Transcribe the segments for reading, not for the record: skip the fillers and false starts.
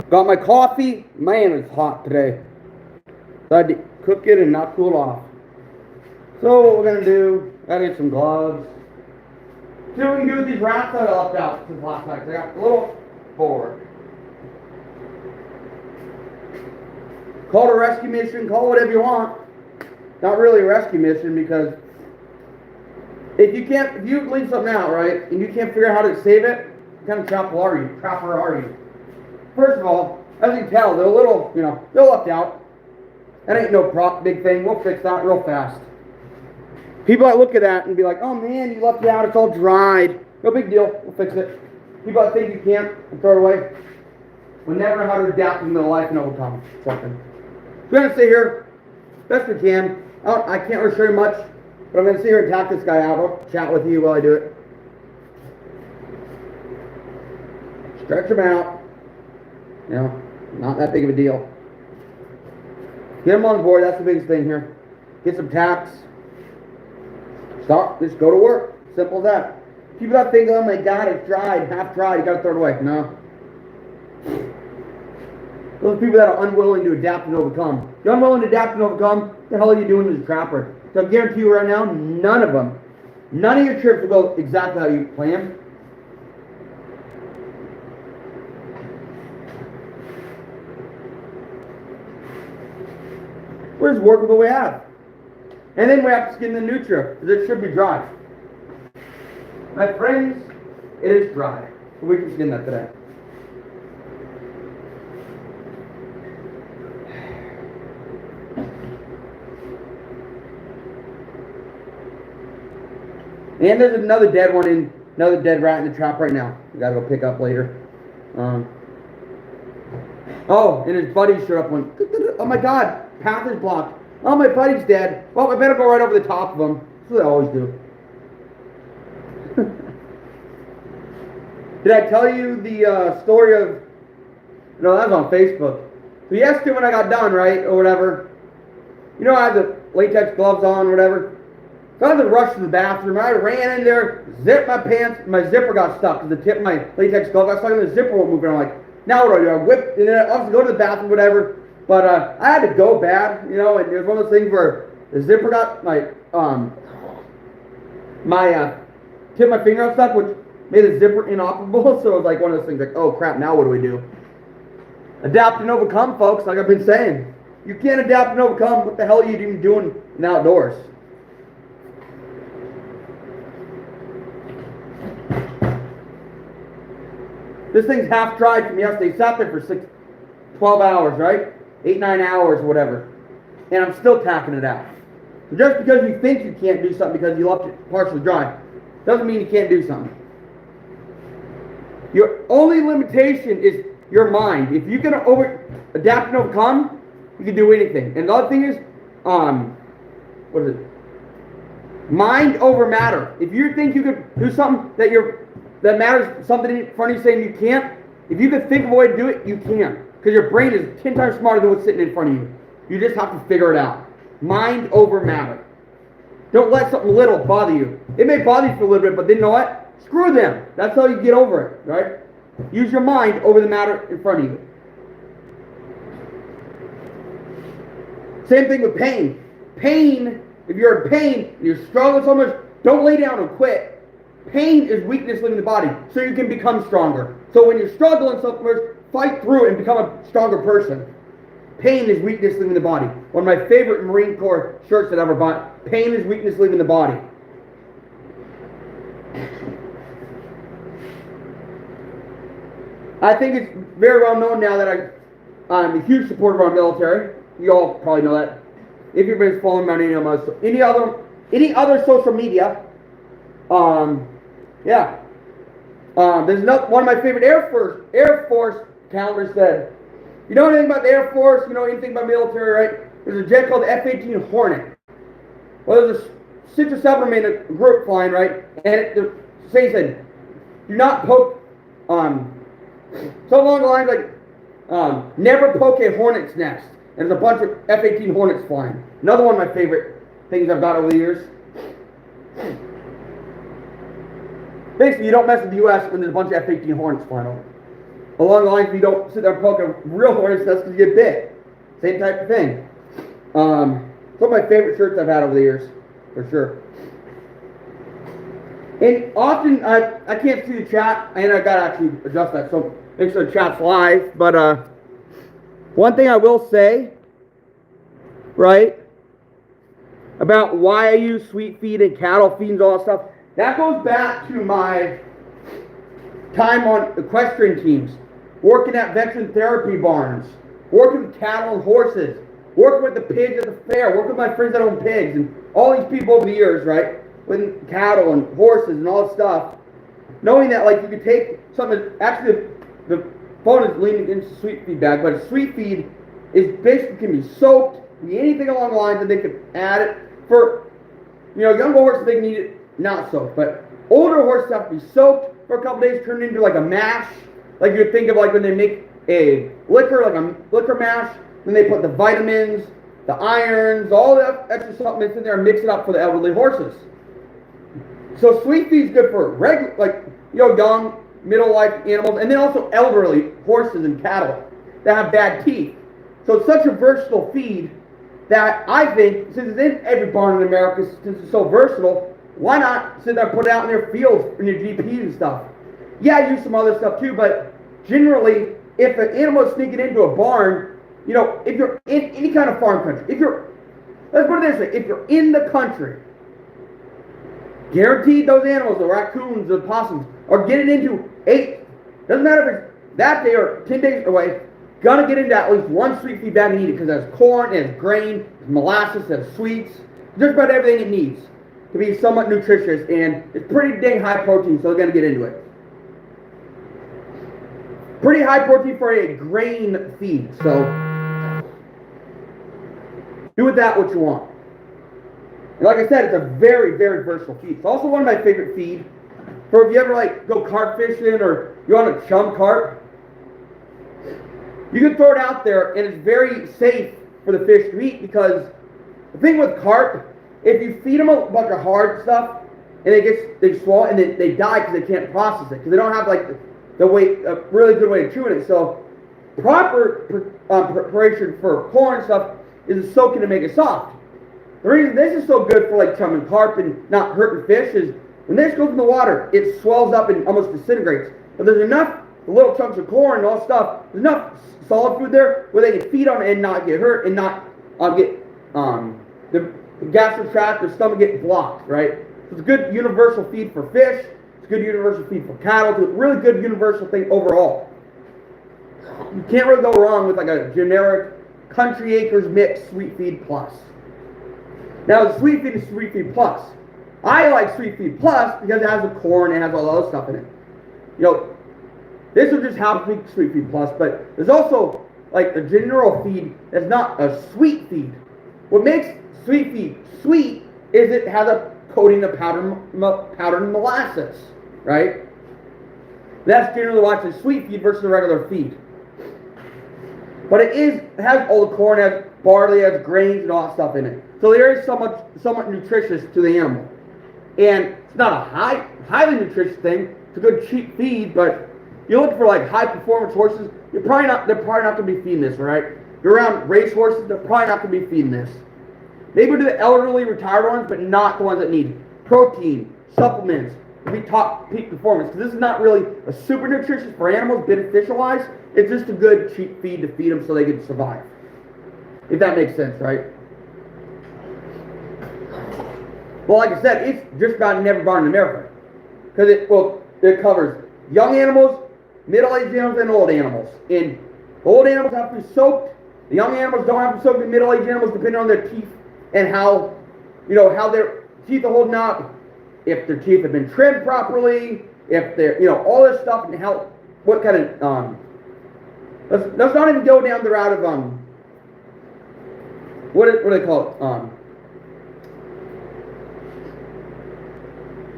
Got my coffee. Man, it's hot today. So I had to cook it and not cool off. So what we're gonna do, gotta get some gloves. See what we can do with these wraps that I left out since last night. I got a little bored. Call it a rescue mission, call it whatever you want. Not really a rescue mission because if you leave something out, right, and you can't figure out how to save it, what kind of trapper are you? First of all, as you can tell, they're a little, they're left out. That ain't no big thing. We'll fix that real fast. People that look at that and be like, oh man, you left it out, it's all dried. No big deal, we'll fix it. People that think you can't and throw it away will never know how to adapt into life and overcome something. We're going to sit here best we can. I can't really show you much, but I'm going to sit here and tap this guy out. I'll chat with you while I do it. Stretch him out. Not that big of a deal. Get him on board, that's the biggest thing here. Get some tacks. Stop, just go to work. Simple as that. People that think, oh my God, it's dried, half dried, you gotta throw it away. No. Those people that are unwilling to adapt and overcome. You're unwilling to adapt and overcome, what the hell are you doing as a trapper? So I guarantee you right now, none of them, none of your trips will go exactly how you planned. We're just working with what we have. And then we have to skin the new trip, because it should be dry. My friends, it is dry. So we can skin that today. And there's another dead rat in the trap right now. We gotta go pick up later. Oh, and his buddy showed up one. Oh my God, path is blocked. Oh, my buddy's dead. Well, I better go right over the top of him. That's what I always do. Did I tell you the story of... No, that was on Facebook. So yesterday when I got done, right, or whatever, I had the latex gloves on or whatever. So I had to rush to the bathroom. I ran in there, zipped my pants, my zipper got stuck because the tip of my latex glove got stuck and the zipper won't move. And I'm like, now what do I do? I whipped, and then I was go to the bathroom, whatever. But I had to go bad, and it was one of those things where the zipper got my tip of my finger got stuck, which made the zipper inoperable. So it was like one of those things like, oh crap, now what do we do? Adapt and overcome, folks, like I've been saying. You can't adapt and overcome, what the hell are you even doing in the outdoors? This thing's half dried from yesterday. Sat there for 12 hours, right? 8-9 hours, whatever. And I'm still tacking it out. Just because you think you can't do something because you left it partially dry, doesn't mean you can't do something. Your only limitation is your mind. If you can adapt and overcome, you can do anything. And the other thing is, what is it? Mind over matter. If you think you can do something that matters, something in front of you saying you can't, if you can think of a way to do it, you can. Because your brain is 10 times smarter than what's sitting in front of you. You just have to figure it out. Mind over matter. Don't let something little bother you. It may bother you for a little bit, but then you know what? Screw them. That's how you get over it, right? Use your mind over the matter in front of you. Same thing with pain. Pain, if you're in pain, and you're struggling so much, don't lay down and quit. Pain is weakness leaving the body, so you can become stronger. So when you're struggling so much, fight through it and become a stronger person. Pain is weakness leaving the body. One of my favorite Marine Corps shirts that I ever bought. Pain is weakness leaving the body. I think it's very well known now that I'm a huge supporter of our military. You all probably know that. If you've been following me on any other social media, yeah. There's one of my favorite Air Force calendars said, you know anything about the Air Force, anything about military, right? There's a jet called the F-18 Hornet. Well, there's a 6 or 7 of them in a group flying, right? And the saying said, do not poke, so along the lines like, never poke a hornet's nest. And there's a bunch of F-18 Hornets flying. Another one of my favorite things I've got over the years. Basically, you don't mess with the U.S. when there's a bunch of F-18 Hornets flying over. along the lines, if you don't sit there and poke a real horse, that's because you get bit. Same type of thing. Some of my favorite shirts I've had over the years, for sure. And often, I can't see the chat, and I gotta actually adjust that, so make sure the chat's live. But one thing I will say, right, about why I use sweet feed and cattle feed and all that stuff, that goes back to my time on equestrian teams, working at veteran therapy barns, working with cattle and horses, working with the pigs at the fair, working with my friends that own pigs, and all these people over the years, right, with cattle and horses and all that stuff, knowing that, like, you could take something, actually, the phone is leaning against the sweet feed bag, but a sweet feed is basically can be soaked, be anything along the lines, and they could add it for, younger horses, they need it not soaked, but older horses have to be soaked for a couple days, turned into like a mash, like you'd think of like when they make a liquor, like a liquor mash, then they put the vitamins, the irons, all the extra supplements in there and mix it up for the elderly horses. So sweet feed's good for regular, like, young, middle life animals, and then also elderly horses and cattle that have bad teeth. So it's such a versatile feed that I think, since it's in every barn in America, since it's so versatile, why not sit there and put it out in their fields, in your GPs and stuff? Yeah, I use some other stuff too, but generally, if an animal is sneaking into a barn, if you're in any kind of farm country, let's put it this way, if you're in the country, guaranteed those animals, the raccoons, the possums, are getting into doesn't matter if it's that day or 10 days away, gonna get into at least one sweet feed bag and eat it, because it has corn, it has grain, it has molasses, it has sweets, just about everything it needs to be somewhat nutritious, and it's pretty dang high protein, so they're gonna get into it. Pretty high protein for a grain feed, so do with that what you want. And like I said, it's a very, very versatile feed. It's also one of my favorite feed for if you ever go carp fishing or you want to chum carp. You can throw it out there and it's very safe for the fish to eat, because the thing with carp, if you feed them a bunch of hard stuff and they swallow and they die because they can't process it, because they don't have a really good way of chewing it. So proper preparation for corn stuff is soaking to make it soft. The reason this is so good for chumming carp and not hurting fish is when this goes in the water, it swells up and almost disintegrates. But there's enough little chunks of corn and all stuff, there's enough solid food there where they can feed on it and not get hurt and not get the gastric tract, the stomach get blocked, right? So it's a good universal feed for fish. It's a good universal feed for cattle. It's a really good universal thing overall. You can't really go wrong with a generic Country Acres Mix Sweet Feed Plus. Now the Sweet Feed is Sweet Feed Plus. I like Sweet Feed Plus because it has the corn and has all the other stuff in it. This will just help me Sweet Feed Plus, but there's also a general feed that's not a sweet feed. What makes Sweet Feed sweet is it has a coating of powdered molasses, right? That's generally why it's a sweet feed versus a regular feed. But it has all the corn, it has barley, it has grains and all that stuff in it. So there is somewhat nutritious to the animal. And it's not a highly nutritious thing. It's a good cheap feed, but you're looking for high performance horses, they're probably not going to be feeding this, right? You're around race horses, they're probably not going to be feeding this. Maybe to the elderly retired ones, but not the ones that need protein, supplements, to be top peak performance. Because this is not really a super nutritious for animals, beneficial wise. It's just a good cheap feed to feed them so they can survive. If that makes sense, right? Well, like I said, it's just about in every barn in America. Because it covers young animals, middle-aged animals, and old animals. And the old animals have to be soaked. The young animals don't have to be soaked. The middle-aged animals, depending on their teeth and how their teeth are holding up, if their teeth have been trimmed properly, if they're, all this stuff, and what kind of, let's not even go down the route of, what do they call it?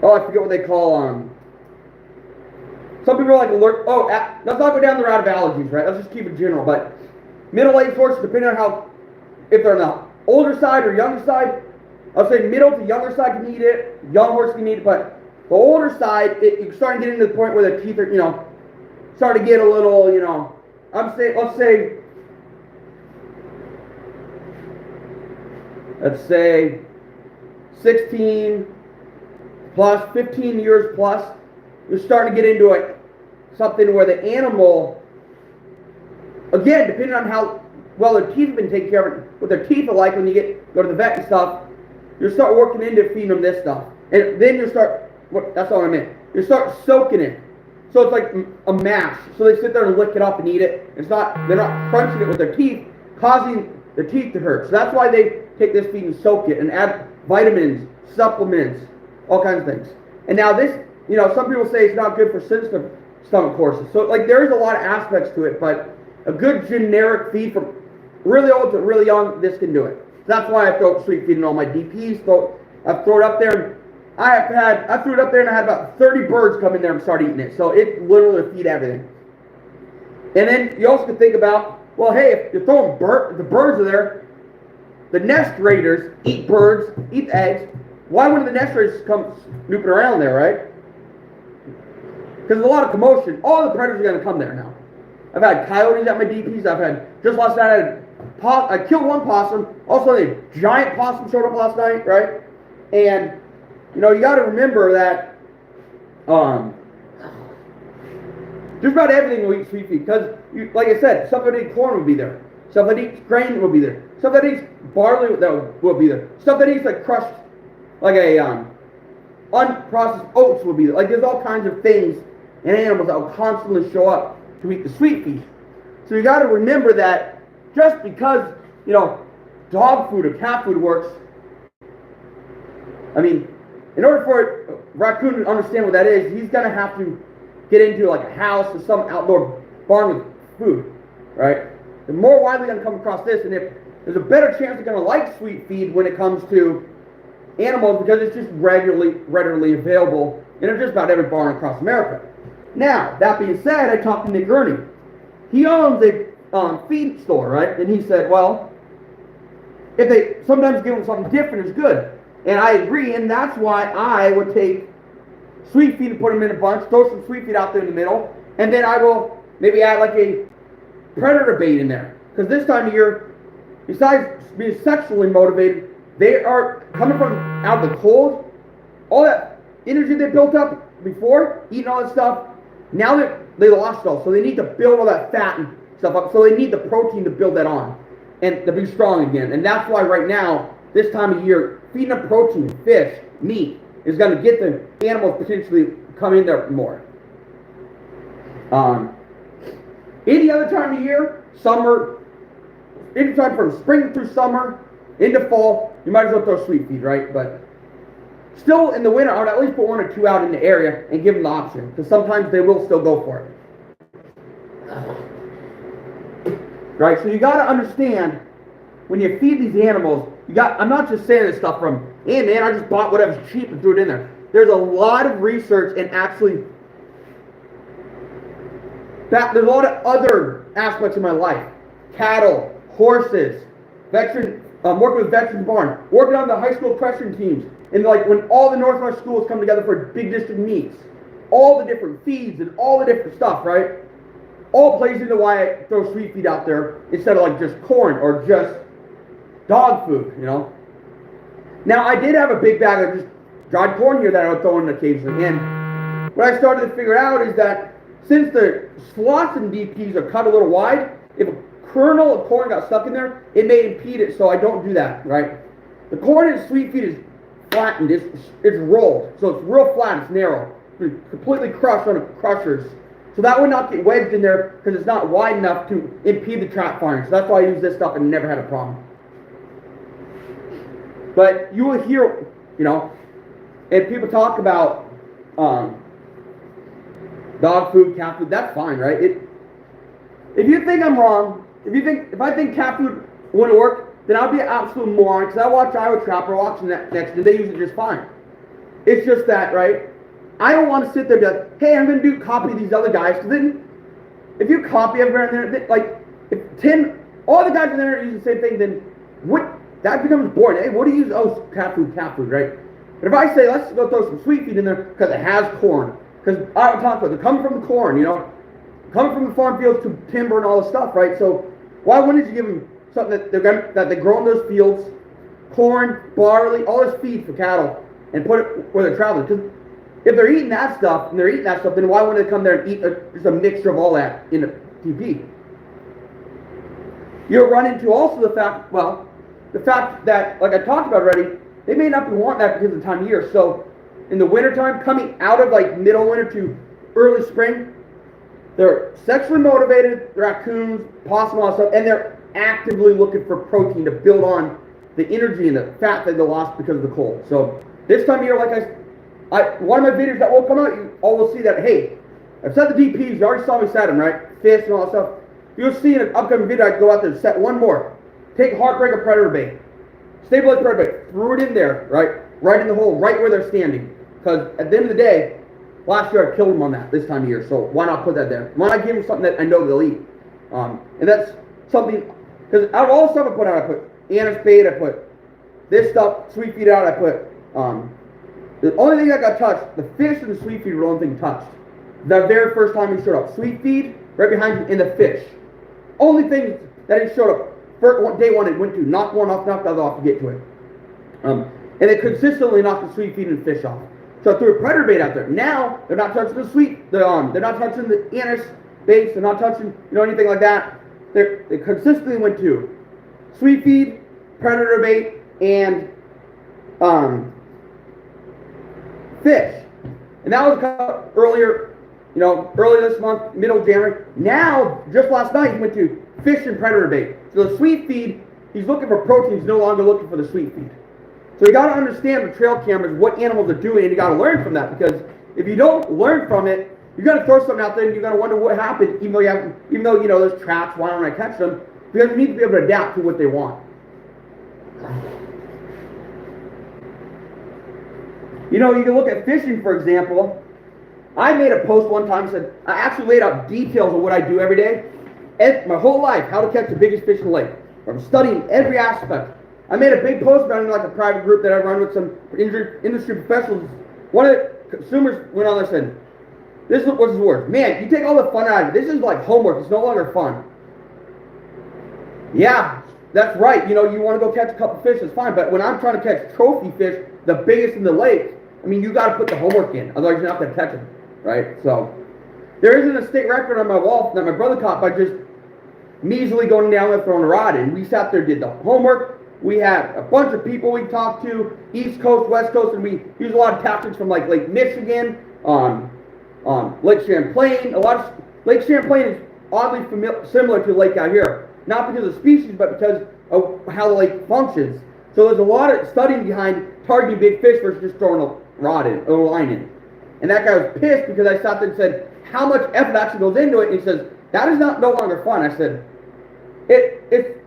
I forget what they call, some people are alert. Let's not go down the route of allergies, right? Let's just keep it general. But middle-aged horses, depending on if they're on the older side or younger side, I'll say middle to younger side can eat it. Young horses can eat it, but the older side, you're starting to get into the point where the teeth are, start to get a little, you know, let's say 16 plus, 15 years plus, you're starting to get into something where the animal, again, depending on how well their teeth have been taken care of, what their teeth are like when you go to the vet and stuff, you start working into feeding them this stuff. And then that's all I meant. You start soaking it. So it's like a mash. So they sit there and lick it up and eat it. They're not crunching it with their teeth, causing their teeth to hurt. So that's why they take this feed and soak it and add vitamins, supplements, all kinds of things. And now this, you know, some people say it's not good for sensitive stomach horses. So like there is a lot of aspects to it, but a good generic feed from really old to really young, this can do it. So that's why I throw sweet feed in all my DPs. So I throw it up there. I threw it up there and I had about 30 birds come in there and start eating it. So it literally feed everything. And then you also can think about, well, hey, if you're throwing the birds are there, the nest raiders eat birds, eat eggs. Why wouldn't the nest raiders come snooping around there, right? Because there's a lot of commotion. All the predators are going to come there now. I've had coyotes at my DPs. Just last night, I killed one possum. Also, a giant possum showed up last night, right? And, you know, you got to remember that just about everything will eat sweet feed. Because, like I said, stuff that eats corn will be there. Stuff that eats grain will be there. Stuff that eats barley will be there. Stuff that eats like crushed, like a unprocessed oats will be there. Like there's all kinds of things and animals that will constantly show up to eat the sweet feed. So you got to remember that just because, you know, dog food or cat food works, I mean, in order for a raccoon to understand what that is, he's going to have to get into like a house or some outdoor barn with food, right? They're more widely going to come across this, and if there's a better chance they're going to like sweet feed when it comes to animals because it's just readily available in just about every barn across America. Now, that being said, I talked to Nick Gurney. He owns a feed store, right? And he said, well, if they sometimes give them something different is good. And I agree, and that's why I would take sweet feed and put them in a bunch, throw some sweet feed out there in the middle, and then I will maybe add like a predator bait in there. Because this time of year, besides being sexually motivated, they are coming from out of the cold. All that energy they built up before, eating all that stuff, now they lost it all. So they need to build all that fat and stuff up. So they need the protein to build that on and to be strong again. And that's why right now, this time of year, feeding them protein, fish, meat, is going to get the animals potentially come in there more. Any other time of year, summer, anytime from spring through summer, into fall, you might as well throw sweet feed, right? But still in the winter, I would at least put 1 or 2 out in the area and give them the option, because sometimes they will still go for it. Right? So you got to understand, when you feed these animals, I'm not just saying this stuff from, hey man, I just bought whatever's cheap and threw it in there. There's a lot of research and actually, there's a lot of other aspects of my life. Cattle, horses, working with Veterans Barn, working on the high school equestrian teams, and like when all the Northwest schools come together for big district meets, all the different feeds and all the different stuff, right? All plays into why I throw sweet feed out there instead of like just corn or just dog food, you know? Now, I did have a big bag of just dried corn here that I would throw in occasionally, and what I started to figure out is that since the slots and DPs are cut a little wide, if a kernel of corn got stuck in there, it may impede it, so I don't do that, right? The corn in sweet feed is flattened, it's rolled, so it's real flat, it's narrow, it's completely crushed on crushers, so that would not get wedged in there because it's not wide enough to impede the trap firing, so that's why I use this stuff and never had a problem. But you will hear, you know, if people talk about dog food, cat food, that's fine, right? If you think I'm wrong, if I think cat food wouldn't work, then I'll be an absolute moron, because I watch Iowa Trapper, watching that next, and they use it just fine. It's just that, right? I don't want to sit there and be like, hey, I'm going to copy these other guys, because then, if you copy everyone in there, like, if all the guys in there use the same thing, then that becomes boring. Hey, what do you use? Oh, cat food, right? But if I say, let's go throw some sweet feed in there, because it has corn, because I would talk about it, they're coming from the corn, you know, coming from the farm fields to timber and all this stuff, right? So why wouldn't you give them something that they grow in those fields, corn, barley, all this feed for cattle, and put it where they're traveling? Because if they're eating that stuff, then why wouldn't they come there and eat just a mixture of all that in a TP? You'll run into also the fact that, like I talked about already, they may not be wanting that because of the time of year. So in the wintertime, coming out of like middle winter to early spring, they're sexually motivated, the raccoons, possum, all that stuff, and they're actively looking for protein to build on the energy and the fat that they lost because of the cold. So this time of year, like one of my videos that will come out, you all will see that, hey, I've set the DPs, you already saw me set them, right? Fish and all that stuff. You'll see in an upcoming video, I go out there and set one more. Take Heartbreaker Predator bait. Stabilized Predator bait. Threw it in there, right in the hole, right where they're standing. Because at the end of the day, last year I killed them on that this time of year, so why not put that there? Why not give them something that I know they'll eat? And that's something, because out of all the stuff I put out, I put anise bait, I put this stuff, sweet feed out, I put, the only thing that got touched, the fish and the sweet feed were the only thing touched. The very first time he showed up. Sweet feed, right behind you, and the fish. Only thing that he showed up, day one it went to, knock one off, knock the other off to get to it. And it consistently knocked the sweet feed and fish off. So I threw a predator bait out there. Now, they're not touching the they're not touching the anise baits, they're not touching, anything like that. They consistently went to sweet feed, predator bait, and fish. And that was earlier, early this month, middle of January. Now, just last night, he went to fish and predator bait. So the sweet feed, he's looking for protein, he's no longer looking for the sweet feed. So you got to understand with trail cameras what animals are doing, and you got to learn from that, because if you don't learn from it, you're going to throw something out there and you're going to wonder what happened, even though there's traps, why don't I catch them? Because you need to be able to adapt to what they want. You can look at fishing, for example. I made a post one time, said I actually laid out details of what I do every day, my whole life, how to catch the biggest fish in the lake. I'm studying every aspect. I made a big post about it in like a private group that I run with some industry professionals. One of the consumers went on there and said, this was his words, man, you take all the fun out of it. This is like homework. It's no longer fun. Yeah, that's right. You want to go catch a couple fish, it's fine. But when I'm trying to catch trophy fish, the biggest in the lake, you got to put the homework in. Otherwise, you're not going to catch them, right? So there isn't a state record on my wall that my brother caught by just measly going down there throwing a rod in. We sat there, did the homework. We had a bunch of people we talked to, East Coast, West Coast, and we used a lot of tactics from like Lake Michigan, Lake Champlain. Lake Champlain is oddly similar to the lake out here, not because of species, but because of how the lake functions. So there's a lot of studying behind targeting big fish versus just throwing a rod in, or a line in. And that guy was pissed because I sat there and said, how much effort actually goes into it? And he says, that is no longer fun. I said, it's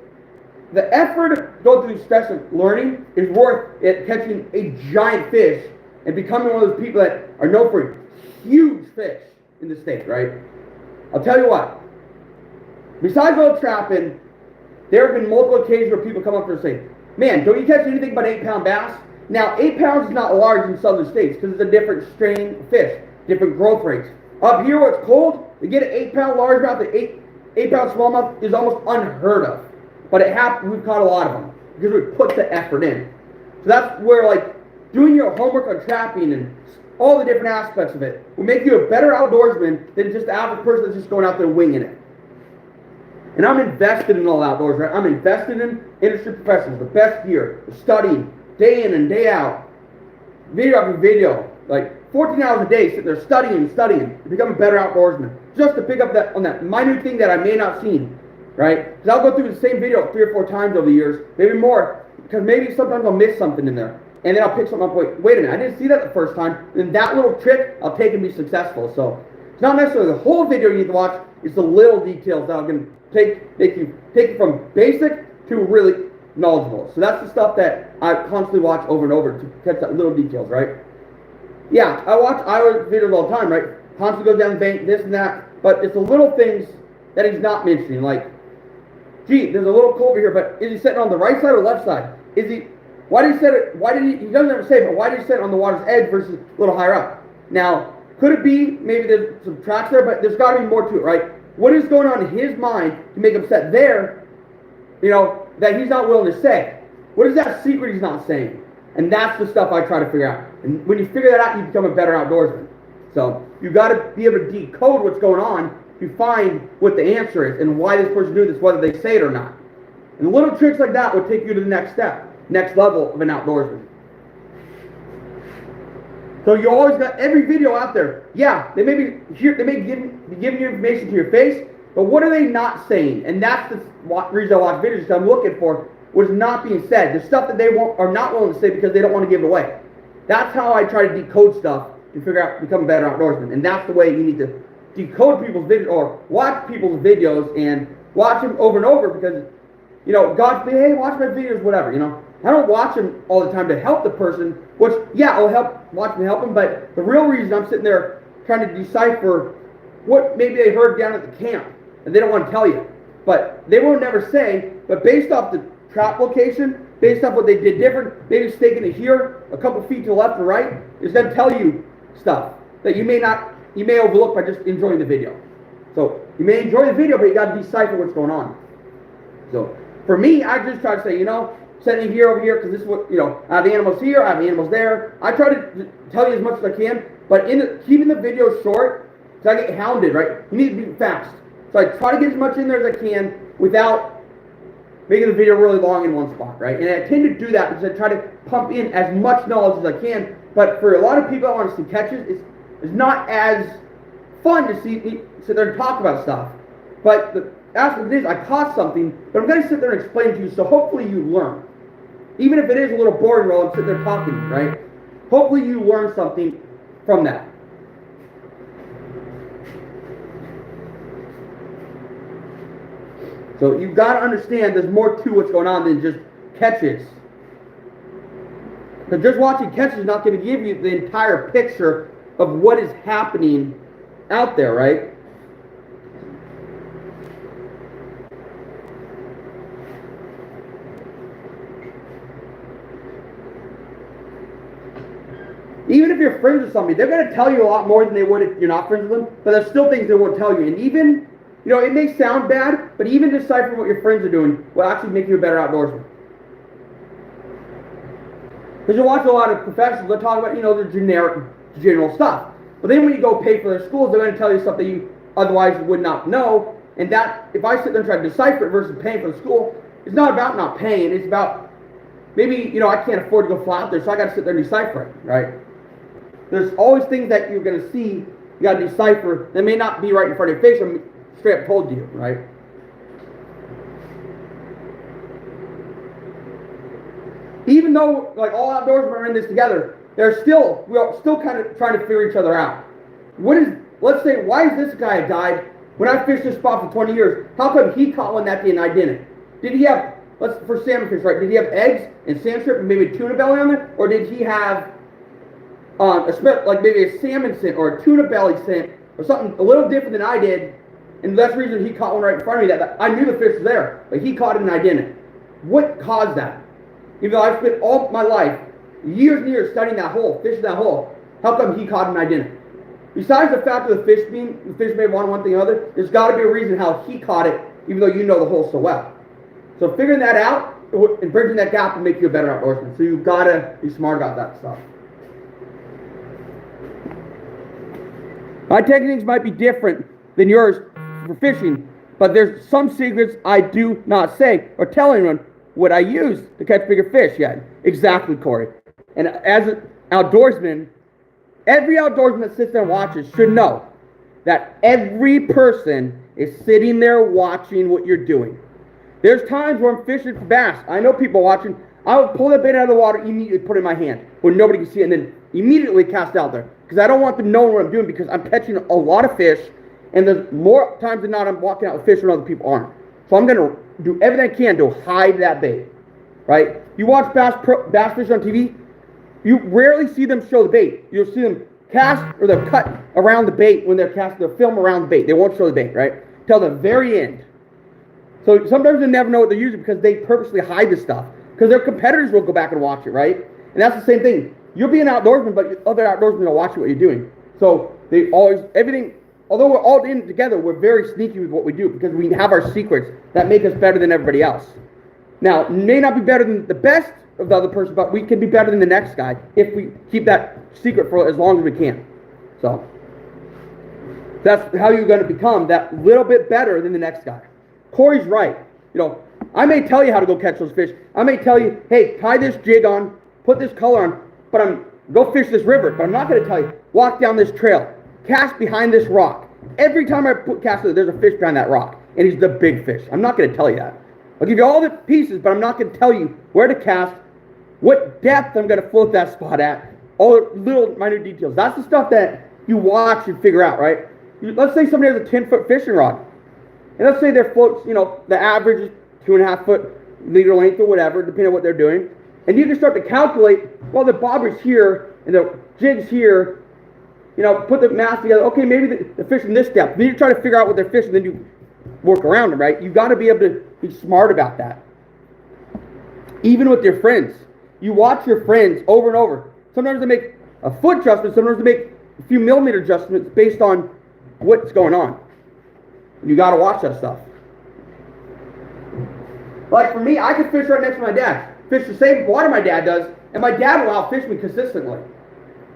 the effort of going through the stress of learning is worth it catching a giant fish and becoming one of those people that are known for huge fish in the state, right? I'll tell you what. Besides all trapping, there have been multiple occasions where people come up and say, man, don't you catch anything but 8-pound bass? Now, 8 pounds is not large in southern states because it's a different strain of fish, different growth rates. Up here where it's cold, to get an 8-pound largemouth, an 8-pound smallmouth is almost unheard of. But it happened, we've caught a lot of them because we put the effort in. So that's where doing your homework on trapping and all the different aspects of it will make you a better outdoorsman than just the average person that's just going out there winging it. And I'm invested in all outdoors, right? I'm invested in industry professionals, the best gear, studying day in and day out, video after video, like 14 hours a day sitting there studying to become a better outdoorsman, just to pick up on that minute thing that I may not seen. Right? Because I'll go through the same video 3 or 4 times over the years, maybe more, because maybe sometimes I'll miss something in there. And then I'll pick something up, wait a minute, I didn't see that the first time. Then that little trick, I'll take and be successful. So it's not necessarily the whole video you need to watch, it's the little details that are going to take you from basic to really knowledgeable. So that's the stuff that I constantly watch over and over to catch that little details, right? Yeah, I watch Iowa videos all the time, right? Constantly goes down the bank, this and that, but it's the little things that he's not mentioning, like, gee, there's a little culvert here, but is he sitting on the right side or left side? He doesn't ever say, but why did he sit on the water's edge versus a little higher up? Now, could it be, maybe there's some tracks there, but there's got to be more to it, right? what is going on in his mind to make him set there, that he's not willing to say? What is that secret he's not saying? And that's the stuff I try to figure out. And when you figure that out, you become a better outdoorsman. So you got to be able to decode what's going on to find what the answer is and why this person doing this, whether they say it or not. And little tricks like that will take you to the next step, next level of an outdoorsman. So you always got every video out there. Yeah, they may be giving you information to your face, but what are they not saying? And that's the reason I watch videos, because I'm looking for what is not being said. The stuff that they are not willing to say because they don't want to give it away. That's how I try to decode stuff and figure out, become a better outdoorsman. And that's the way you need to decode people's videos, or watch people's videos and watch them over and over, because, God, hey, watch my videos, whatever, I don't watch them all the time to help the person, which, yeah, I'll watch them help them, but the real reason I'm sitting there trying to decipher what maybe they heard down at the camp, and they don't want to tell you. But they will never say, but based off the trap location, based off what they did different, maybe staking it here, a couple feet to the left or right, is going to tell you stuff that you may overlook by just enjoying the video. So you may enjoy the video, but you got to decipher what's going on. So for me, I just try to say, setting here over here, because this is what, I have animals here, I have animals there. I try to tell you as much as I can, but keeping the video short, so I get hounded, right? You need to be fast. So I try to get as much in there as I can without making the video really long in one spot, right? And I tend to do that because I try to pump in as much knowledge as I can. But for a lot of people that want to see catches, it's not as fun to sit there and talk about stuff. But the aspect is, I caught something, but I'm going to sit there and explain it to you, so hopefully you learn. Even if it is a little boring while I'm sitting there talking, right? Hopefully you learn something from that. So you've got to understand there's more to what's going on than just catches. Because just watching catches is not going to give you the entire picture of what is happening out there, right? Even if you're friends with somebody, they're going to tell you a lot more than they would if you're not friends with them, but there's still things they won't tell you. And even, it may sound bad, but even deciphering what your friends are doing will actually make you a better outdoorsman. Because you watch a lot of professionals that talk about, the general stuff. But then when you go pay for their schools, they're going to tell you stuff that you otherwise would not know. And that, if I sit there and try to decipher it versus paying for the school, it's not about not paying. It's about, maybe, I can't afford to go fly out there, so I got to sit there and decipher it, right? There's always things that you're going to see, you got to decipher, that may not be right in front of your face, or straight up told to you, right? Even though, all outdoorsmen are in this together, we're still kind of trying to figure each other out. Let's say, why is this guy died when I fished this spot for 20 years? How come he caught one that day and I didn't? Did he have, for salmon fish, right? Did he have eggs and sand strip and maybe a tuna belly on there? Or did he have maybe a salmon scent or a tuna belly scent or something a little different than I did? And that's the reason he caught one right in front of me that I knew the fish was there, but he caught it and I didn't. What caused that? Even though I've spent all my life, years and years studying that hole, fishing that hole, how come he caught it and I didn't? Besides the fact of the fish may want one thing or other, there's got to be a reason how he caught it, even though you know the hole so well. So figuring that out and bridging that gap will make you a better outdoorsman. So you've got to be smart about that stuff. My techniques might be different than yours for fishing, but there's some secrets I do not say or tell anyone what I use to catch bigger fish yet. Exactly, Corey. And as an outdoorsman, every outdoorsman that sits there and watches should know that every person is sitting there watching what you're doing. There's times where I'm fishing for bass. I know people watching. I'll pull that bait out of the water, immediately put it in my hand where nobody can see it, and then immediately cast out there. Because I don't want them knowing what I'm doing, because I'm catching a lot of fish, and there's more times than not I'm walking out with fish when other people aren't. So I'm going to do everything I can to hide that bait, right? You watch bass fish on TV, you rarely see them show the bait. You'll see them cast, or they'll cut around the bait when they're casting. They'll film around the bait. They won't show the bait, right? Till the very end. So sometimes they never know what they're using because they purposely hide the stuff. Because their competitors will go back and watch it, right? And that's the same thing. You'll be an outdoorsman, but other outdoorsmen will watch what you're doing. So they always, everything although we're all in together, we're very sneaky with what we do because we have our secrets that make us better than everybody else. Now, may not be better than the best of the other person, but we can be better than the next guy if we keep that secret for as long as we can. So that's how you're going to become that little bit better than the next guy. Corey's right. I may tell you how to go catch those fish. I may tell you, hey, tie this jig on, put this color on, but go fish this river. But I'm not going to tell you, walk down this trail, cast behind this rock. Every time I cast, there's a fish behind that rock, and he's the big fish. I'm not going to tell you that. I'll give you all the pieces, but I'm not going to tell you where to cast, what depth I'm going to float that spot at, all the little minute details. That's the stuff that you watch and figure out, right? Let's say somebody has a 10-foot fishing rod, and let's say their floats, the average is 2.5 foot leader length or whatever, depending on what they're doing. And you can start to calculate, well, the bobber's here and the jig's here, put the math together. Okay, maybe the fish in this depth. Then you try to figure out what they're fishing, then you work around them, right? You've got to be able to be smart about that. Even with your friends. You watch your friends over and over. Sometimes they make a foot adjustment, sometimes they make a few millimeter adjustments based on what's going on. You got to watch that stuff. Like for me, I can fish right next to my dad. Fish the same water my dad does, and my dad will outfish me consistently.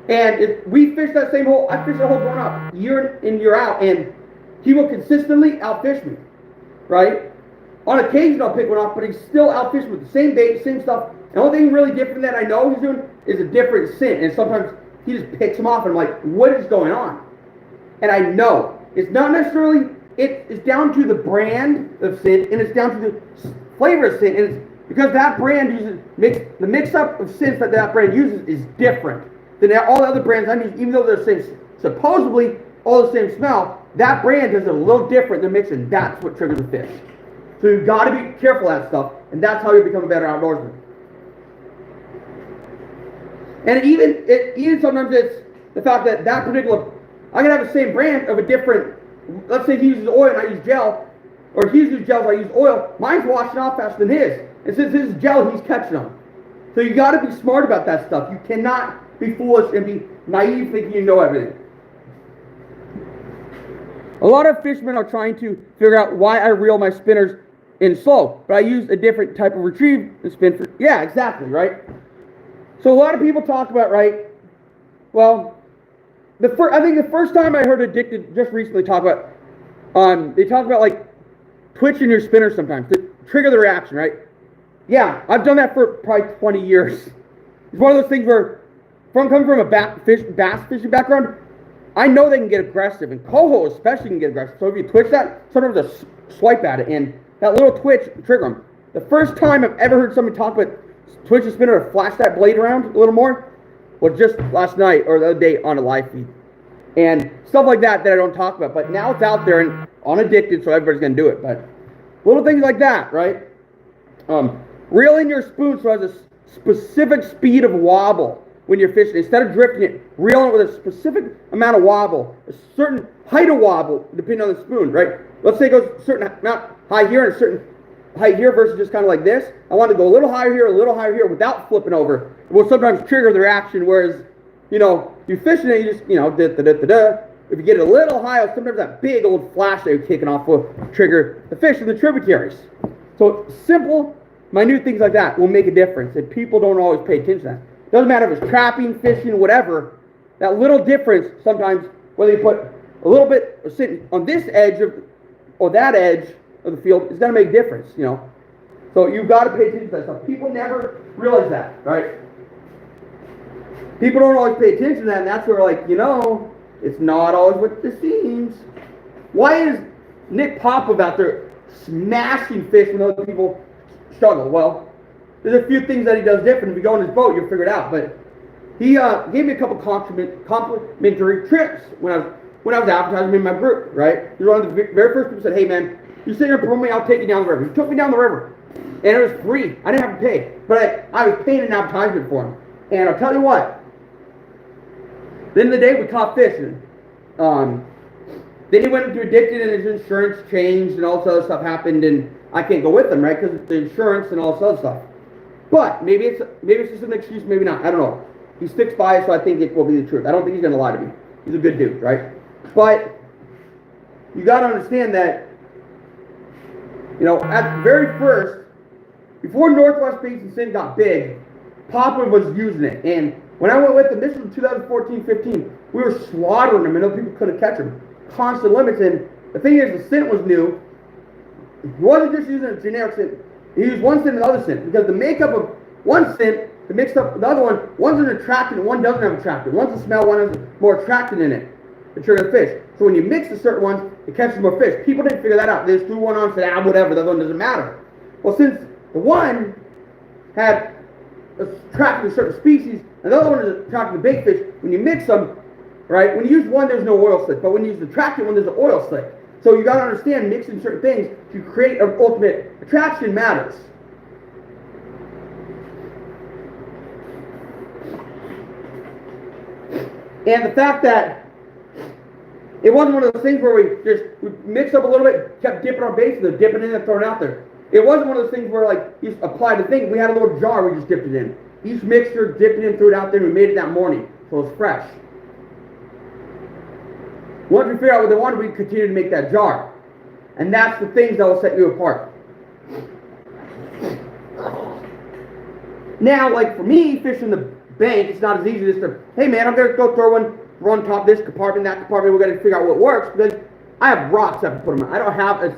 And if we fish that same hole, I fish that hole growing up, year in, year out, and he will consistently outfish me, right? On occasion, I'll pick one off, but he's still outfishing with the same bait, same stuff. The only thing really different that I know he's doing is a different scent, and sometimes he just picks them off, and I'm like, what is going on? And I know. It's not necessarily, it's down to the brand of scent, and it's down to the flavor of scent, and it's because that brand uses, the mix-up of scents that brand uses is different than all the other brands I'm using, even though they're the same, supposedly all the same smell, that brand is a little different than mixing. That's what triggers the fish. So you've got to be careful of that stuff, and that's how you become a better outdoorsman. And even sometimes it's the fact that particular, I'm going to have the same brand of a different, let's say he uses oil and I use gel, or he uses gel and I use oil, mine's washing off faster than his. And since his is gel, he's catching them. So you got to be smart about that stuff. You cannot be foolish and be naive thinking you know everything. A lot of fishermen are trying to figure out why I reel my spinners in slow, but I use a different type of retrieve and spin for, yeah, exactly, right? So a lot of people talk about, right, well, I think the first time I heard Addicted just recently talk about, they talk about like twitching your spinner sometimes to trigger the reaction, right? Yeah, I've done that for probably 20 years. It's one of those things where, coming from a bass fishing background, I know they can get aggressive, and coho especially can get aggressive. So if you twitch that, sometimes just swipe at it, and that little twitch trigger them. The first time I've ever heard somebody talk about twitch a spinner or flash that blade around a little more was just last night or the other day on a live feed. And stuff like that I don't talk about. But now it's out there and on Addicted, so everybody's going to do it. But little things like that, right? Reel in your spoon so it has a specific speed of wobble when you're fishing. Instead of drifting it, reel it with a specific amount of wobble, a certain height of wobble, depending on the spoon, right? Let's say it goes a certain amount high here and a certain height here versus just kind of like this. I want to go a little higher here without flipping over. It will sometimes trigger the reaction, whereas, you're fishing it, you just, If you get it a little higher, sometimes that big old flash that you're kicking off will trigger the fish in the tributaries. So simple, minute things like that will make a difference, and people don't always pay attention to that. Doesn't matter if it's trapping, fishing, whatever. That little difference sometimes, whether you put a little bit sitting on this edge or that edge of the field, is going to make a difference, So you've got to pay attention to that stuff. People never realize that, right? People don't always pay attention to that, and that's where, it's not always what it seems. Why is Nick Popov out there smashing fish when other people struggle? Well, there's a few things that he does different. If you go on his boat, you'll figure it out. But he gave me a couple complimentary trips when I was advertising in my group, right? He was one of the very first people who said, hey, man, you sit here and promote me, I'll take you down the river. He took me down the river, and it was free. I didn't have to pay, but I was paying an advertisement for him. And I'll tell you what, then the day we caught fish, then he went into Addicted and his insurance changed and all this other stuff happened, and I can't go with him, right, because the insurance and all this other stuff. But maybe it's just an excuse, maybe not, I don't know. He sticks by it, so I think it will be the truth. I don't think he's going to lie to me. He's a good dude, right? But you got to understand that, you know, at the very first, before Northwest Basin Sin got big, Papa was using it. And when I went with them, this was 2014-15, we were slaughtering them and other people couldn't catch them. Constant limits. And the thing is, the scent was new. He wasn't just using a generic scent. He used one scent and another scent. Because the makeup of one scent, the mixed up with the other one, one's an attractant and one doesn't have attractant. One's a smell, one has more attractant in it to trigger fish. So when you mix the certain ones, it catches more fish. People didn't figure that out. They just threw one on and said, whatever, the other one doesn't matter. Well, since the one had attracted to certain species, and the other one is attracted to bait fish, when you mix them, right, when you use one, there's no oil slick. But when you use the attractant one, there's an oil slick. So you got to understand, mixing certain things to create an ultimate attraction matters. And the fact that it wasn't one of those things where we mixed up a little bit, kept dipping our baits, and dipping in and throwing it out there. It wasn't one of those things where like you just applied the thing. We had a little jar we just dipped it in. Each mixture, dipped it in, threw it out there, and we made it that morning, so it was fresh. Once we figured out what they wanted, we continued to make that jar. And that's the things that will set you apart. Now, like for me, fishing the bank, it's not as easy as to, hey man, I'm going to go throw one, run top this compartment, that compartment, we're going to figure out what works, because I have rocks I have to put them on. I don't have a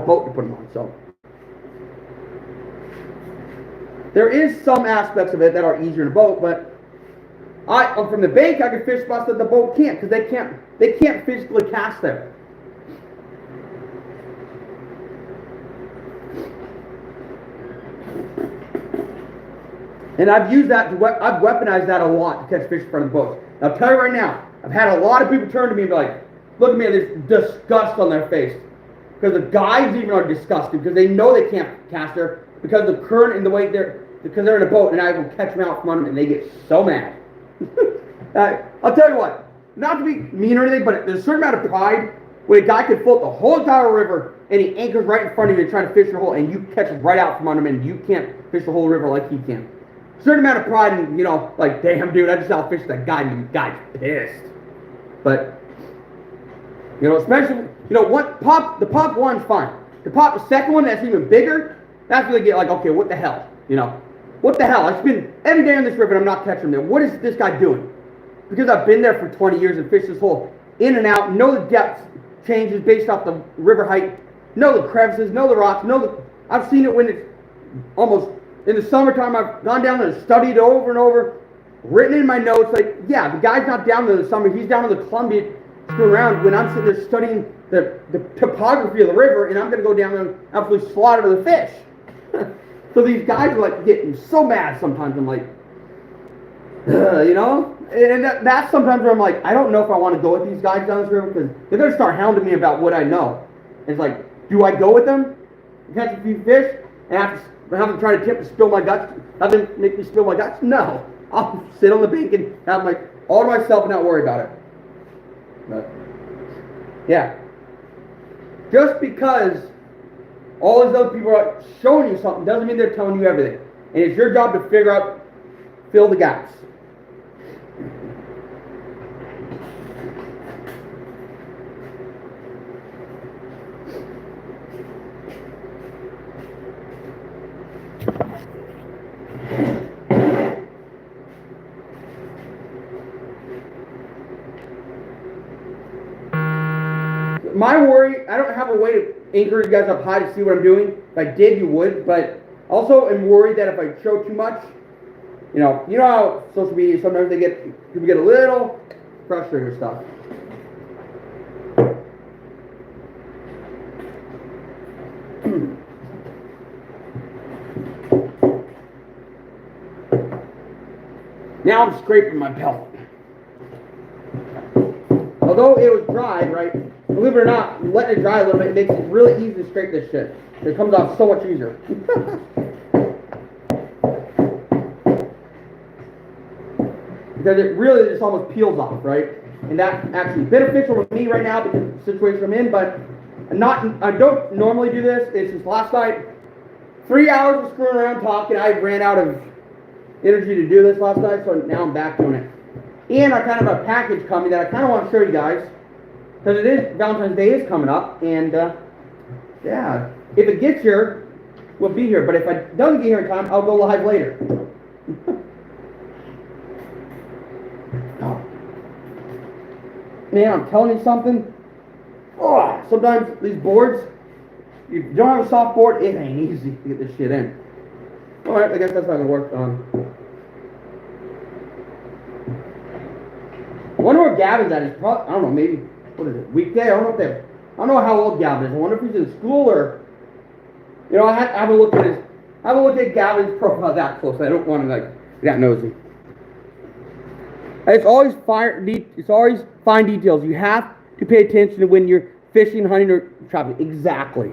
boat to put them on, so. There is some aspects of it that are easier in a boat, but from the bank I can fish spots that the boat can't, because they can't physically cast there. And I've used that, I've weaponized that a lot to catch fish in front of the boats. And I'll tell you right now, I've had a lot of people turn to me and be like, look at me, there's disgust on their face. Because the guides even are disgusted, because they know they can't cast there, because of the current and the way because they're in a boat, and I will catch them out from under them, and they get so mad. I'll tell you what, not to be mean or anything, but there's a certain amount of pride when a guy can float the whole entire river, and he anchors right in front of you trying to fish your hole, and you catch him right out from under him, and you can't fish the whole river like he can. Certain amount of pride and, like, damn, dude, I just outfished that guy, and the guy's pissed. But, especially, the pop one's fine. The second one that's even bigger, that's where they get like, okay, what the hell, What the hell? I spend every day on this river and I'm not catching them. What is this guy doing? Because I've been there for 20 years and fished this hole in and out, know the depth changes based off the river height, know the crevices, know the rocks, I've seen it when it's almost, in the summertime, I've gone down there and studied it over and over, written in my notes, like, yeah, the guy's not down there in the summer, he's down in the Columbia screwing around when I'm sitting there studying the topography of the river, and I'm going to go down there and absolutely slaughter the fish. So these guys are like getting so mad sometimes, I'm like, and that's sometimes where I'm like, I don't know if I want to go with these guys down this river, because they're going to start hounding me about what I know. And it's like, do I go with them, catch a few fish, and have them try to tip to spill my guts, have them make me spill my guts? No. I'll sit on the bank and have all to myself and not worry about it. But, yeah. Just because all these other people are showing you something doesn't mean they're telling you everything. And it's your job to fill the gaps. My worry, I don't have a way to anchor you guys up high to see what I'm doing. If I did, you would. But also I'm worried that if I show too much, you know how social media, sometimes people get a little frustrated with stuff. Now I'm scraping my pellet. Although it was dry, right? Believe it or not, letting it dry a little bit makes it really easy to scrape this shit. It comes off so much easier. Because it really just almost peels off, right? And that's actually beneficial to me right now because of the situation I'm in, but I don't normally do this. It's just last night, 3 hours of screwing around talking. I ran out of energy to do this last night, so now I'm back doing it. And I kind of have a package coming that I kind of want to show you guys. Because it is, Valentine's Day is coming up, and yeah, if it gets here, we'll be here. But if it doesn't get here in time, I'll go live later. Oh. Man, I'm telling you something. Oh, sometimes these boards, you don't have a soft board, it ain't easy to get this shit in. Alright, I guess that's how it works on. I wonder where Gavin's at. He's probably, I don't know, maybe, what is it, weekday? I don't know how old Gavin is. I wonder if he's in school or, you know, I haven't looked at Gavin's profile that close. I don't want to, like, be that nosy. It's always fine details. You have to pay attention to when you're fishing, hunting, or trapping. Exactly.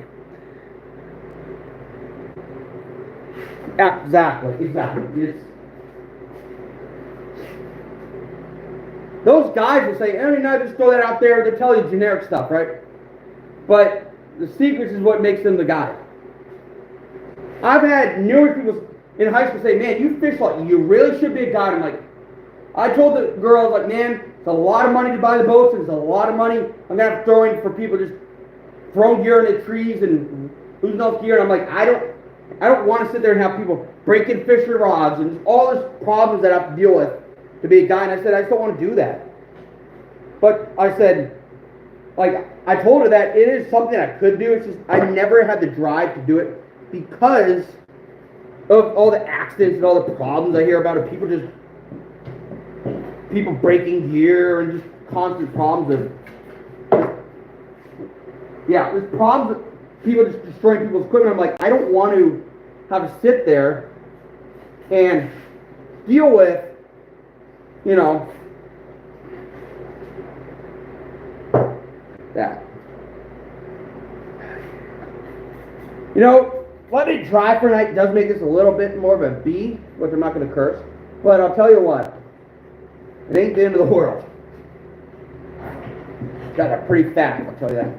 It's, those guys will say, oh, no, just throw that out there. They tell you generic stuff, right? But the secrets is what makes them the guy. I've had numerous people in high school say, man, you fish like you really should be a guide. I'm like, I told the girls, like, man, it's a lot of money to buy the boats, and it's a lot of money I'm going to have to throw in for people just throwing gear in the trees and losing all gear. And I'm like, I don't want to sit there and have people breaking fisher rods and all this problems that I have to deal with to be a guy. And I said, I just don't want to do that. But I said, like, I told her that it is something I could do. It's just I never had the drive to do it because of all the accidents and all the problems I hear about of people breaking gear and just constant problems there's problems with people just destroying people's equipment. I'm like, I don't want to have to sit there and deal with, you know, that. You know, let me try for tonight does make this a little bit more of a B, which I'm not going to curse, but I'll tell you what, it ain't the end of the world. Got a pretty fat, I'll tell you that.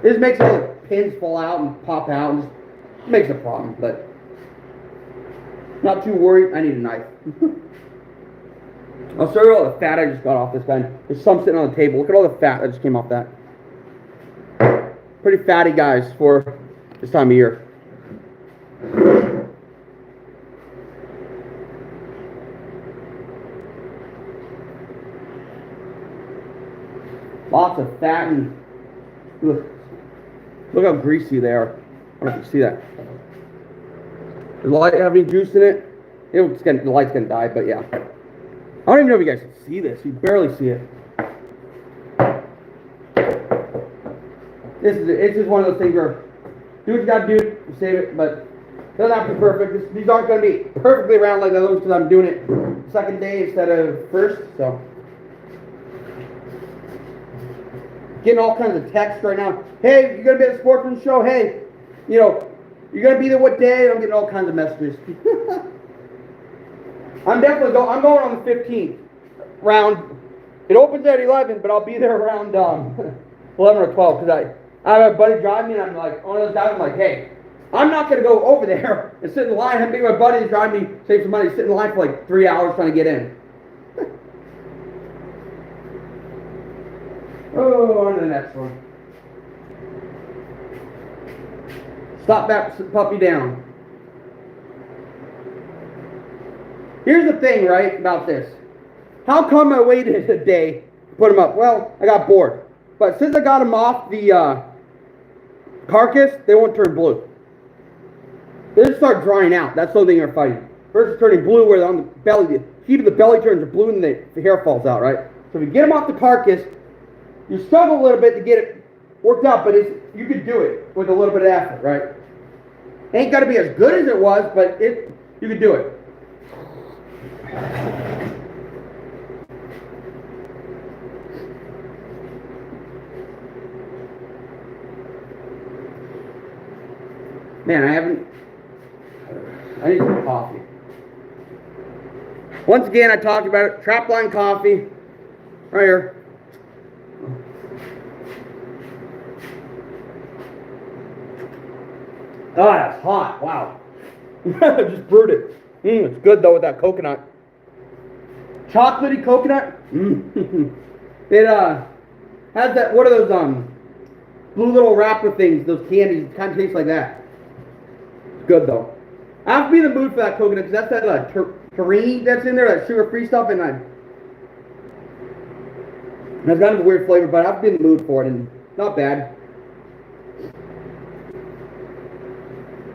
This makes all the pins fall out and pop out and just makes a problem, but not too worried. I need a knife. I'll show you all the fat I just got off this guy. There's some sitting on the table. Look at all the fat that just came off that. Pretty fatty guys for this time of year. Lots of fat and look how greasy they are. I don't know if you can see that. Does the light have any juice in it? The light's gonna die, but yeah. I don't even know if you guys can see this. You barely see it. It's just one of those things where do what you gotta do, save it, but it doesn't have to be perfect. These aren't gonna be perfectly round like those because I'm doing it second day instead of first, so. Getting all kinds of texts right now. Hey, you're gonna be at the sportsman show. Hey, you know, you're gonna be there what day? I'm getting all kinds of messages. I'm going on the 15th round. It opens at 11, but I'll be there around 11 or 12 because I have a buddy driving me, and I'm like, one of those guys. I'm like, hey, I'm not gonna go over there and sit in the line. I'm my buddy is driving me, save some money, sit in the line for like 3 hours trying to get in. Oh, on to the next one. Stop that puppy down. Here's the thing, right, about this. How come I waited a day to put them up? Well, I got bored. But since I got them off the carcass, they won't turn blue. They just start drying out. That's the thing they're fighting. First it's turning blue where they're on the belly. Even the belly turns blue and the hair falls out, right? So if you get them off the carcass, you struggle a little bit to get it worked out, but you could do it with a little bit of effort, right? Ain't got to be as good as it was, but you could do it. Man, I need some coffee. Once again, I talked about it. Trapline coffee, right here. Oh, that's hot. Wow. I just brewed it. It's good, though, with that coconut. Chocolatey coconut. has that, what are those, blue little wrapper things, those candies, kind of taste like that. It's good though. I have to be in the mood for that coconut, because that's that terrini that's in there, that sugar-free stuff, and it's kind of a weird flavor, but I have to be in the mood for it, and not bad.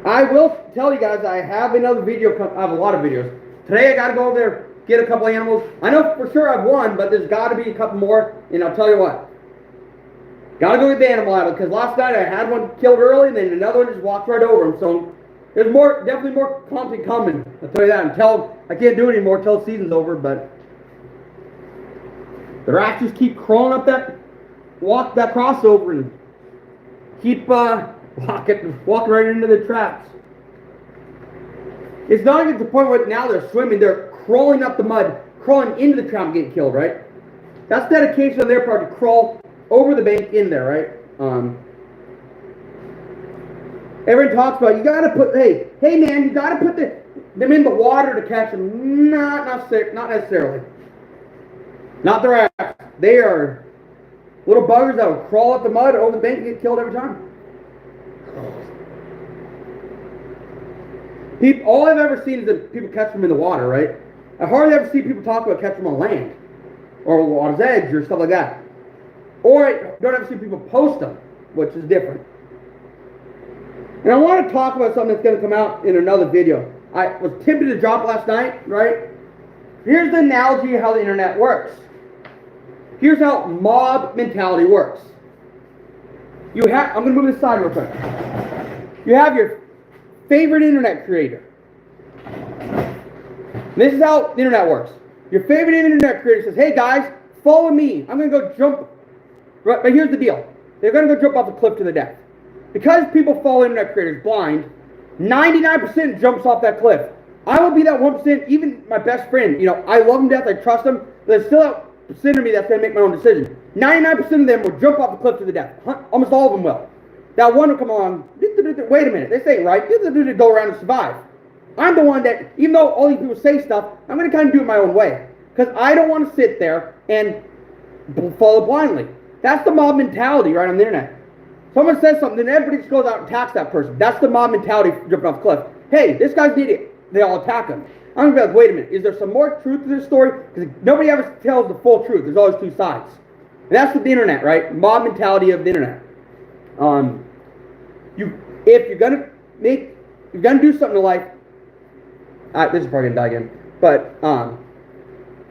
I will tell you guys, I have another video, I have a lot of videos. Today I got to go over there, get a couple animals. I know for sure I've one, but there's got to be a couple more, and I'll tell you what. Got to go get the animal out, because last night I had one killed early, and then another one just walked right over him, so there's definitely more content coming. I'll tell you that. Until I can't do it anymore until the season's over, but the rats just keep crawling up that crossover and keep walking right into the traps. It's not even to the point where now they're swimming, they're crawling up the mud, crawling into the trap and getting killed, right? That's dedication on their part to crawl over the bank in there, right? Everyone talks about, you gotta put, hey man, you gotta put them in the water to catch them. Not necessarily. Not the rats. They are little buggers that will crawl up the mud over the bank and get killed every time. All I've ever seen is that people catch them in the water, right? I hardly ever see people talk about catching them on land or water's edge or stuff like that. Or I don't ever see people post them, which is different. And I want to talk about something that's going to come out in another video. I was tempted to drop last night, right? Here's the analogy of how the internet works. Here's how mob mentality works. I'm going to move this aside real quick. You have your favorite internet creator. This is how the internet works. Your favorite internet creator says, hey guys, follow me. I'm going to go jump. But here's the deal. They're going to go jump off a cliff to the death. Because people follow internet creators blind, 99% jumps off that cliff. I will be that 1%, even my best friend. You know, I love him to death, I trust him, but there's still that percent of me that's going to make my own decision. 99% of them will jump off the cliff to the death. Almost all of them will. That one will come along, wait a minute, this ain't right, go around and survive. I'm the one that, even though all these people say stuff, I'm going to kind of do it my own way. Because I don't want to sit there and follow blindly. That's the mob mentality right on the internet. Someone says something, then everybody just goes out and attacks that person. That's the mob mentality jumping off the cliff. Hey, this guy's an idiot. They all attack him. I'm going to be like, wait a minute, is there some more truth to this story? Because nobody ever tells the full truth. There's always two sides. And that's with the internet, right? Mob mentality of the internet. If you're gonna do something in life, this is probably gonna die again. But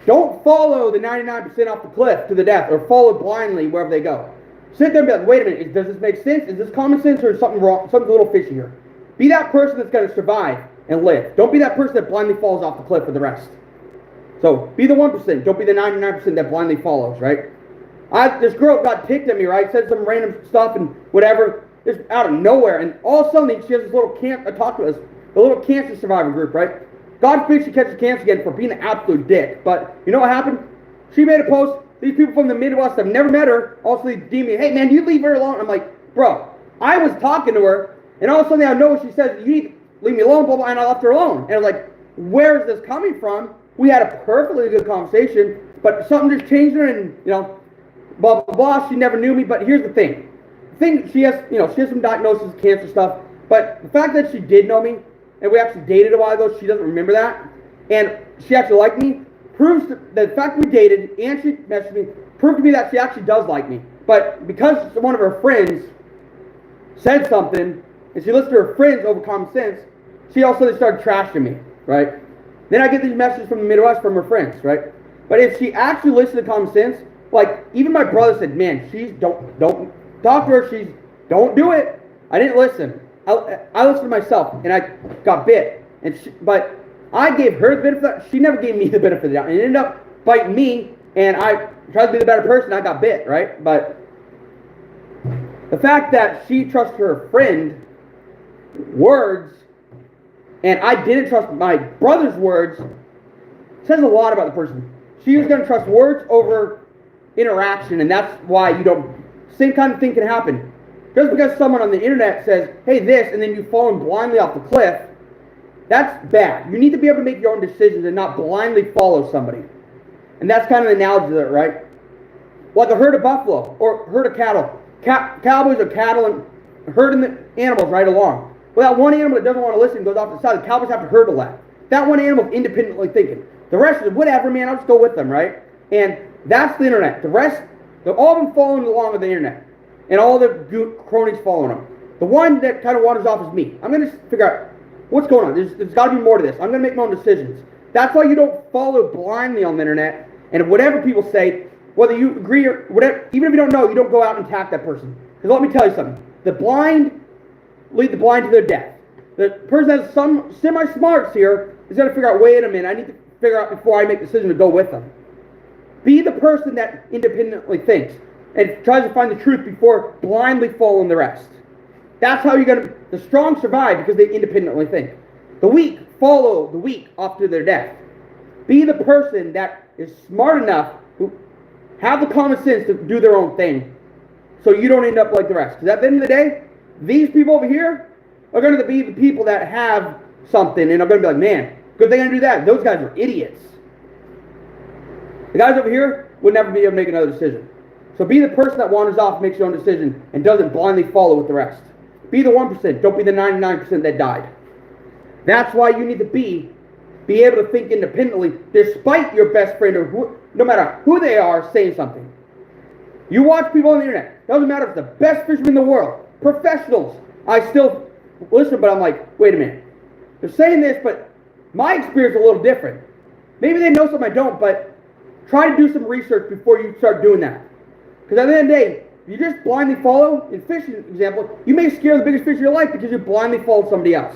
don't follow the 99% off the cliff to the death, or follow blindly wherever they go. Sit there and be like, wait a minute, does this make sense? Is this common sense, or is something wrong? Something's a little fishy here. Be that person that's gonna survive and live. Don't be that person that blindly falls off the cliff with the rest. So be the 1%. Don't be the 99% that blindly follows, right? This girl got ticked at me, right? Said some random stuff and whatever. Just out of nowhere, and all of a sudden she has this little a little cancer survivor group, right? God forbid she catches cancer again for being an absolute dick. But you know what happened? She made a post. These people from the Midwest have never met her. Also, they DM me, hey man, you leave her alone. I'm like, bro, I was talking to her, and all of a sudden I know what she says. You need to leave me alone, blah blah, and I left her alone. And I was like, where is this coming from? We had a perfectly good conversation, but something just changed her, and blah blah blah. She never knew me, but here's the thing. She has some diagnosis of cancer stuff, but the fact that she did know me, and we actually dated a while ago, she doesn't remember that, and she actually liked me, proves that the fact we dated, and she messaged me, proved to me that she actually does like me. But because one of her friends said something, and she listened to her friends over common sense, she also started trashing me, right? Then I get these messages from the Midwest from her friends, right? But if she actually listened to common sense, like even my brother said, man, don't talk to her, don't do it. I didn't listen. I listened to myself, and I got bit. But I gave her the benefit of that. She never gave me the benefit of that. And it ended up biting me, and I tried to be the better person. I got bit, right? But the fact that she trusted her friend words, and I didn't trust my brother's words, says a lot about the person. She was going to trust words over interaction, and that's why you don't. Same kind of thing can happen. Just because someone on the internet says, hey, this, and then you fall blindly off the cliff, that's bad. You need to be able to make your own decisions and not blindly follow somebody. And that's kind of the analogy of it, right? like a herd of buffalo or herd of cattle. Cowboys are cattle and herding the animals right along. Well, that one animal that doesn't want to listen goes off to the side. The cowboys have to hurdle that. That one animal is independently thinking. The rest is whatever, man, I'll just go with them, right? And that's the internet. The rest, they're all of them following along with the internet. And all the cronies following them. The one that kind of wanders off is me. I'm going to figure out what's going on. There's got to be more to this. I'm going to make my own decisions. That's why you don't follow blindly on the internet. And whatever people say, whether you agree or whatever, even if you don't know, you don't go out and attack that person. Because let me tell you something. The blind lead the blind to their death. The person that has some semi-smarts here is going to figure out, wait a minute, I need to figure out before I make the decision to go with them. Be the person that independently thinks and tries to find the truth before blindly following the rest. That's how you're going to... The strong survive because they independently think. The weak follow the weak off to their death. Be the person that is smart enough to have the common sense to do their own thing so you don't end up like the rest. Because at the end of the day, these people over here are going to be the people that have something and are going to be like, man, good thing I do that. Those guys are idiots. The guys over here would never be able to make another decision. So be the person that wanders off, makes your own decision, and doesn't blindly follow with the rest. Be the 1%. Don't be the 99% that died. That's why you need to be able to think independently, despite your best friend or no matter who they are saying something. You watch people on the internet. Doesn't matter if it's the best fishermen in the world, professionals. I still listen, but I'm like, wait a minute. They're saying this, but my experience is a little different. Maybe they know something I don't, but try to do some research before you start doing that. Because at the end of the day, if you just blindly follow, in fishing example, you may scare the biggest fish of your life because you blindly followed somebody else.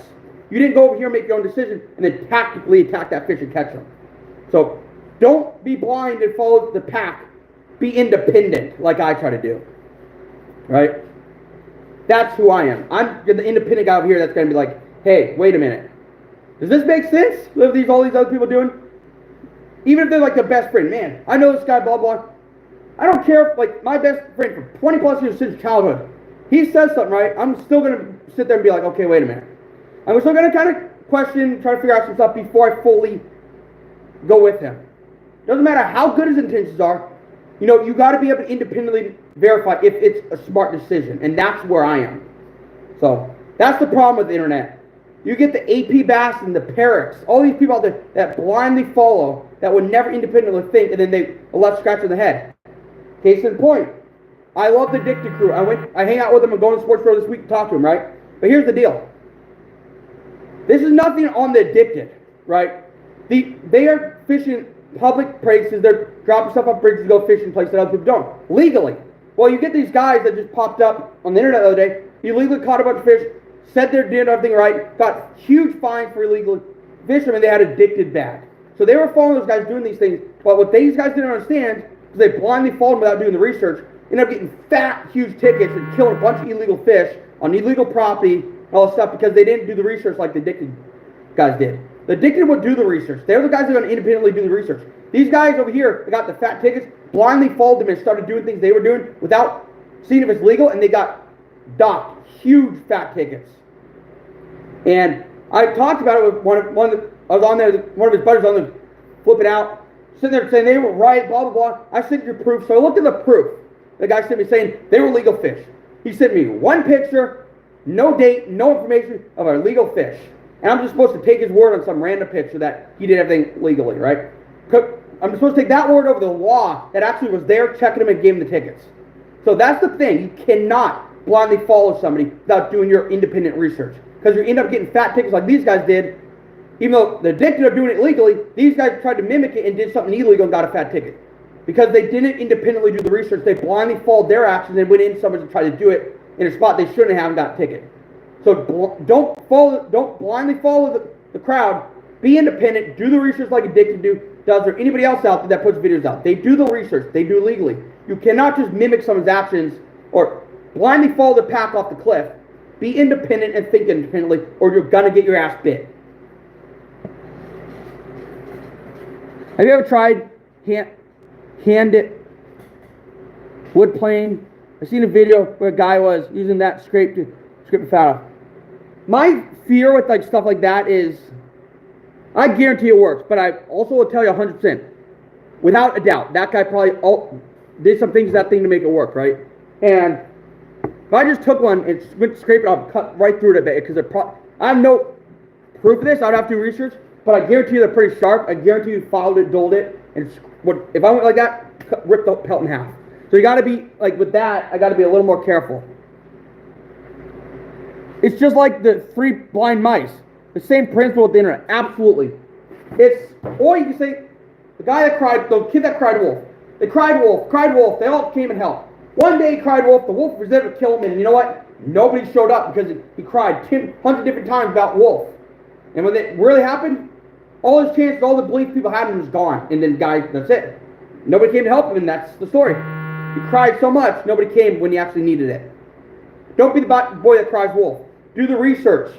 You didn't go over here and make your own decision and then tactically attack that fish and catch them. So don't be blind and follow the pack. Be independent like I try to do. Right? That's who I am. I'm the independent guy over here that's going to be like, hey, wait a minute. Does this make sense? What are all these other people doing? Even if they're like the best friend. Man, I know this guy, blah, blah. I don't care if, like, my best friend for 20 plus years since childhood, he says something, right? I'm still going to sit there and be like, okay, wait a minute. I'm still going to kind of question, try to figure out some stuff before I fully go with him. Doesn't matter how good his intentions are. You know, you got to be able to independently verify if it's a smart decision. And that's where I am. So, that's the problem with the internet. You get the AP Bass and the Parrots, all these people out there that blindly follow, that would never independently think, and then they are left scratching the head. Case in point, I love the Addicted crew. I hang out with them and go to Sports Pro this week to talk to them, right? But here's the deal. This is nothing on the Addicted, right? They are fishing public places. They're dropping stuff off bridges to go fishing places that other people don't. Legally. Well, you get these guys that just popped up on the internet the other day, illegally caught a bunch of fish, said they did everything right, got huge fines for illegal fishing, and they had Addicted bag. So they were following those guys doing these things, but what these guys didn't understand is they blindly followed them without doing the research, ended up getting fat, huge tickets and killing a bunch of illegal fish on illegal property and all this stuff because they didn't do the research like the Addicted guys did. The Addicted would do the research. They're the guys that are going to independently do the research. These guys over here that got the fat tickets blindly followed them and started doing things they were doing without seeing if it's legal, and they got docked huge fat tickets. And I talked about it with one of his buddies on there flipping out, sitting there saying they were right, blah, blah, blah. I sent you proof. So I looked at the proof. The guy sent me saying they were legal fish. He sent me one picture, no date, no information of a legal fish. And I'm just supposed to take his word on some random picture that he did everything legally, right? I'm supposed to take that word over the law that actually was there, checking him and gave him the tickets. So that's the thing. You cannot blindly follow somebody without doing your independent research. Because you end up getting fat tickets like these guys did. Even though the Addicted are doing it legally, these guys tried to mimic it and did something illegal and got a fat ticket. Because they didn't independently do the research, they blindly followed their actions and went in somewhere to try to do it in a spot they shouldn't have and got a ticket. So don't blindly follow the crowd. Be independent. Do the research like Addicted does, or anybody else out there that puts videos out. They do the research. They do legally. You cannot just mimic someone's actions or blindly follow the pack off the cliff. Be independent and think independently, or you're gonna get your ass bit. Have you ever tried hand-it wood plane? I've seen a video where a guy was using that scrape to scrape the fat off. My fear with like stuff like that is, I guarantee it works, but I also will tell you 100%, without a doubt, that guy probably did some things to that thing to make it work, right? And if I just took one and went scrape it off, cut right through it a bit, because I have no proof of this. I'd have to do research, but I guarantee you they're pretty sharp. I guarantee you followed it, dulled it, and if I went like that, rip the pelt in half. So you got to be, like with that, I got to be a little more careful. It's just like the 3 blind mice. The same principle with the internet. Absolutely. Or you can say, the kid that cried wolf. They cried wolf. They all came and helped. One day he cried wolf. The wolf was there to kill him, and you know what? Nobody showed up because he cried 100 different times about wolf. And when it really happened, all his chances, all the belief people had in him was gone. And then guys, that's it. Nobody came to help him, and that's the story. He cried so much, nobody came when he actually needed it. Don't be the boy that cries wolf. Do the research.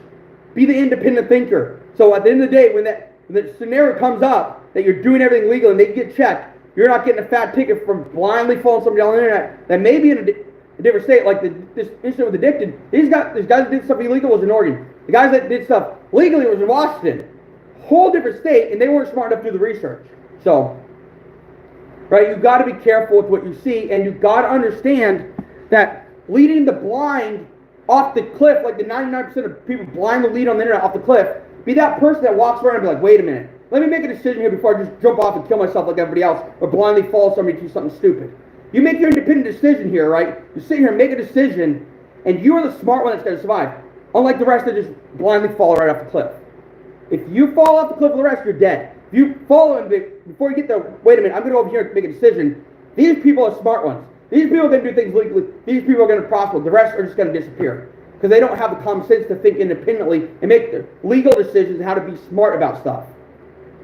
Be the independent thinker. So at the end of the day, when the scenario comes up that you're doing everything legal and they get checked, you're not getting a fat ticket from blindly following somebody on the internet that may be in a different state, like this incident with Addicted. These guys that did stuff illegal was in Oregon. The guys that did stuff legally was in Washington. Whole different state, and they weren't smart enough to do the research. So, right, you've got to be careful with what you see, and you've got to understand that leading the blind off the cliff, like the 99% of people blindly lead on the internet off the cliff, be that person that walks around and be like, wait a minute, let me make a decision here before I just jump off and kill myself like everybody else, or blindly follow somebody to do something stupid. You make your independent decision here, right? You sit here and make a decision, and you are the smart one that's going to survive. Unlike the rest that just blindly fall right off the cliff. If you fall off the cliff with the rest, you're dead. If you follow him before you get there, wait a minute, I'm going to go over here and make a decision. These people are smart ones. These people are going to do things legally. These people are going to prosper. The rest are just going to disappear. Because they don't have the common sense to think independently and make the legal decisions how to be smart about stuff.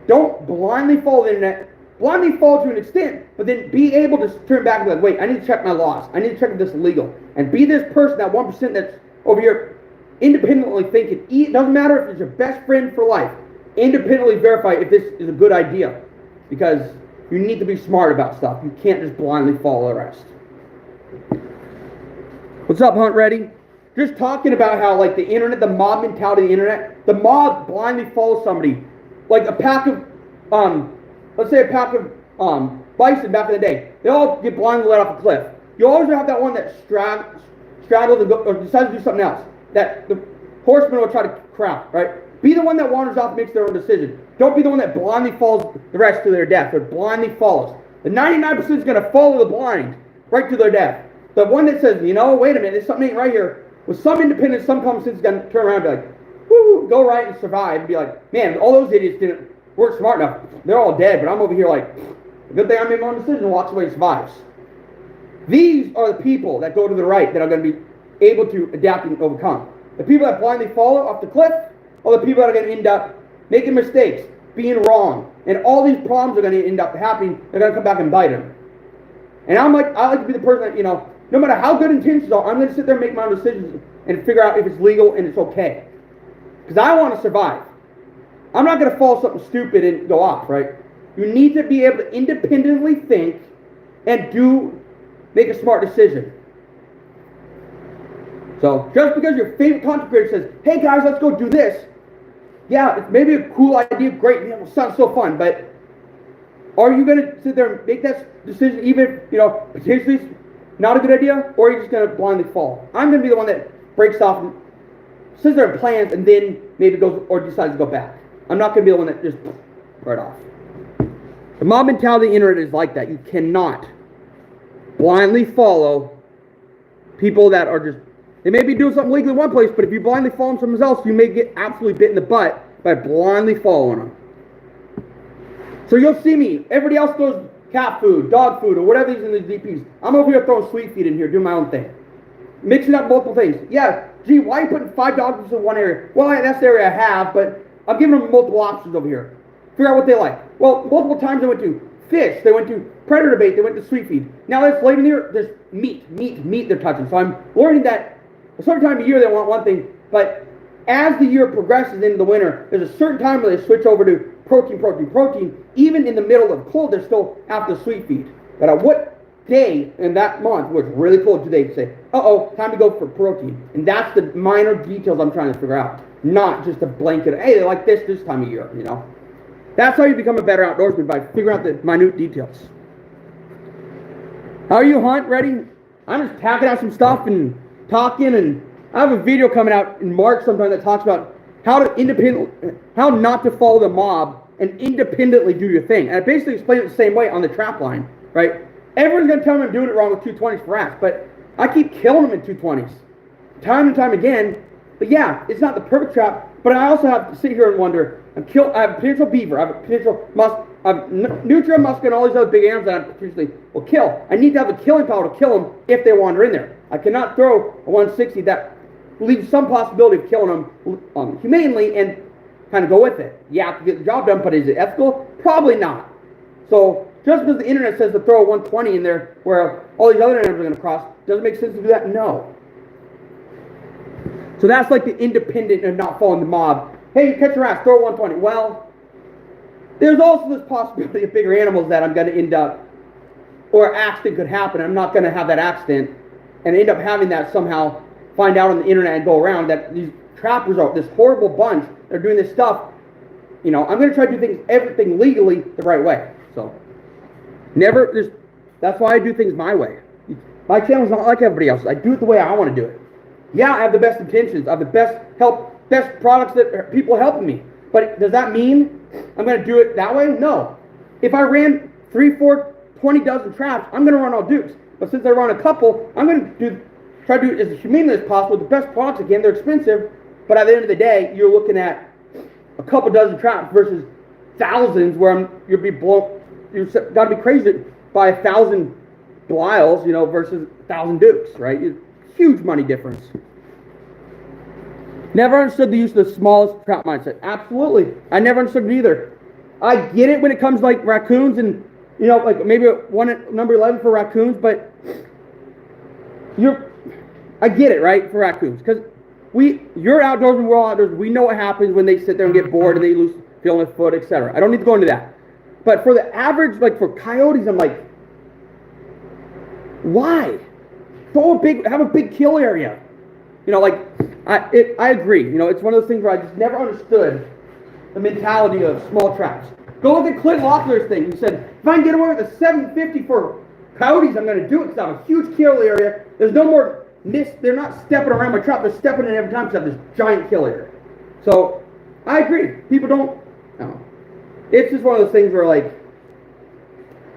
Don't blindly follow the internet. Blindly follow to an extent, but then be able to turn back and be like, wait, I need to check my laws. I need to check if this is legal. And be this person, that 1% that's over here independently thinking. It doesn't matter if it's your best friend for life. Independently verify if this is a good idea. Because you need to be smart about stuff. You can't just blindly follow the rest. What's up, Hunt Ready? Just talking about how, like, the internet, the mob mentality of the internet, the mob blindly follows somebody. Like a pack of, let's say a pack of bison back in the day. They all get blindly let off a cliff. You always have that one that straddles or decides to do something else. That the horseman will try to crowd, right? Be the one that wanders off and makes their own decision. Don't be the one that blindly follows the rest to their death, or blindly follows. The 99% is going to follow the blind right to their death. The one that says, you know, wait a minute, there's something ain't right here. With some independence, some common sense is going to turn around and be like, woo, go right and survive. And be like, man, all those idiots weren't smart enough. They're all dead, but I'm over here like, good thing I made my own decision and walks away and survives. These are the people that go to the right that are going to be able to adapt and overcome. The people that blindly follow off the cliff are the people that are going to end up making mistakes, being wrong, and all these problems are going to end up happening. They're going to come back and bite them. And I like to be the person that, you know, no matter how good intentions are, I'm going to sit there and make my own decisions and figure out if it's legal and it's okay. Because I want to survive. I'm not going to follow something stupid and go off, right? You need to be able to independently think and make a smart decision. So, just because your favorite content creator says, hey guys, let's go do this. Yeah, it's maybe a cool idea, great, it sounds so fun, but are you going to sit there and make that decision even if, you know, potentially it's not a good idea, or are you just going to blindly fall? I'm going to be the one that breaks off and sits there and plans and then maybe goes or decides to go back. I'm not going to be the one that just right off. The mob mentality of the internet is like that. You cannot blindly follow people that are just, they may be doing something legally in one place, but if you blindly follow someone else, you may get absolutely bit in the butt by blindly following them. So you'll see me, everybody else throws cat food, dog food, or whatever is in these DPs. I'm over here throwing sweet feed in here, doing my own thing. Mixing up multiple things. Yeah, gee, why are you putting 5 dogs in one area? Well, that's the area I have, but I'm giving them multiple options over here. Figure out what they like. Well, multiple times they went to fish, they went to predator bait, they went to sweet feed. Now it's late in the year, there's meat they're touching. So I'm learning that a certain time of year they want one thing, but as the year progresses into the winter, there's a certain time where they switch over to protein. Even in the middle of cold, they're still after sweet feed. But at what day in that month where it's really cold do they say, uh-oh, time to go for protein? And that's the minor details I'm trying to figure out. Not just a blanket, hey, they like this time of year, you know. That's how you become a better outdoorsman, by figuring out the minute details. How are you, Hunt? Ready? I'm just packing out some stuff and talking, and I have a video coming out in March sometime that talks about how not to follow the mob and independently do your thing. And I basically explain it the same way on the trap line, right? Everyone's gonna tell me I'm doing it wrong with 220s for rats, but I keep killing them in 220s, time and time again. But yeah, it's not the perfect trap, but I also have to sit here and wonder, I have a potential beaver, I have a potential I have nutria, musk, and all these other big animals that I potentially will kill. I need to have the killing power to kill them if they wander in there. I cannot throw a 160 that leaves some possibility of killing them humanely and kind of go with it. You have to get the job done, but is it ethical? Probably not. So just because the internet says to throw a 120 in there where all these other animals are going to cross, does it make sense to do that? No. So that's like the independent and not following the mob. Hey, you catch your ass, throw a 120. Well, there's also this possibility of bigger animals that I'm going to end up, or an accident could happen. I'm not going to have that accident and end up having that somehow, find out on the internet and go around that these trappers are this horrible bunch. They're doing this stuff. You know, I'm going to try to do everything legally the right way. So, that's why I do things my way. My channel's not like everybody else's. I do it the way I want to do it. Yeah, I have the best intentions. I have the best products that people are helping me. But does that mean I'm going to do it that way? No. If I ran 3, 4, 20 dozen traps, I'm going to run all dukes. But since I run a couple, I'm going to try to do it as humanely as possible. The best products again, they're expensive, but at the end of the day, you're looking at a couple dozen traps versus thousands where you'll be blown. You've got to be crazy by 1,000 Belials, you know, versus 1,000 Dukes, right? Huge money difference. Never understood the use of the smallest trap mindset. Absolutely. I never understood it either. I get it when it comes to like raccoons and, you know, like maybe one at number 11 for raccoons, but I get it, right, for raccoons. Because you're outdoors and we're all outdoors. We know what happens when they sit there and get bored and they lose feeling their foot, etc. I don't need to go into that. But for the average, like for coyotes, I'm like, why? Have a big kill area. You know, like, I agree. You know, it's one of those things where I just never understood the mentality of small traps. Go look at Clint Loeffler's thing. He said, if I can get away with a 750 for coyotes, I'm going to do it because I have a huge kill area. There's no more they're not stepping around my trap. They're stepping in every time because I have this giant kill area. So, I agree. People don't, it's just one of those things where, like,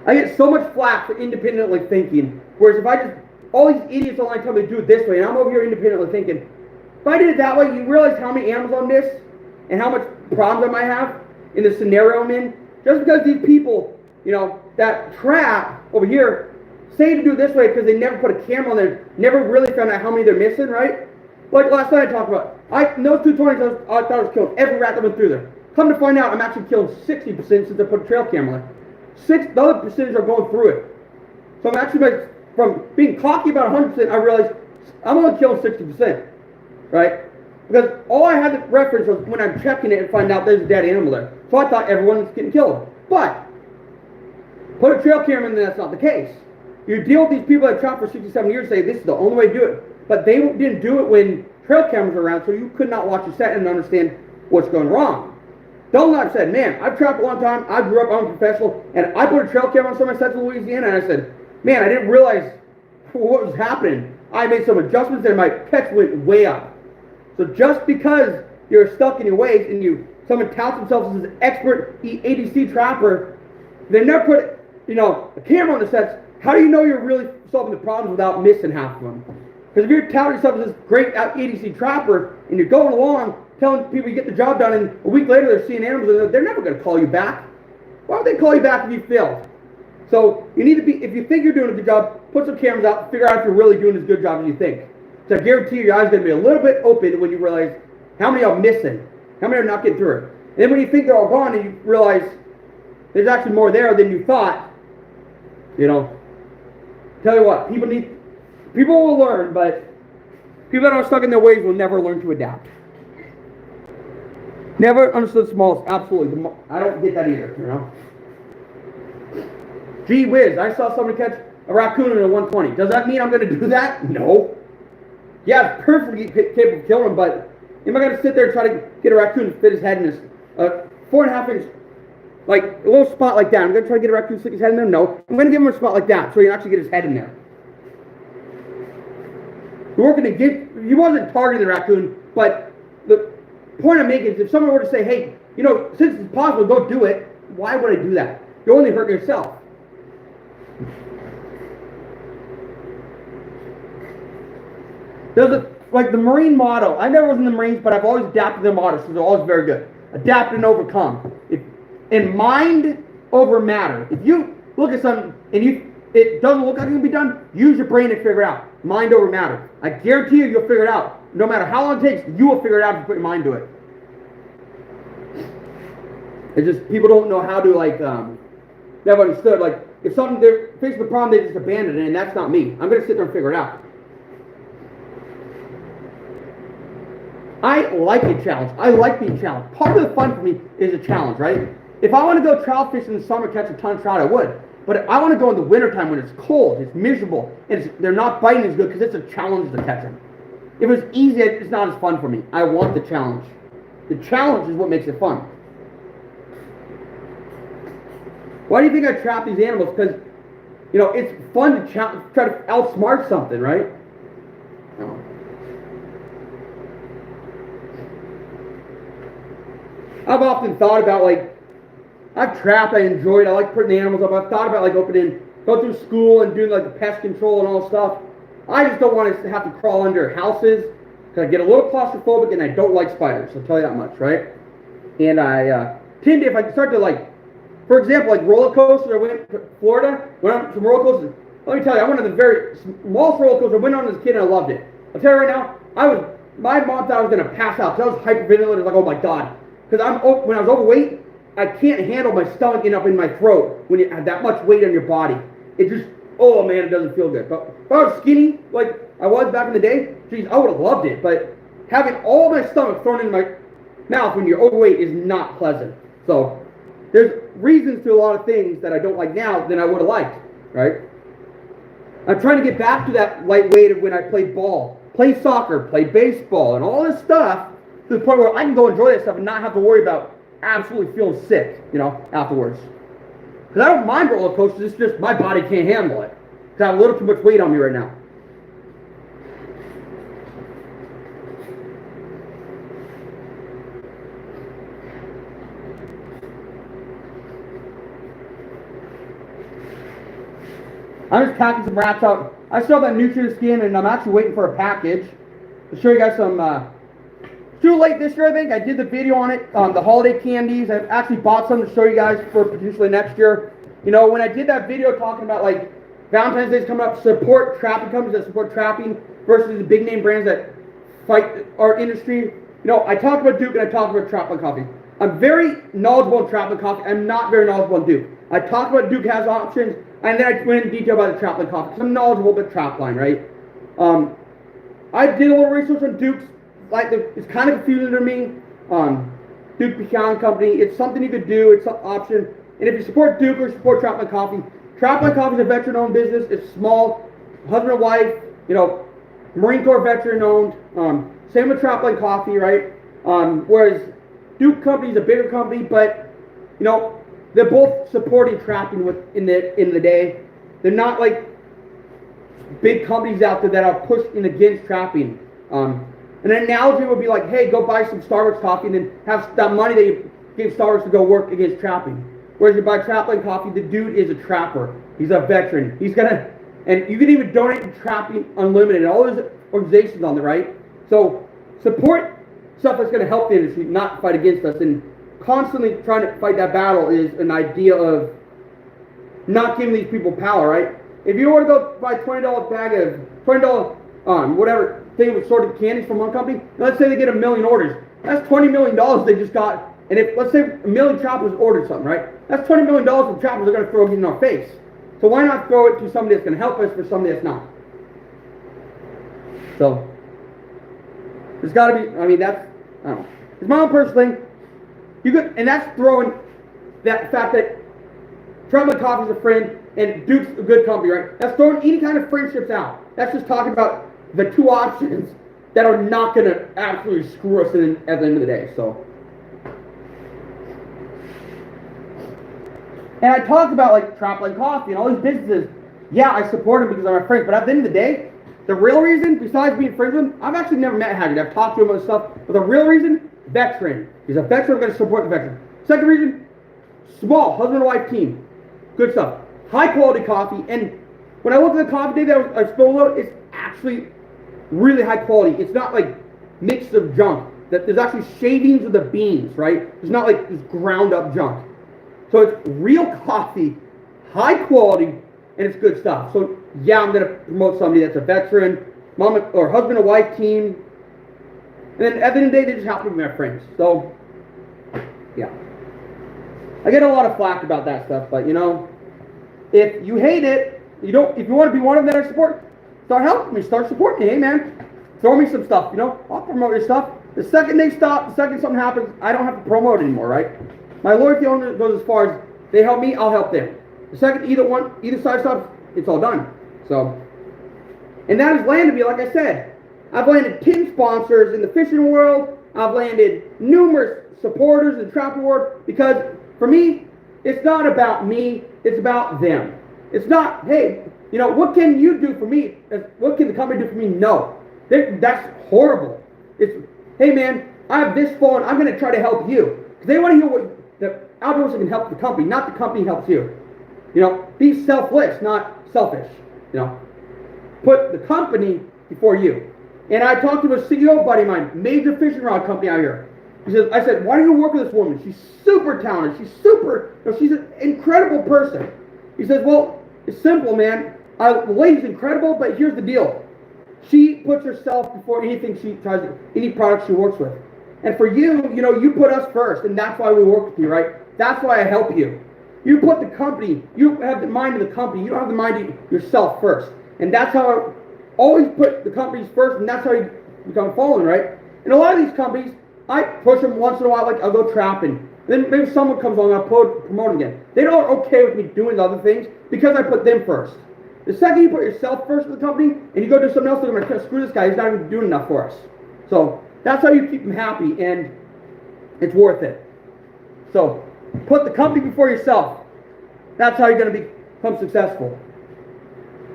I get so much flack for independently thinking, whereas if I just, all these idiots online tell me to do it this way, and I'm over here independently thinking, if I did it that way, you realize how many animals I miss, and how much problems I might have in the scenario I'm in, just because these people, you know, that trap over here, say to do it this way because they never put a camera on there, never really found out how many they're missing, right? Like last night I talked about, in those 220s, I thought I was killing every rat that went through there. Come to find out, I'm actually killing 60% since I put a trail camera there. The other percentage are going through it. So I'm actually, from being cocky about 100%, I realized I'm only killing 60%, right? Because all I had to reference was when I'm checking it and find out there's a dead animal there. So I thought everyone was getting killed. But, put a trail camera in there, that's not the case. You deal with these people that trap for 67 years and say this is the only way to do it. But they didn't do it when trail cameras were around, so you could not watch a set and understand what's going wrong. Dunlap said, man, I've trapped a long time, I grew up, I'm a professional, and I put a trail camera on some of my sets in Louisiana, and I said, man, I didn't realize what was happening. I made some adjustments and my catch went way up. So just because you're stuck in your ways and someone touts themselves as an expert ADC trapper, they never put, a camera on the sets, how do you know you're really solving the problems without missing half of them? Because if you're touting yourself as this great ADC trapper and you're going along telling people you get the job done and a week later they're seeing animals and they're never going to call you back. Why would they call you back if you failed? So you need to be, if you think you're doing a good job, put some cameras out, figure out if you're really doing as good a job as you think. So I guarantee you your eyes are going to be a little bit open when you realize how many are missing, how many are not getting through it. And then when you think they're all gone and you realize there's actually more there than you thought, tell you what, people will learn, but people that are stuck in their ways will never learn to adapt. Never understood smallest, absolutely. I don't get that either, Gee whiz, I saw somebody catch a raccoon in a 120. Does that mean I'm going to do that? No. Yeah, it's perfectly capable of killing him, but am I going to sit there and try to get a raccoon to fit his head in this 4.5 inch like a little spot like that. I'm gonna try to get a raccoon to stick his head in there. No, I'm gonna give him a spot like that so he can actually get his head in there. He wasn't targeting the raccoon, but the point I'm making is if someone were to say, hey, since it's possible, go do it, why would I do that? You're only hurting yourself. There's like the Marine motto. I never was in the Marines, but I've always adapted their motto, so they're always very good. Adapt and overcome. And mind over matter. If you look at something and it doesn't look like it can be done, use your brain to figure it out. Mind over matter. I guarantee you'll figure it out. No matter how long it takes, you will figure it out if you put your mind to it. It's just people don't know how to never understood. Like if they're faced with a problem, they just abandon it, and that's not me. I'm gonna sit there and figure it out. I like a challenge. I like being challenged. Part of the fun for me is a challenge, right? If I want to go trout fishing in the summer, catch a ton of trout, I would. But I want to go in the wintertime when it's cold, it's miserable, and they're not biting as good because it's a challenge to catch them. If it's easy, it's not as fun for me. I want the challenge. The challenge is what makes it fun. Why do you think I trap these animals? Because, it's fun to try to outsmart something, right? No. I've often thought about, I've trapped, I enjoyed, I like putting the animals up. I've thought about, go through school and doing, the pest control and all this stuff. I just don't want to have to crawl under houses because I get a little claustrophobic and I don't like spiders. I'll tell you that much, right? And I tend to, if I start to, for example, roller coasters, I went to Florida, went on some roller coasters. Let me tell you, I went on the very smallest roller coaster. I went on as a kid and I loved it. I'll tell you right now, my mom thought I was going to pass out. So I was hyperventilating, oh my God. Because when I was overweight, I can't handle my stomach getting up in my throat when you have that much weight on your body. It just, oh man, it doesn't feel good. But if I was skinny, like I was back in the day, geez, I would have loved it. But having all my stomach thrown in my mouth when you're overweight is not pleasant. So there's reasons to a lot of things that I don't like now than I would have liked, right? I'm trying to get back to that lightweight of when I played ball, played soccer, played baseball, and all this stuff to the point where I can go enjoy that stuff and not have to worry about absolutely feeling sick, afterwards. Because I don't mind roller coasters, it's just my body can't handle it. Because I have a little too much weight on me right now. I'm just packing some rats out. I still have that nutrient skin, and I'm actually waiting for a package to show you guys some. Too late this year, I think. I did the video on it, the holiday candies. I've actually bought some to show you guys for potentially next year. When I did that video talking about Valentine's Day is coming up, support trapping companies that support trapping versus the big name brands that fight our industry. I talked about Duke and I talked about Trapline Coffee. I'm very knowledgeable in Trapline Coffee. I'm not very knowledgeable in Duke. I talked about Duke has options, and then I went into detail about the Trapline Coffee because I'm knowledgeable about Trapline, right? I did a little research on Duke's. It's kind of confusing to me. Duke Pecan Company, it's something you could do, it's an option. And if you support Duke or support Trapline Coffee is a veteran-owned business. It's small, husband and wife, Marine Corps veteran-owned. Same with Trapline Coffee, right? Whereas Duke Company is a bigger company, but they're both supporting trapping in the day. They're not like big companies out there that are pushing against trapping. An analogy would be like, hey, go buy some Starbucks coffee and then have that money that you gave Starbucks to go work against trapping. Whereas you buy Trapline Coffee, the dude is a trapper. He's a veteran. And you can even donate to Trapping Unlimited and all those organizations on there, right? So support stuff that's going to help the industry, not fight against us. And constantly trying to fight that battle is an idea of not giving these people power, right? If you were to go buy $20 bag of $20 whatever thing of assorted candies from one company, let's say they get 1 million orders. That's $20 million they just got. And if, let's say, 1 million choppers ordered something, right? That's $20 million of choppers they're going to throw in our face. So why not throw it to somebody that's going to help us for somebody that's not? So, there's got to be, that's, I don't know. It's my own personal thing. And that's throwing that fact that Trapline Coffee's a friend and Duke's a good company, right? That's throwing any kind of friendships out. That's just talking about the two options that are not going to absolutely screw us in at the end of the day. So, And I talked about like Trapline Coffee and all these businesses. Yeah, I support them because they're my friends. But at the end of the day, the real reason, besides being friends with them, I've actually never met Haggard. I've talked to him about stuff. But the real reason, veteran. He's a veteran. I'm going to support the veteran. Second reason, small husband and wife team. Good stuff. High quality coffee. And when I look at the coffee today that I spilled out, it's actually really high quality. It's not like mix of junk. There's actually shavings of the beans, right? It's not like this ground up junk. So it's real coffee, high quality, and it's good stuff. So yeah, I'm gonna promote somebody that's a veteran, mom or husband and wife team. And then at the end of the day, they just happen to be my friends. So yeah. I get a lot of flack about that stuff, but you know, if you hate it, if you want to be one of them that I support, start helping me, start supporting me. Hey man, throw me some stuff, you know, I'll promote your stuff. The second they stop, the second something happens, I don't have to promote anymore, right? My loyalty only goes as far as they help me, I'll help them. The second either side stops, it's all done. So, and that has landed me, like I said, I've landed 10 sponsors in the fishing world. I've landed numerous supporters in the trapping world because for me, it's not about me, it's about them. It's not, hey, you know, what can you do for me? What can the company do for me? No. That's horrible. It's, hey man, I have this phone, I'm going to try to help you. Because they want to hear what the outdoors can help the company, not the company helps you. You know, be selfless, not selfish. You know, put the company before you. And I talked to a CEO buddy of mine, major fishing rod company out here. I said, why do you work with this woman? She's super talented. She's an incredible person. He says, well, it's simple, man. The lady's incredible, but here's the deal. She puts herself before anything she tries to, any product she works with. And for you, you know, you put us first, and that's why we work with you, right? That's why I help you. You put the company, you have the mind of the company, you don't have the mind of yourself first. And that's how I always put the companies first, and that's how you become following, right? And a lot of these companies, I push them once in a while, like I'll go trapping. Then maybe someone comes along, I'll promote them again. They don't okay with me doing the other things because I put them first. The second you put yourself first in the company and you go do something else, they're going to screw this guy, he's not even doing enough for us. So that's how you keep them happy, and it's worth it. So put the company before yourself. That's how you're going to become successful.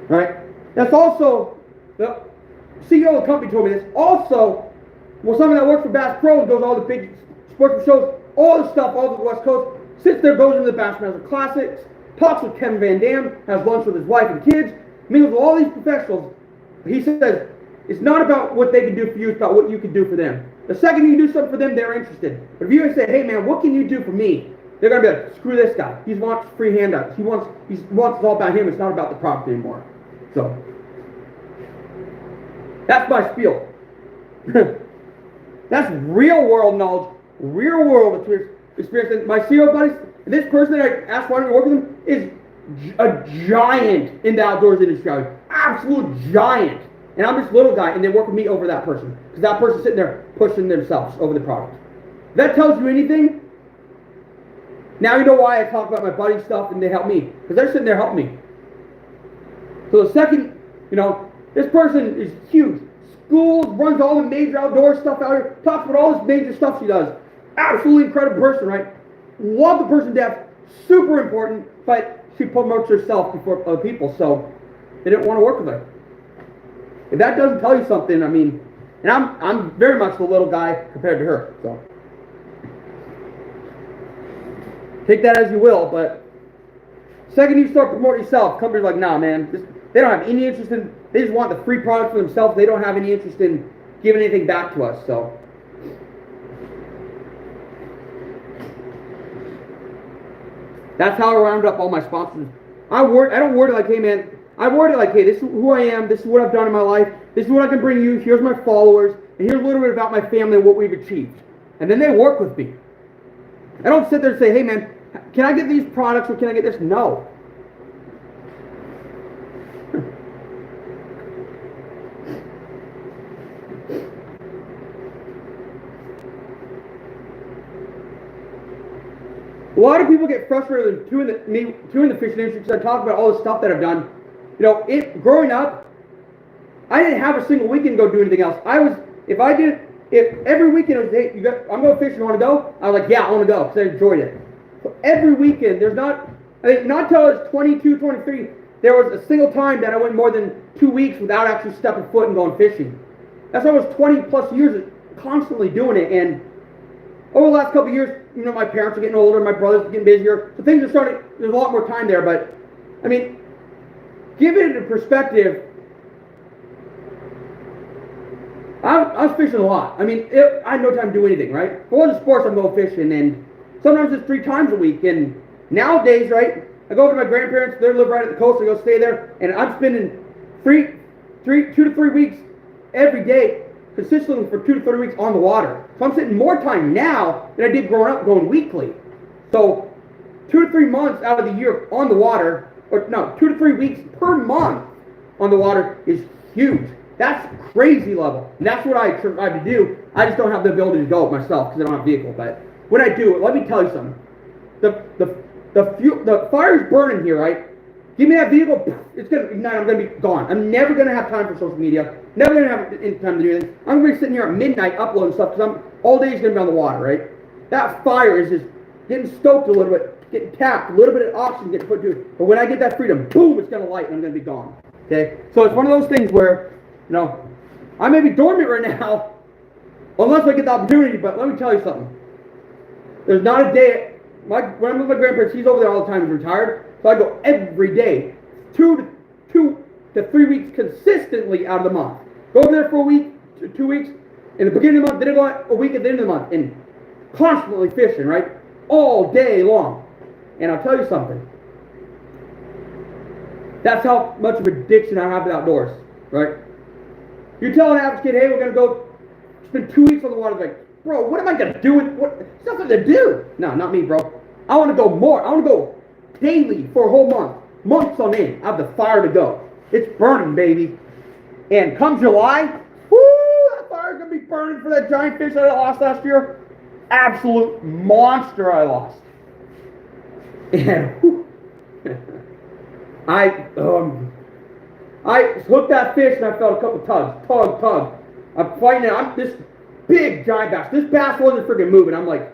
Right? That's also, the CEO of the company told me this, also, well, someone that works for Bass Pro goes to all the big sports shows, all the stuff, all over the West Coast, sits there, goes into the Bassmaster Classics, talks with Kevin Van Dam, has lunch with his wife and kids, mingles with all these professionals. He says, it's not about what they can do for you, it's about what you can do for them. The second you do something for them, they're interested. But if you say, hey man, what can you do for me? They're going to be like, screw this guy. He wants free handouts. He wants it's all about him. It's not about the product anymore. So, that's my spiel. That's real world knowledge, real world experience. And my CEO buddies, and this person that I asked why to work with him is a giant in the outdoors industry. Absolute giant. And I'm this little guy, and they work with me over that person. Because that person's sitting there pushing themselves over the product. If that tells you anything, now you know why I talk about my buddy stuff and they help me. Because they're sitting there helping me. So the second, you know, this person is huge. Schools, runs all the major outdoor stuff out here, talks about all this major stuff she does. Absolutely incredible person, right? Love the person to death. Super important, but she promotes herself before other people, so they didn't want to work with her. If that doesn't tell you something, I mean, and I'm very much the little guy compared to her, so. Take that as you will, but second you start promoting yourself, companies are like, nah man, they don't have any interest in, they just want the free product for themselves, they don't have any interest in giving anything back to us, so. That's how I round up all my sponsors. I don't word it like, hey man, I word it like, hey, this is who I am, this is what I've done in my life, this is what I can bring you, here's my followers, and here's a little bit about my family and what we've achieved. And then they work with me. I don't sit there and say, hey man, can I get these products or can I get this? No. A lot of people get frustrated with doing the fishing industry because I talk about all the stuff that I've done. You know, growing up, I didn't have a single weekend to go do anything else. If every weekend it was, hey, I'm going fishing, you want to go? I was like, yeah, I want to go because I enjoyed it. So every weekend, there's not I think not until I was 22, 23, there was a single time that I went more than 2 weeks without actually stepping foot and going fishing. That's almost 20 plus years constantly doing it. And over the last couple of years, you know, my parents are getting older, my brother's getting busier, so things are starting, there's a lot more time there. But, I mean, give it in perspective, I was fishing a lot. I mean, I had no time to do anything, right? If it wasn't sports, I'm going fishing, and sometimes it's 3 times a week. And nowadays, right, I go over to my grandparents, they live right at the coast, I go stay there, and I'm spending 2 to 3 weeks every day, consistently for 2 to 3 weeks on the water. So I'm spending more time now than I did growing up going weekly. So 2 to 3 months out of the year on the water, or no, 2 to 3 weeks per month on the water is huge. That's crazy level. And that's what I try to do. I just don't have the ability to go myself because I don't have a vehicle. But when I do, let me tell you something. The fire's burning here, right? Give me that vehicle, it's going to ignite, I'm going to be gone. I'm never going to have time for social media. Never going to have time to do anything. I'm going to be sitting here at midnight uploading stuff because all day is going to be on the water, right? That fire is just getting stoked a little bit, getting tapped, a little bit of oxygen getting put to it. But when I get that freedom, boom, it's going to light and I'm going to be gone. Okay? So it's one of those things where, you know, I may be dormant right now, unless I get the opportunity, but let me tell you something. There's not a day, when I'm with my grandparents, he's over there all the time, he's retired, so I go every day, 2 to 3 weeks consistently out of the month. Go over there for a week, 2 weeks, in the beginning of the month, then I go a week at the end of the month, and constantly fishing, right? All day long. And I'll tell you something. That's how much of an addiction I have to outdoors, right? You tell an average kid, hey, we're going to go spend 2 weeks on the water. Like, bro, what am I going to do with what? There's nothing to do. No, not me, bro. I want to go more. I want to go daily for a whole month. Months on end. I have the fire to go. It's burning, baby. And come July, whoo, that fire's going to be burning for that giant fish that I lost last year. Absolute monster I lost. And whew, I hooked that fish and I felt a couple tugs. Tug. I'm fighting it. I'm this big giant bass. This bass wasn't freaking moving. I'm like,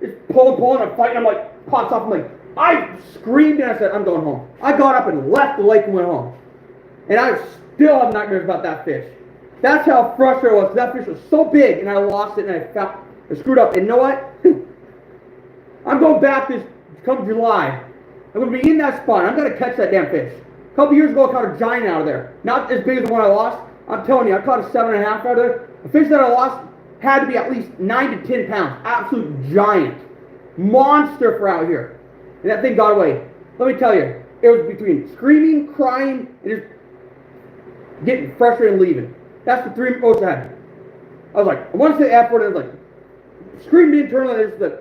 it's pulling. I'm fighting. I'm like, pops off. I'm like, I screamed and I said, I'm going home. I got up and left the lake and went home. And I still have nightmares about that fish. That's how frustrated I was. That fish was so big and I lost it and I screwed up. And you know what? I'm going back this come July. I'm going to be in that spot. I'm going to catch that damn fish. A couple years ago, I caught a giant out of there. Not as big as the one I lost. I'm telling you, I caught a 7.5 out of there. The fish that I lost had to be at least 9 to 10 pounds. Absolute giant. Monster for out here. And that thing got away. Let me tell you, it was between screaming, crying, and just getting frustrated and leaving. That's the 3 most I had. I was like, I want to say F word, and I was like, screamed internally, and just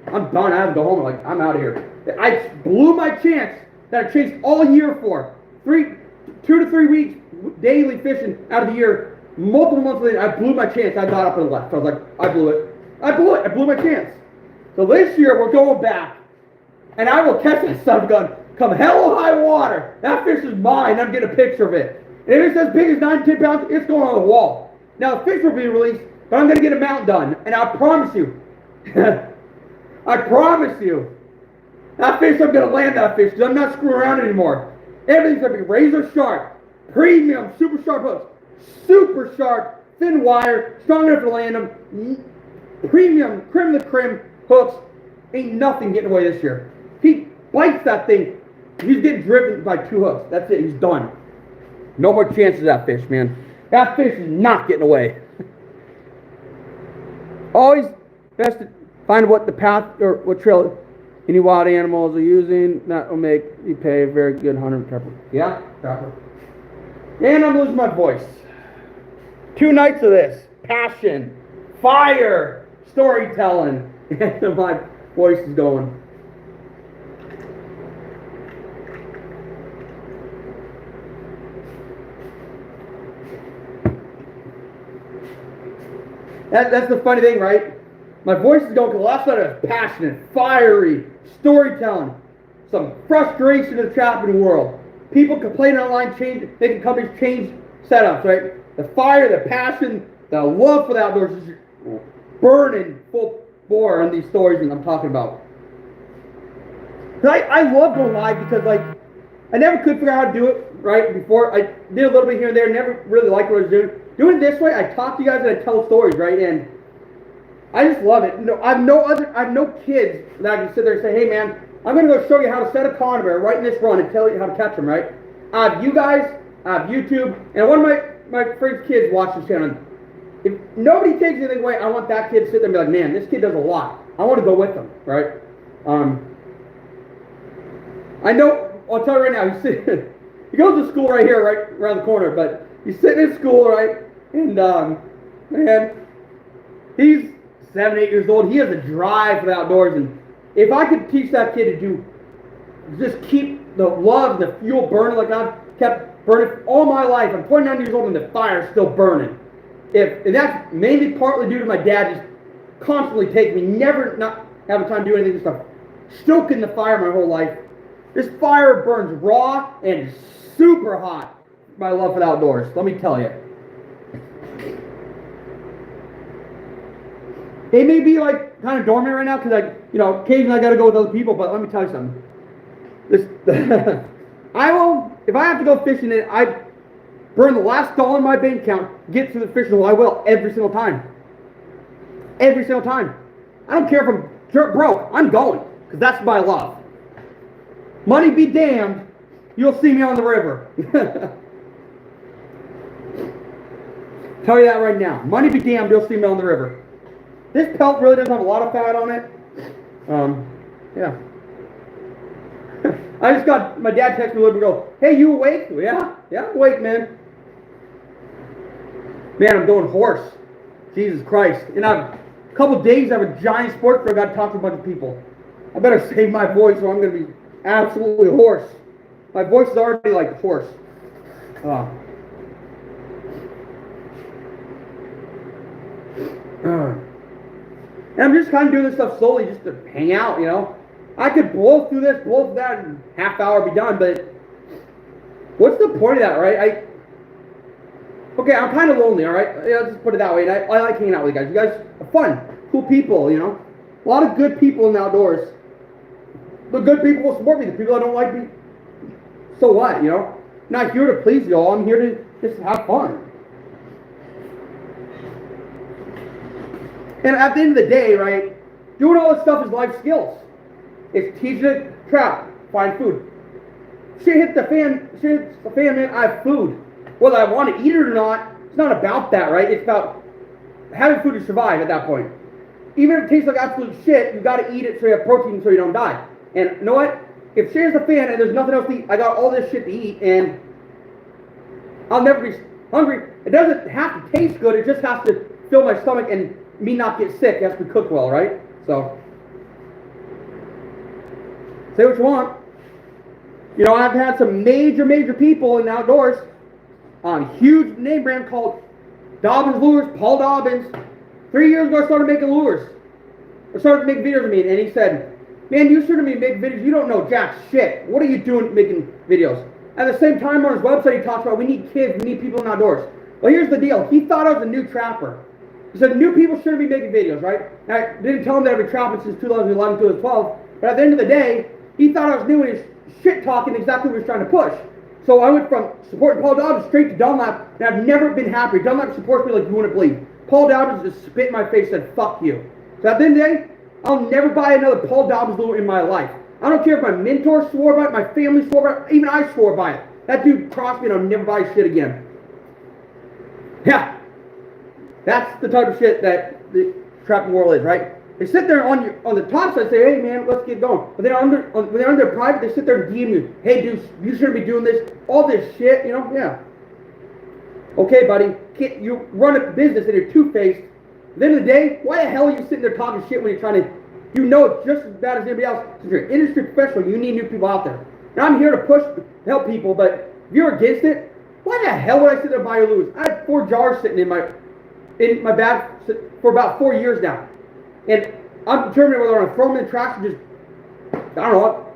I'm done, I have to go home. I'm like, I'm out of here. I blew my chance that I chased all year for. 2 to 3 weeks daily fishing out of the year. Multiple months later, I blew my chance. I got up and left. I was like, I blew it. I blew my chance. So this year, we're going back. And I will catch that son of a gun. Come hell or high water. That fish is mine. I'm getting a picture of it. And if it's as big as 9 to 10 pounds, it's going on the wall. Now, the fish will be released, but I'm going to get a mount done. And I promise you, I promise you, that fish, I'm going to land that fish because I'm not screwing around anymore. Everything's going to be razor sharp, premium, super sharp hooks, super sharp, thin wire, strong enough to land them, premium, creme de la creme hooks. Ain't nothing getting away this year. He bites that thing, he's getting driven by 2 hooks. That's it, he's done. No more chances of that fish, man. That fish is not getting away. Always best to find what the path or what trail any wild animals are using. That will make you pay a very good hunter trapper. Yeah, trapper. And I'm losing my voice. 2 nights of this. Passion. Fire. Storytelling. And my voice is going. That's the funny thing, right? My voice is going because last night I was passionate, fiery, storytelling, some frustration in the trapping world. People complaining online, making companies change setups, right? The fire, the passion, the love for the outdoors is burning full bore on these stories that I'm talking about. I love going live because, like, I never could figure out how to do it, right? Before, I did a little bit here and there, never really liked what I was doing. Doing it this way, I talk to you guys and I tell stories, right? And I just love it. No, I have no kids that I can sit there and say, hey man, I'm going to go show you how to set a conibear right in this run and tell you how to catch them, right? I have you guys, I have YouTube, and one of my friend's kids watch this channel. If nobody takes anything away, I want that kid to sit there and be like, man, this kid does a lot. I want to go with them, right? I know, I'll tell you right now, he goes to school right here, right around the corner, but he's sitting in school, right? And, man, he's 7, 8 years old. He has a drive for the outdoors, and if I could teach that kid to just keep the love and the fuel burning like I've kept burning all my life. I'm 29 years old and the fire's still burning. And that's mainly partly due to my dad just constantly taking me, never not having time to do anything, stuff, stoking the fire my whole life. This fire burns raw and super hot. My love for the outdoors, let me tell you. It may be like kind of dormant right now because occasionally I got to go with other people. But let me tell you something. If I have to go fishing, I burn the last dollar in my bank account, get to the fishing hole. I will every single time. Every single time. I don't care if I'm dirt broke. I'm going because that's my love. Money be damned, you'll see me on the river. Tell you that right now. Money be damned, you'll see me on the river. This pelt really doesn't have a lot of fat on it. Yeah. I just got, my dad texted me a little bit ago, hey, you awake? Yeah, I'm awake, man. Man, I'm going hoarse. Jesus Christ. In a couple of days, I have a giant sports fair. I got to talk to a bunch of people. I better save my voice or I'm going to be absolutely hoarse. My voice is already like hoarse. And I'm just kind of doing this stuff slowly just to hang out, you know. I could blow through this, blow through that, in half hour, be done, but what's the point of that, right? Okay, I'm kind of lonely, all right? Yeah, let's just put it that way. And I like hanging out with you guys. You guys are fun, cool people, you know. A lot of good people in the outdoors. The good people will support me. The people that don't like me, so what, you know? I'm not here to please you all. I'm here to just have fun. And at the end of the day, right, doing all this stuff is life skills. It's teaching it to trap, find food. Shit hits the fan, man, I have food. Whether I want to eat it or not, it's not about that, right? It's about having food to survive at that point. Even if it tastes like absolute shit, you got to eat it so you have protein so you don't die. And you know what? If shit hits the fan and there's nothing else to eat, I got all this shit to eat and I'll never be hungry. It doesn't have to taste good, it just has to fill my stomach and me not get sick. It has to be cooked well, right? So, say what you want. You know, I've had some major people in the outdoors on a huge name brand called Dobbins Lures, Paul Dobbins. 3 years ago, I started making lures. I started making videos of me, and he said, man, you shouldn't be making videos. You don't know jack shit. What are you doing making videos? At the same time, on his website, he talks about we need kids, we need people in the outdoors. Well, here's the deal. He thought I was a new trapper. He said new people shouldn't be making videos, right? And I didn't tell him that I've been trapping since 2011, 2012. But at the end of the day, he thought I was new and he's shit talking exactly what he was trying to push. So I went from supporting Paul Dobbins straight to Dunlap, and I've never been happy. Dunlap supports me like you wouldn't believe. Paul Dobbins just spit in my face and said, fuck you. So at the end of the day, I'll never buy another Paul Dobbins lure in my life. I don't care if my mentor swore by it, my family swore by it, even I swore by it. That dude crossed me and I'll never buy shit again. Yeah. That's the type of shit that the trapping world is, right? They sit there on the top side and say, hey man, let's get going. But then when they're under private, they sit there and DM you, hey dude, you shouldn't be doing this, all this shit, you know, yeah. Okay, buddy, you run a business and you're two-faced. At the end of the day, why the hell are you sitting there talking shit when you're trying to, you know it just as bad as anybody else. Since you're an industry professional, you need new people out there. Now I'm here to push, to help people, but if you're against it, why the hell would I sit there and buy your lures? I had 4 jars sitting in my bag for about 4 years now. And I'm determined whether I'm going to throw them in the trash or just, I don't know,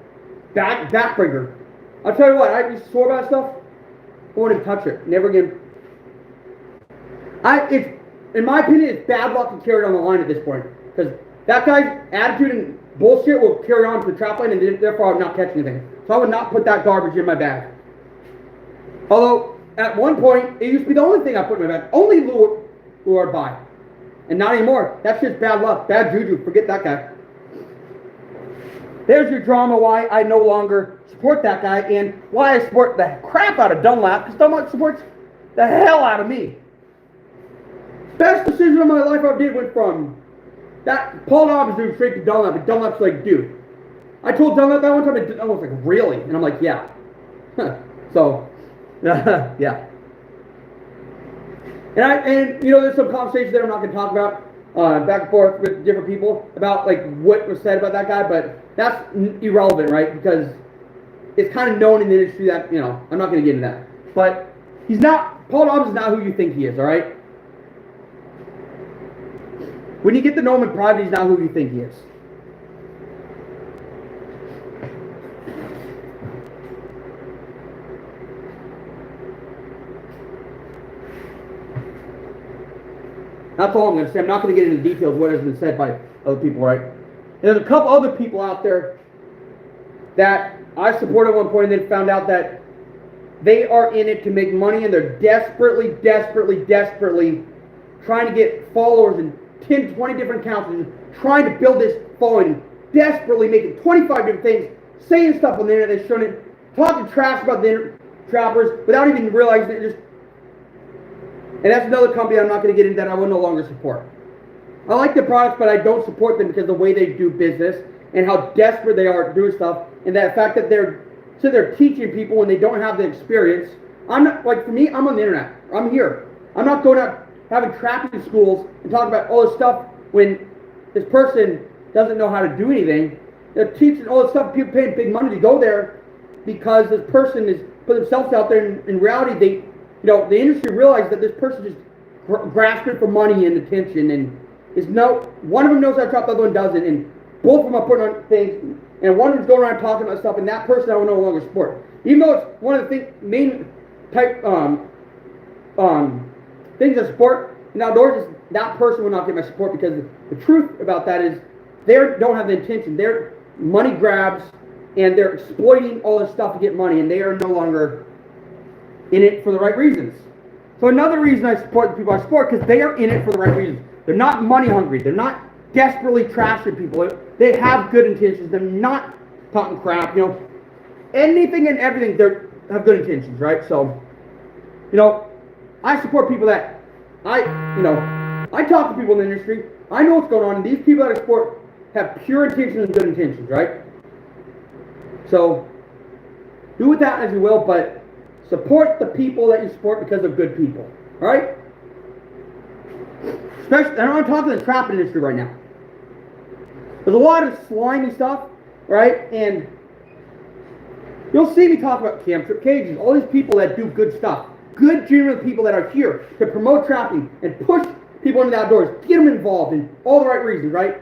backbreaker. I'll tell you what, I just swore about stuff, I won't even touch it. Never again. In my opinion, it's bad luck to carry it on the line at this point. Because that guy's attitude and bullshit will carry on to the trap line, and therefore I would not catch anything. So I would not put that garbage in my bag. Although, at one point, it used to be the only thing I put in my bag. Only lure I'd buy. And not anymore. That's just bad luck, bad juju. Forget that guy. There's your drama why I no longer support that guy and why I support the crap out of Dunlap, because Dunlap supports the hell out of me. Best decision of my life I did went from that Paul Dobbs dude straight to Dunlap, and Dunlap's like, dude. I told Dunlap that one time, and I was like, really? And I'm like, yeah. So, yeah. And you know, there's some conversations that I'm not going to talk about back and forth with different people about like what was said about that guy, but that's irrelevant, right? Because it's kind of known in the industry that, you know, I'm not going to get into that. But he's not, Paul Dobbs is not who you think he is, all right? When you get to know him in private, he's not who you think he is. That's all I'm going to say. I'm not going to get into details of what has been said by other people, right? And there's a couple other people out there that I supported at one point and then found out that they are in it to make money, and they're desperately trying to get followers in 10, 20 different accounts and trying to build this following, desperately making 25 different things, saying stuff on the internet that's showing it, talking trash about the trappers without even realizing it. And that's another company I'm not going to get into that I will no longer support. I like the products, but I don't support them because of the way they do business and how desperate they are to do stuff, and that fact that they're teaching people when they don't have the experience. I'm not, like, for me, I'm on the internet. I'm here. I'm not going out having trapping schools and talking about all this stuff when this person doesn't know how to do anything. They're teaching all this stuff, people paying big money to go there because this person is put themselves out there. And in reality, the industry realized that this person just grasping for money and attention, and one of them knows how to trap, the other one doesn't, and both of them are putting on things, and one of them's going around talking about stuff, and that person I will no longer support. Even though it's one of the main type things I support in outdoors, is that person will not get my support, because the truth about that is they don't have the intention. They're money grabs, and they're exploiting all this stuff to get money, and they are no longer in it for the right reasons. So another reason I support the people I support, because they are in it for the right reasons. They're not money hungry. They're not desperately trashing people. They have good intentions. They're not talking crap. Anything and everything, they have good intentions, right? So, I support people that I talk to people in the industry. I know what's going on, and these people that I support have pure intentions and good intentions, right? So, do with that as you will, but support the people that you support because they're good people, all right? Especially, and I'm talking the trap industry right now. There's a lot of slimy stuff, right? And you'll see me talk about Camp Trip Cages, all these people that do good stuff, good, genuine people that are here to promote trapping and push people into the outdoors, get them involved in all the right reasons, right?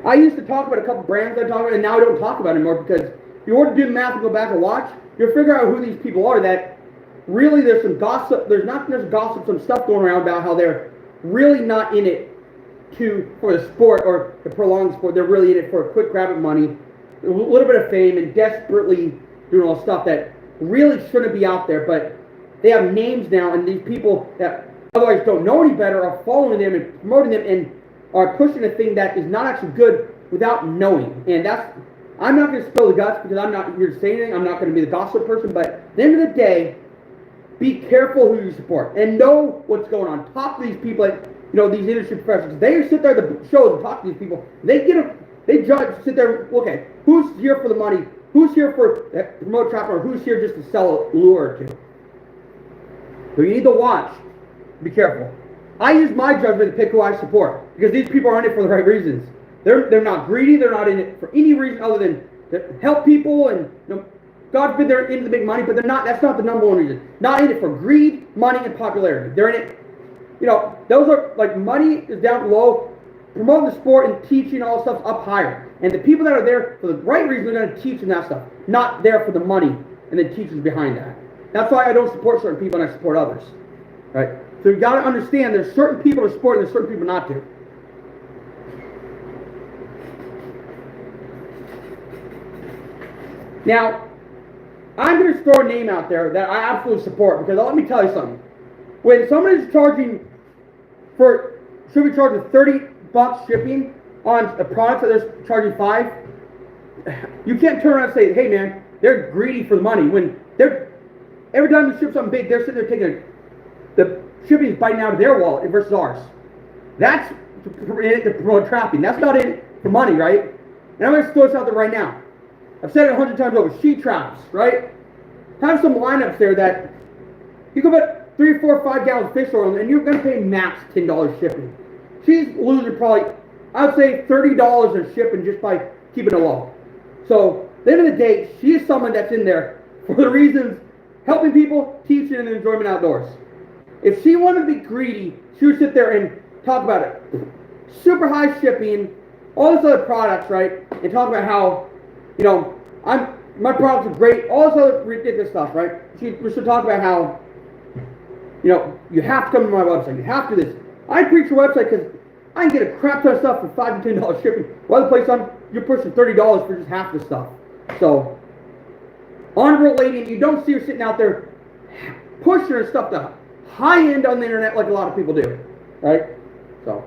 I used to talk about a couple brands I talk about, and now I don't talk about anymore, because if you were to do the math and go back and watch, you'll figure out who these people are that really there's some gossip, there's gossip, some stuff going around about how they're really not in it for the sport or to prolong the sport. They're really in it for a quick grab of money, a little bit of fame, and desperately doing all stuff that really shouldn't be out there, but they have names now, and these people that otherwise don't know any better are following them and promoting them and are pushing a thing that is not actually good without knowing. And I'm not going to spill the guts because I'm not here to say anything. I'm not going to be the gossip person, but at the end of the day, be careful who you support and know what's going on. Talk to these people, these industry professionals. They sit there at the shows and talk to these people. They judge, sit there, okay, who's here for the money? Who's here for promote trap, or who's here just to sell a lure or two? So you need to watch. Be careful. I use my judgment to pick who I support because these people are in it for the right reasons. They're not greedy. They're not in it for any reason other than to help people, and God forbid they're into the big money, but they're not. That's not the number one reason. Not in it for greed, money, and popularity. They're in it. Those are like money is down low, promoting the sport and teaching all stuff up higher. And the people that are there for the right reason are going to teach them that stuff, not there for the money and the teachers behind that. That's why I don't support certain people and I support others, right? So you got to understand there's certain people to support and there's certain people not to. Now, I'm going to throw a name out there that I absolutely support, because let me tell you something. When somebody's charging should be charging $30 shipping on a product that they're charging $5, you can't turn around and say, hey man, they're greedy for the money. When every time you ship something big, they're sitting there taking the shipping is biting out of their wallet versus ours. That's to promote trafficking. That's not in it for money, right? And I'm going to throw this out there right now. I've said it 100 times over. She traps, right? Have some lineups there that you can put 3, 4, 5 gallons of fish oil, and you're going to pay max $10 shipping. She's losing probably, I would say, $30 in shipping just by keeping it low. So, at the end of the day, she is someone that's in there for the reasons helping people, teaching, and enjoyment outdoors. If she wanted to be greedy, she would sit there and talk about it. Super high shipping, all these other products, right? And talk about how, my products are great, all this other ridiculous stuff, right? She should talk about how, you have to come to my website, you have to do this. I preach your website because I can get a crap ton of stuff for $5 to $10 shipping. While the place you're pushing $30 for just half the stuff. So, honorable lady, and you don't see her sitting out there pushing her stuff to high end on the internet like a lot of people do, right? So,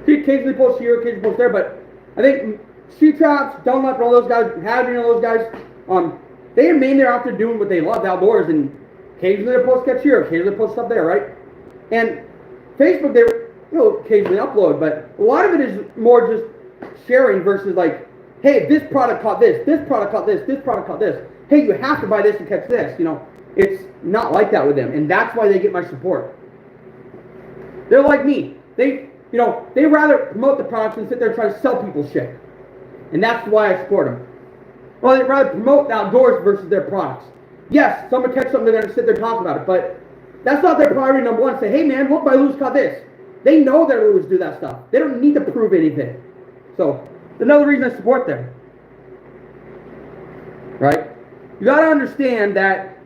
she occasionally posts here, occasionally posts there, but I think She Traps, Dunlap, and all those guys, Hadrian, and all those guys, they remain there out there doing what they love outdoors, and occasionally they post catch here, occasionally they post stuff there, right? And Facebook, they occasionally upload, but a lot of it is more just sharing versus like, hey, this product caught this product caught this product caught this. Hey, you have to buy this and catch this. It's not like that with them, and that's why they get my support. They're like me. They rather promote the products than sit there and try to sell people shit. And that's why I support them. Well, they'd rather promote the outdoors versus their products. Yes, someone catch something, they're going to sit there and talk about it, but that's not their priority number one. Say, hey man, look, my Lou's caught this. They know their Lou's do that stuff. They don't need to prove anything. So, another reason I support them. Right? You got to understand that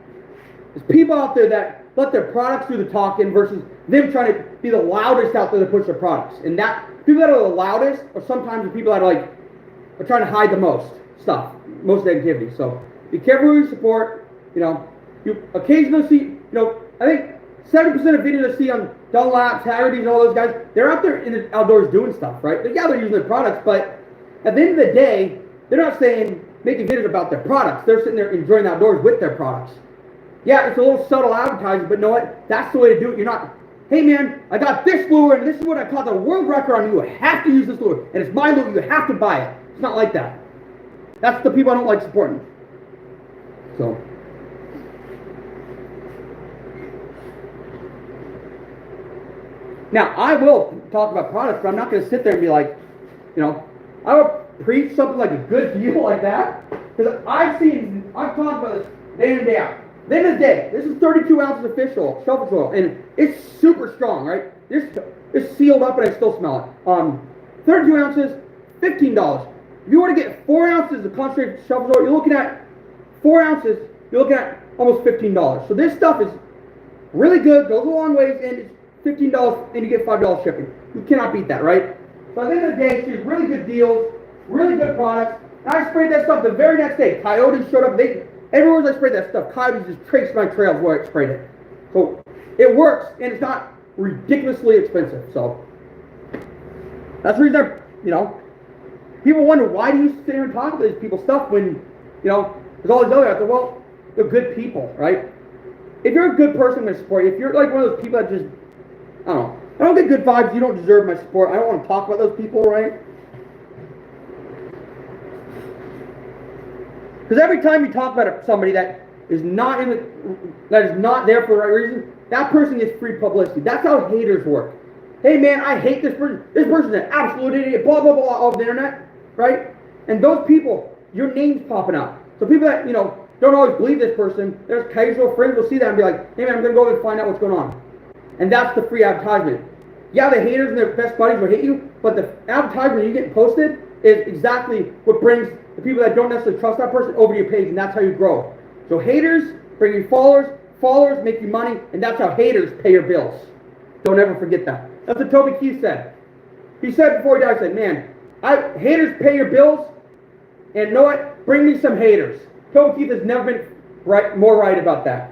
there's people out there that let their products do the talking versus them trying to be the loudest out there to push their products. And that people that are the loudest are sometimes the people that are trying to hide the most stuff, most negativity. So be careful who you support. You occasionally see, I think 70% of videos I see on Dunlaps, Haggerty's, and all those guys, they're out there in the outdoors doing stuff, right? Yeah, they're using their products, but at the end of the day, they're not making videos about their products. They're sitting there enjoying the outdoors with their products. Yeah, it's a little subtle advertising, but you know what? That's the way to do it. You're not, hey man, I got this lure, and this is what I caught the world record on. You have to use this lure, and it's my lure. You have to buy it. It's not like that. That's the people I don't like supporting. So. Now, I will talk about products, but I'm not going to sit there and be like, I will preach something like a good deal like that, because I've talked about this day in and day out. Then the day, this is 32 ounces of fish oil, shellfish oil, and it's super strong, right? It's sealed up and I still smell it. 32 ounces, $15. If you want to get 4 ounces of concentrated shellfish oil, you're looking at 4 ounces, you're looking at almost $15. So this stuff is really good, goes a long ways, and it's $15 and you get $5 shipping. You cannot beat that, right? So at the end of the day, she's really good deals, really good products. And I sprayed that stuff the very next day. Coyotes showed up. Everywhere I sprayed that stuff, coyotes just traced my trails where I sprayed it. So it works, and it's not ridiculously expensive. So that's the reason people wonder, why do you sit here and talk about these people's stuff when, there's all these other out there. Well, they're good people, right? If you're a good person, I'm going to support you. If you're like one of those people that just, I don't get good vibes, you don't deserve my support. I don't want to talk about those people, right? Because every time you talk about somebody that is not there for the right reason, that person gets free publicity. That's how haters work. Hey man, I hate this person. This person's an absolute idiot. Blah blah blah off the internet, right? And those people, your name's popping up. So people that don't always believe this person, their casual friends will see that and be like, hey man, I'm gonna go over and find out what's going on. And that's the free advertisement. Yeah, the haters and their best buddies will hate you, but the advertisement you get posted is exactly what brings the people that don't necessarily trust that person over to your page, and that's how you grow. So haters bring you followers, followers make you money, and that's how haters pay your bills. Don't ever forget that. That's what Toby Keith said. He said before he died, he said, man, haters pay your bills, and you know what? Bring me some haters. Toe Keith has never been more right about that.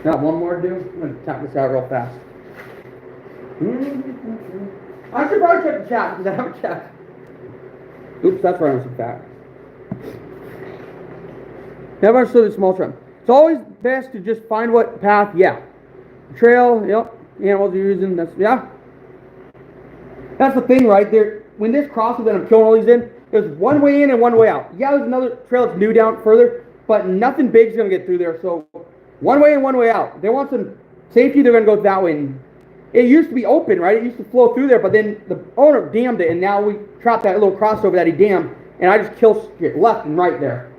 Got one more to do? I'm going to tap this out real fast. I should probably check the chat because I haven't checked. Oops, that's where I'm some fat. Never understood the small shrimp. It's always best to just find what path, yeah. Trail, yep. Animals you're using, that's, yeah. That's the thing right there. When this crosses that I'm killing all these in, there's one way in and one way out. Yeah, there's another trail that's new down further, but nothing big's going to get through there, so one way in, one way out. If they want some safety, they're going to go that way. And it used to be open, right? It used to flow through there, but then the owner dammed it, and now we trapped that little crossover that he dammed, and I just kill it left and right there.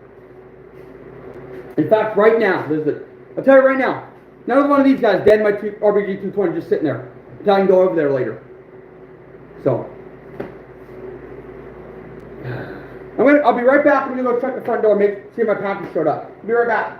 In fact, right now, I'll tell you right now, another one of these guys dead in my RBG 220 just sitting there. Until I can go over there later. So, I'll be right back. I'm gonna go check the front door, see if my package showed up. I'll be right back.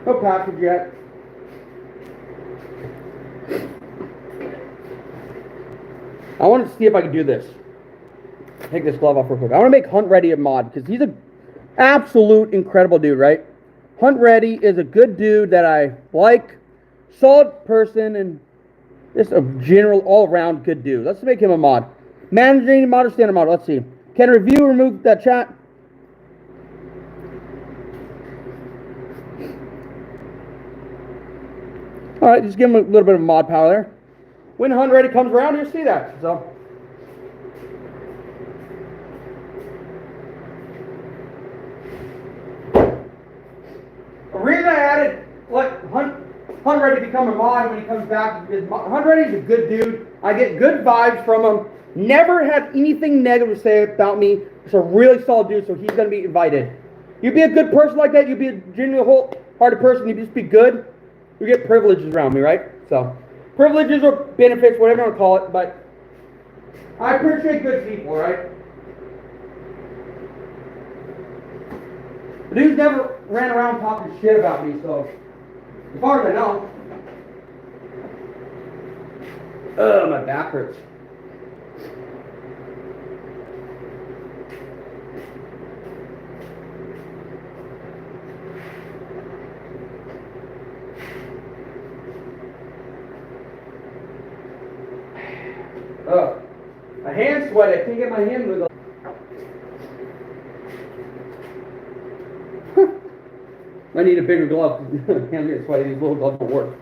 No package yet. I want to see if I can do this. Take this glove off real quick. I want to make Hunt Ready a mod because he's an absolute incredible dude, right? Hunt Ready is a good dude that I like, solid person, and just a general all-around good dude. Let's make him a mod. Managing mod or standard mod. Let's see. Can review remove that chat? All right, just give him a little bit of mod power there. When Hunt Ready comes around, you'll see that. So, the reason I added Hunt Ready to become a mod when he comes back is Hunt Ready's a good dude. I get good vibes from him. Never had anything negative to say about me. He's a really solid dude, so he's going to be invited. You be a good person like that, you be a genuinely wholehearted person, you just be good. You get privileges around me, right? So, privileges or benefits, whatever you want to call it, but I appreciate good people, right? The dude's never ran around talking shit about me, so as far as I know. Ugh, my back hurts. My hand's sweaty. I can't get my hand moved. I need a bigger glove. Hands get sweaty. These little gloves don't work.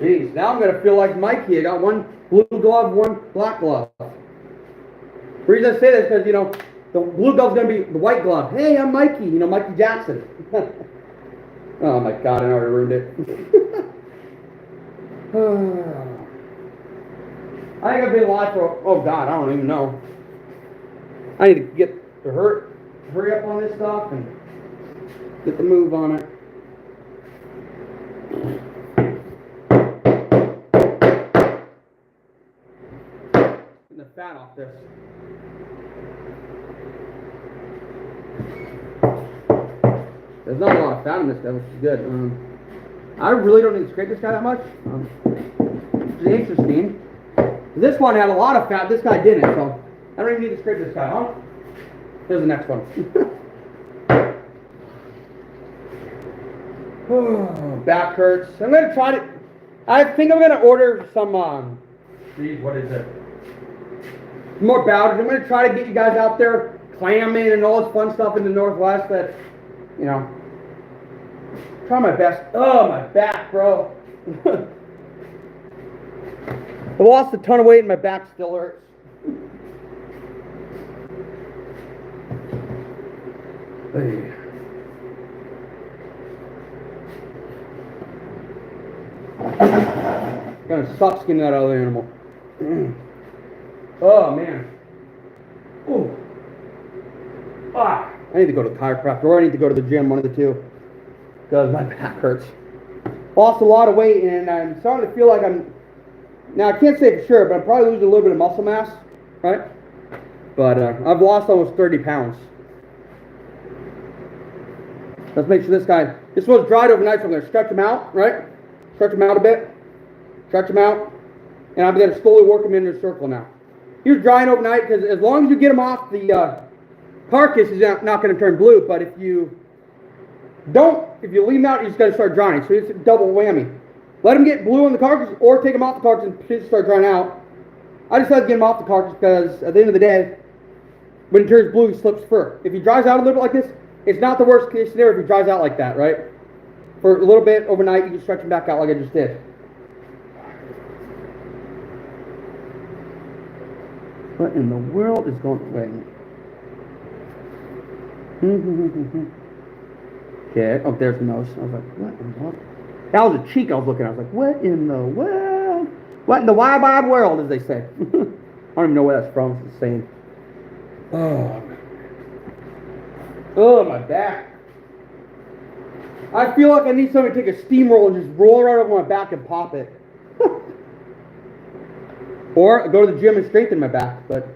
Jeez, now I'm going to feel like Mikey. I got one blue glove, one black glove. The reason I say that is because, the blue glove's going to be the white glove. Hey, I'm Mikey, Mikey Jackson. Oh my God, I already ruined it. I think I've been alive for, oh God, I don't even know. I need to get to hurry up on this stuff and get the move on it. The fat off this. There's not a lot of fat in this stuff, which is good. I really don't need to scrape this guy that much. It's interesting. This one had a lot of fat. This guy didn't, so I don't even need to scrape this guy, huh? Here's the next one. Back hurts. I'm gonna try to. I think I'm gonna order some. Geez, what is it? More bowders. I'm gonna try to get you guys out there clamming and all this fun stuff in the Northwest. That, you know, try my best. Oh, my back, bro. I lost a ton of weight and my back still hurts. Hey. Gonna suck skinning that other animal. Oh man. Ooh. Ah. I need to go to the chiropractor or I need to go to the gym, one of the two. Because my back hurts. Lost a lot of weight and I'm starting to feel like now I can't say for sure, but I'm probably losing a little bit of muscle mass, right? But I've lost almost 30 pounds. Let's make sure this one's dried overnight, so I'm going to stretch them out, right? Stretch them out a bit. Stretch them out. And I'm going to slowly work them into a circle now. You're drying overnight because as long as you get them off the carcass, is not going to turn blue. But if you leave them out, you're just going to start drying. So it's a double whammy. Let them get blue on the carcass or take them off the carcass and start drying out. I decided to get them off the carcass because at the end of the day, when it turns blue, he slips fur. If he dries out a little bit like this, it's not the worst case scenario if he dries out like that, right? For a little bit overnight, you can stretch him back out like I just did. What in the world is going on? Okay, oh, there's the nose. I was like, what in the world? That was a cheek I was looking at. I was like, what in the world? What in the wide world, as they say. I don't even know where that's from. It's the same. Oh, my back. I feel like I need somebody to take a steamroller and just roll right over my back and pop it. Or go to the gym and strengthen my back, but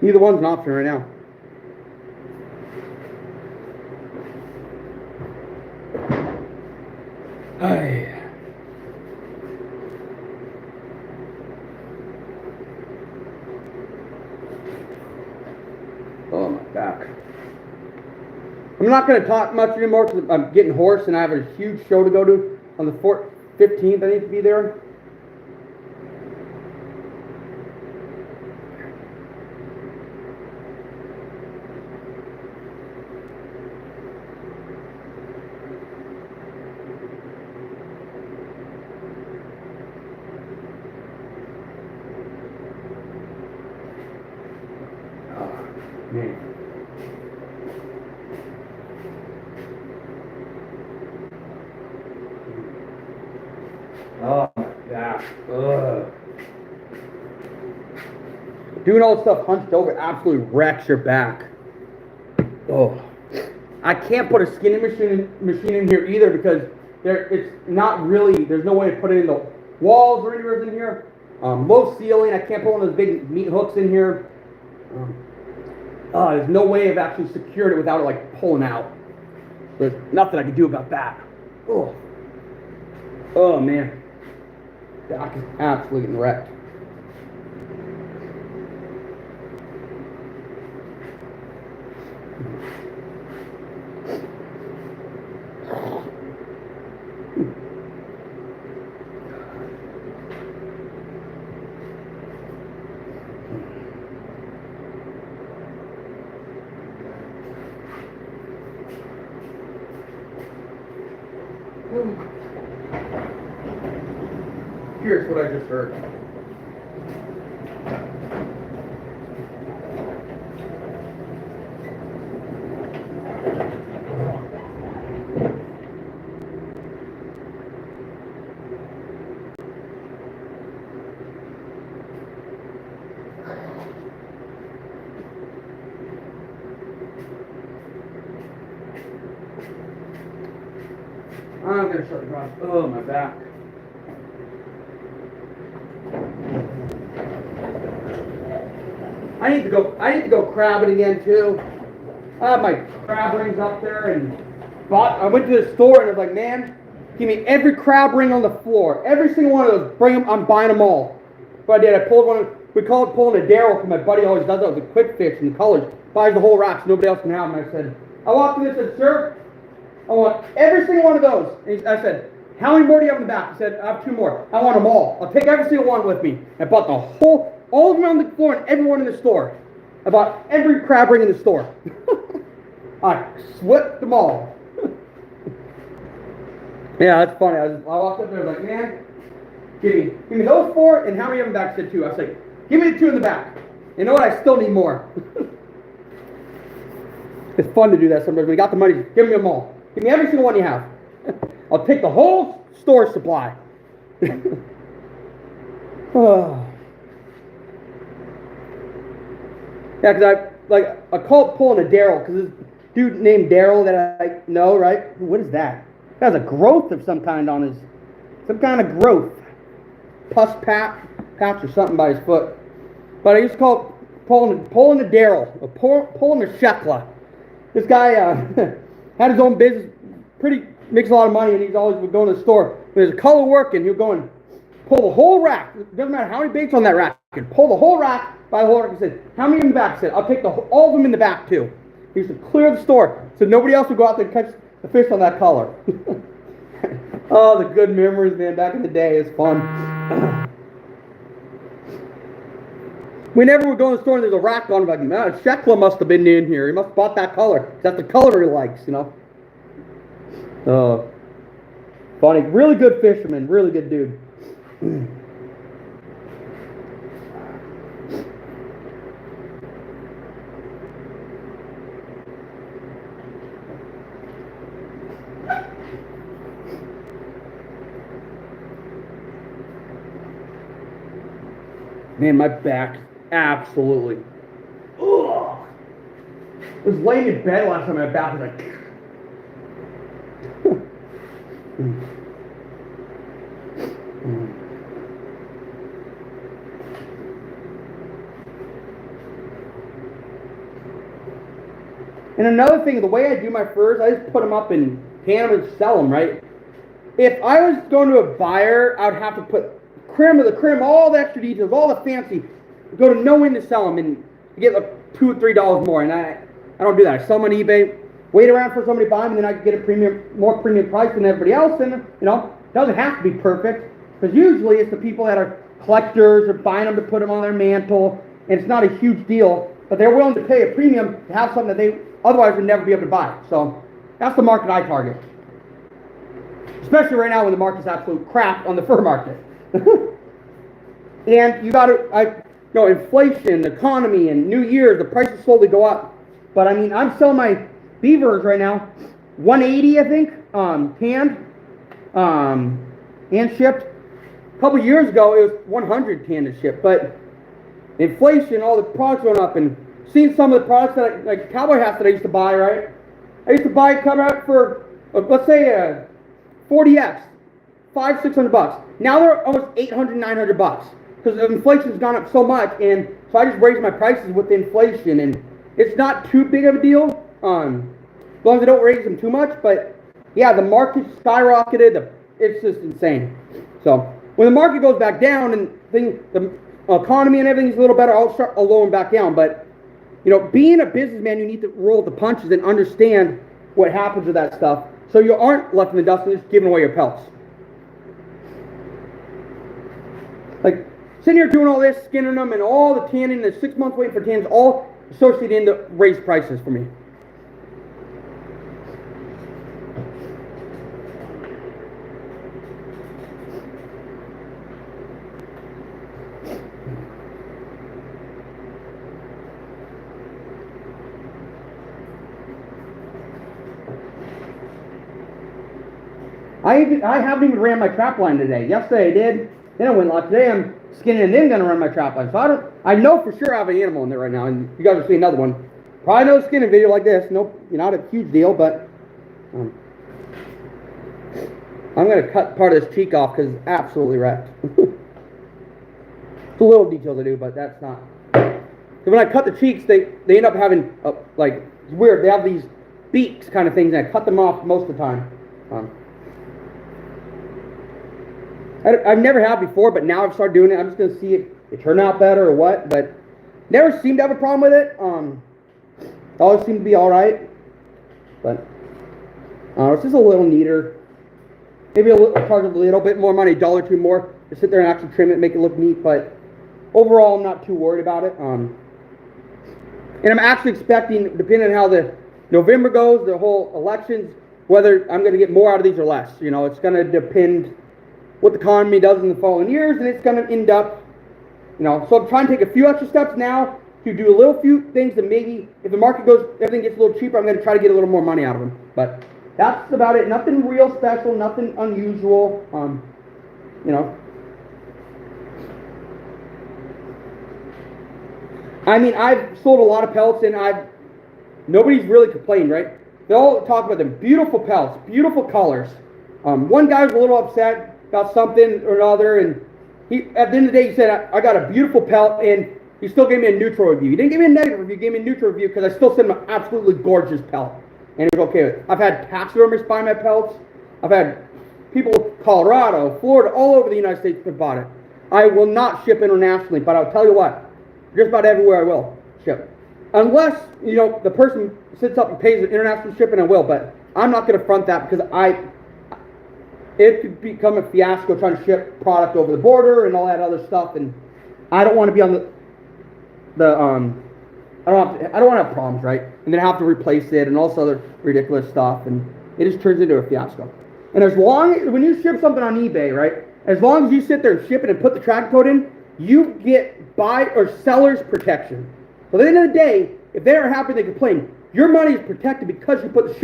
neither one's an option right now. Oh, my back. I'm not going to talk much anymore because I'm getting hoarse and I have a huge show to go to on the 15th. I need to be there. Man. Oh, my gosh. Ugh. Doing all this stuff hunched over absolutely wrecks your back. Oh. I can't put a skinning machine in here either because it's not really, there's no way to put it in the walls or anywhere in here. Low ceiling, I can't put one of those big meat hooks in here. There's no way of actually securing it without it like pulling out. There's nothing I can do about that. Oh, oh man. Back is absolutely getting wrecked. Here's what I just heard. I'm going to shut the garage. Oh, my back. I need to go crabbing again too. I have my crab rings up there and I went to the store and I was like, man, give me every crab ring on the floor. Every single one of those, bring them, I'm buying them all. So I did, I pulled one, we call it pulling a Daryl, because my buddy always does that with the quick fish in college. Buys the whole rack so nobody else can have them. I said, I walked in and said, sir, I want every single one of those. And I said, how many more do you have in the back? He said, I have 2 more. I want them all. I'll take every single one with me. I bought all of them on the floor and everyone in the store. I bought every crab ring in the store. I slipped them all. Yeah, that's funny. I walked up there, I was like, man, give me those 4, and how many of them back? Said 2. I was like, give me the 2 in the back. You know what? I still need more. It's fun to do that sometimes. When you got the money, give me them all. Give me every single one you have. I'll take the whole store supply. Oh. Yeah, because I call it pulling a Daryl, because this dude named Daryl that I know, right? What is that? That has a growth of some kind on his, some kind of growth. Pus patch or something by his foot. But I used to call it pulling a Daryl, or pulling a Shekla. This guy had his own business, makes a lot of money, and he's always would go to the store. When there's a color working, he'll go and pull the whole rack. It doesn't matter how many baits on that rack. He could pull the whole rack by the whole rack. He said, how many in the back? He said, I'll take all of them in the back too. He used to clear the store so nobody else would go out there and catch the fish on that color. Oh, the good memories, man. Back in the day, it's fun. We never would go in the store and there's a rack on. Like, man, Shekla must have been in here. He must have bought that color. That's the color he likes, you know. Funny. Really good fisherman. Really good dude. Man, my back, absolutely. Ugh. I was laying in bed last time, my back was like. And another thing, the way I do my furs, I just put them up and tan them and sell them, right? If I was going to a buyer, I would have to put crim of the crim, all the extra details, all the fancy, go to no end to sell them and get like $2 or $3 more. And I don't do that. I sell them on eBay, wait around for somebody to buy them, and then I can get a more premium price than everybody else. And you know, it doesn't have to be perfect, because usually it's the people that are collectors or buying them to put them on their mantle, and it's not a huge deal, but they're willing to pay a premium to have something that they otherwise would never be able to buy. So that's the market I target, especially right now when the market's absolute crap on the fur market. And you got to, inflation, economy, and New Year's, the prices slowly go up. But I mean, I'm selling my beavers right now, $180, I think, canned, and shipped. A couple years ago, it was $100 canned and shipped. But inflation, all the products going up, and seeing some of the products that like cowboy hats that I used to buy, right? I used to buy come out for, let's say, a 40X, $500-600. Now they're almost $800-900 because inflation's gone up so much, and so I just raised my prices with the inflation, and it's not too big of a deal, as long as I don't raise them too much. But yeah, the market skyrocketed. It's just insane. So when the market goes back down and the economy and everything's a little better, I'll lower them back down. But you know, being a businessman, you need to roll the punches and understand what happens with that stuff, so you aren't left in the dust and just giving away your pelts. Like, sitting here doing all this, skinning them, and all the tanning, the 6 months waiting for tannins, all associated in to raise prices for me. I haven't even ran my trap line today. Yesterday I did. Then I went live. Today I'm skinning and then going to run my trap line. So I know for sure I have an animal in there right now, and you guys will see another one. Probably no skinning video like this. Nope, not a huge deal, but I'm going to cut part of this cheek off because it's absolutely wrecked. It's a little details I do, but that's not. So when I cut the cheeks, they end up having, like, it's weird. They have these beaks kind of things, and I cut them off most of the time. I've never had before, but now I've started doing it. I'm just going to see if it turned out better or what, but never seemed to have a problem with it. Always seemed to be all right, but it's just a little neater. Maybe charge a little bit more money, $1 or $2 more, to sit there and actually trim it, make it look neat, but overall, I'm not too worried about it. And I'm actually expecting, depending on how the November goes, the whole elections, whether I'm going to get more out of these or less. You know, it's going to depend what the economy does in the following years, and it's going to end up, you know, so I'm trying to take a few extra steps now to do a little few things that maybe, if the market goes, everything gets a little cheaper, I'm going to try to get a little more money out of them. But that's about it. Nothing real special, nothing unusual, you know. I mean, I've sold a lot of pellets, and nobody's really complained, right? They all talk about them. Beautiful pellets, beautiful colors. One guy was a little upset about something or another, and he, at the end of the day, he said, I got a beautiful pellet, and he still gave me a neutral review. He didn't give me a negative review, he gave me a neutral review, because I still sent him an absolutely gorgeous pellet, and he was okay with it. I've had taxidermists buy my pellets. I've had people in Colorado, Florida, all over the United States have bought it. I will not ship internationally, but I'll tell you what, just about everywhere I will ship. Unless, you know, the person sits up and pays the international shipping, I will, but I'm not going to front that, because it could become a fiasco trying to ship product over the border and all that other stuff, and I don't want to be on I don't want to have problems, right? And then have to replace it and all this other ridiculous stuff, and it just turns into a fiasco. And as long as, when you ship something on eBay, right, as long as you sit there and ship it and put the tracking code in, you get buyer or seller's protection. So at the end of the day, if they are happy, they complain, your money is protected because you put the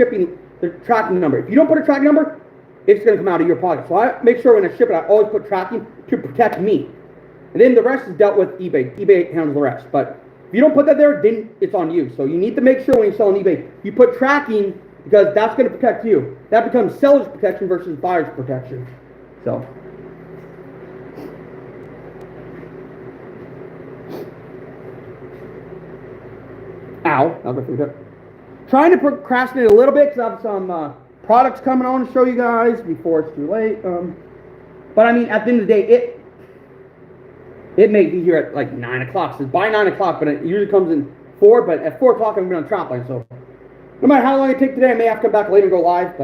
tracking number. If you don't put a tracking number, it's going to come out of your pocket. So I make sure when I ship it, I always put tracking to protect me. And then the rest is dealt with eBay. eBay handles the rest. But if you don't put that there, then it's on you. So you need to make sure when you sell on eBay, you put tracking, because that's going to protect you. That becomes seller's protection versus buyer's protection. So. Ow. I'll go through that. Trying to procrastinate a little bit because I have some products coming on to show you guys before it's too late. But I mean, at the end of the day, it may be here at like 9 o'clock. So it's by 9 o'clock, but it usually comes in 4. But at 4 o'clock, I'm going to be on trampoline. So no matter how long it takes today, I may have to come back later and go live.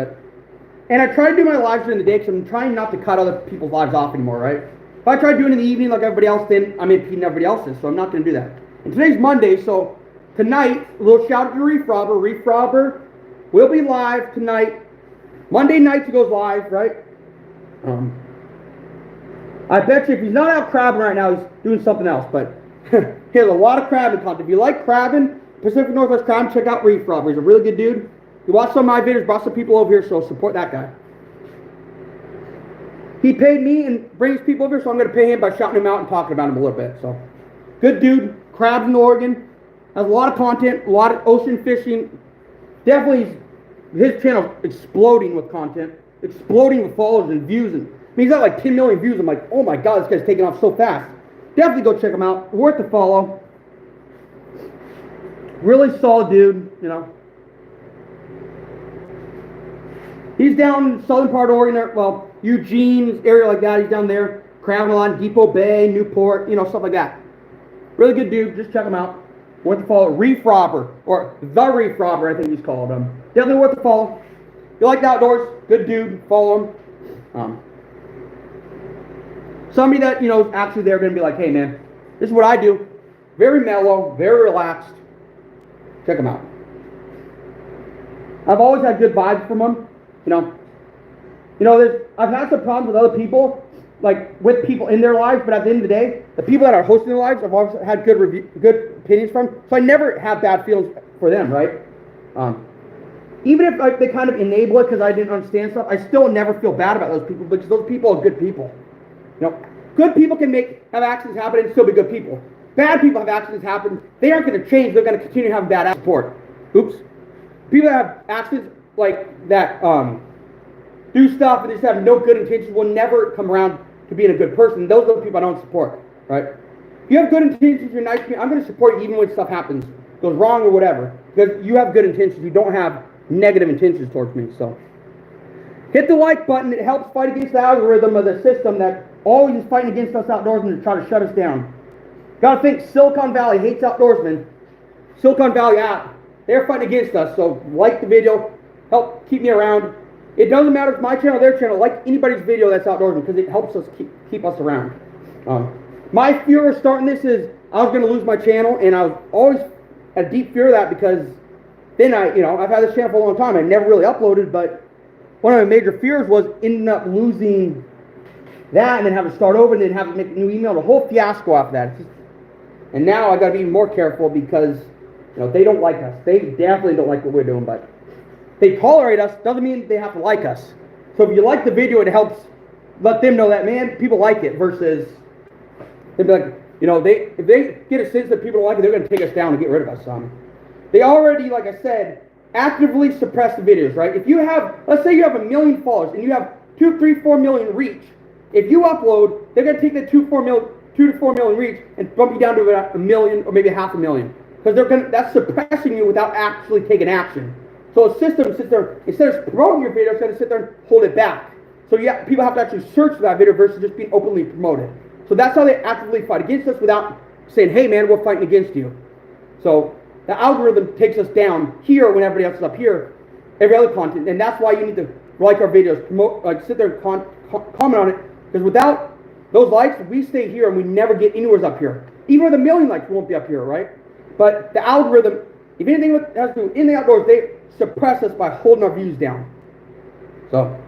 And I try to do my lives during the day because I'm trying not to cut other people's lives off anymore, right? If I try doing it in the evening like everybody else, then I'm impeding everybody else's. So I'm not going to do that. And today's Monday, so tonight, a little shout out to Reef Robber. Reef Robber will be live tonight. Monday night he goes live, right? I bet you if he's not out crabbing right now, he's doing something else. But he has a lot of crabbing content. If you like crabbing, Pacific Northwest crabbing, check out Reef Robber. He's a really good dude. You watch some of my videos, brought some people over here, so support that guy. He paid me and brings people over here, so I'm going to pay him by shouting him out and talking about him a little bit. So, good dude, crabs in Oregon, has a lot of content, a lot of ocean fishing. Definitely, his channel's exploding with content, exploding with followers and views. And I mean, he's got like 10 million views. I'm like, oh my God, this guy's taking off so fast. Definitely go check him out. Worth the follow. Really solid dude, you know. He's down in southern part of Oregon, well, Eugene, area like that. He's down there, crabbing a lot, Depot Bay, Newport, you know, stuff like that. Really good dude. Just check him out. Worth the follow. Reef Robber, or The Reef Robber, I think he's called. Definitely worth the follow. If you like the outdoors, good dude, follow him. Somebody that, you know, is actually there going to be like, hey man, this is what I do. Very mellow, very relaxed. Check him out. I've always had good vibes from him. I've had some problems with other people, like with people in their lives, but at the end of the day, the people that are hosting their lives, I've always had good opinions from. So I never have bad feelings for them, right? Even if they kind of enable it because I didn't understand stuff, I still never feel bad about those people because those people are good people. You know, good people can have accidents happen and still be good people. Bad people have accidents happen. They aren't going to change. They're going to continue having bad support. Oops. People that have accidents like that do stuff and they just have no good intentions will never come around to being a good person. Those are the people I don't support, right? If you have good intentions, you're nice to me, I'm going to support you even when stuff happens, goes wrong or whatever, because you have good intentions. You don't have negative intentions towards me. So Hit the like button. It helps fight against the algorithm of the system that always is fighting against us outdoorsmen to try to shut us down. Gotta think Silicon Valley hates outdoorsmen. Silicon Valley app, they're fighting against us. So like the video, help keep me around. It doesn't matter if it's my channel or their channel. Like anybody's video that's outdoorsman because it helps us keep us around. My fear of starting this is I was going to lose my channel, and I was always had a deep fear of that because then I've had this channel for a long time. I never really uploaded, but one of my major fears was ending up losing that and then having to start over and then having to make a new email. The whole fiasco after that. And now I got to be even more careful because they don't like us. They definitely don't like what we're doing, but they tolerate us. Doesn't mean they have to like us. So if you like the video, it helps let them know that, man, people like it versus they'd be like, if they get a sense that people don't like it, they're going to take us down and get rid of us. They already, like I said, actively suppress the videos, right? If you have, let's say you have 1 million followers and you have 2, 3, 4 million reach, if you upload, they're going to take the 2 to 4 million reach and bump you down to about 1 million or maybe 500,000 because that's suppressing you without actually taking action. So a system sits there, instead of promoting your video, it's going to sit there and hold it back. So people have to actually search for that video versus just being openly promoted. So that's how they actively fight against us without saying, hey man, we're fighting against you. So the algorithm takes us down here when everybody else is up here, every other content, and that's why you need to like our videos, promote, sit there and comment on it, because without those likes, we stay here and we never get anywhere up here. Even with 1 million likes, we won't be up here, right? But the algorithm, if anything has to do in the outdoors, they suppress us by holding our views down. So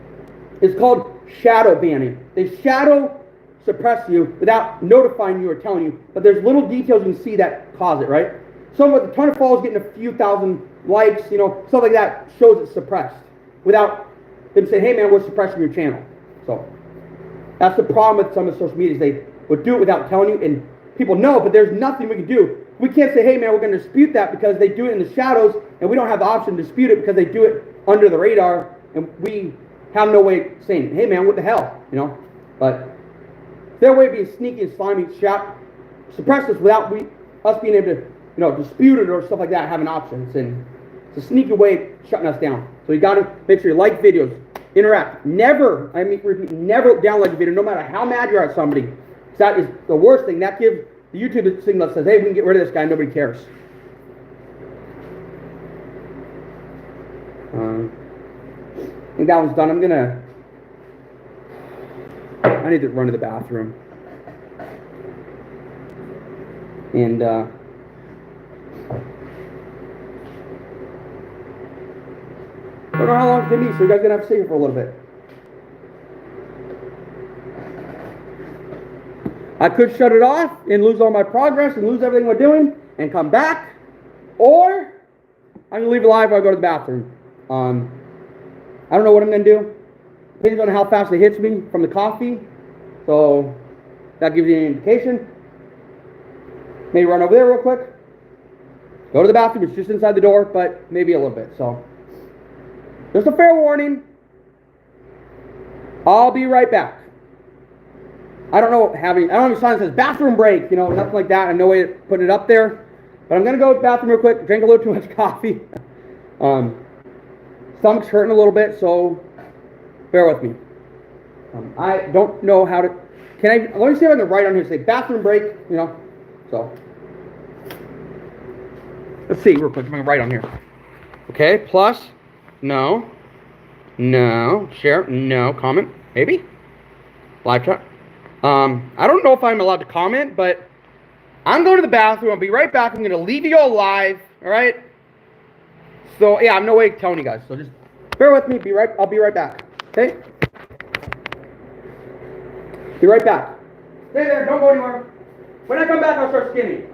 it's called shadow banning. They shadow suppress you without notifying you or telling you, but there's little details you can see that cause it, right? Someone with a ton of followers getting a few thousand likes, stuff like that shows it's suppressed without them saying, hey man, we're suppressing your channel. So that's the problem with some of the social medias. They would do it without telling you, and people know, but there's nothing we can do. We can't say, hey man, we're going to dispute that because they do it in the shadows, and we don't have the option to dispute it because they do it under the radar, and we have no way of saying, hey man, what the hell, But their way of being sneaky and slimy, suppress us without us being able to, dispute it or stuff like that, having options, and it's a sneaky way of shutting us down. So you got to make sure you like videos, interact. Never, repeat, never download a video, no matter how mad you are at somebody. That is the worst thing. That gives the YouTube signal that says, hey, we can get rid of this guy, nobody cares. I think that one's done. I need to run to the bathroom. And, I don't know how long it's going to be, so you guys are going to have to stay here for a little bit. I could shut it off and lose all my progress and lose everything we're doing and come back, or I'm going to leave it live or I go to the bathroom. I don't know what I'm going to do. Depends on how fast it hits me from the coffee, so that gives you an indication. Maybe run over there real quick. Go to the bathroom. It's just inside the door, but maybe a little bit. So just a fair warning. I'll be right back. I don't know have a sign that says bathroom break, nothing like that. I have no way of putting it up there. But I'm going to go to the bathroom real quick, drink a little too much coffee. Stomach's hurting a little bit, so bear with me. I don't know how to, let me see if I can write on here, say bathroom break, so. Let's see real quick, I'm going to write on here. Okay, plus, no, share, no, comment, maybe, live chat. I don't know if I'm allowed to comment, but I'm going to the bathroom. I'll be right back. I'm going to leave you all live, all right? So, yeah, I have no way of telling you guys. So just bear with me. I'll be right back, okay? Be right back. Stay there. Don't go anywhere. When I come back, I'll start skinning.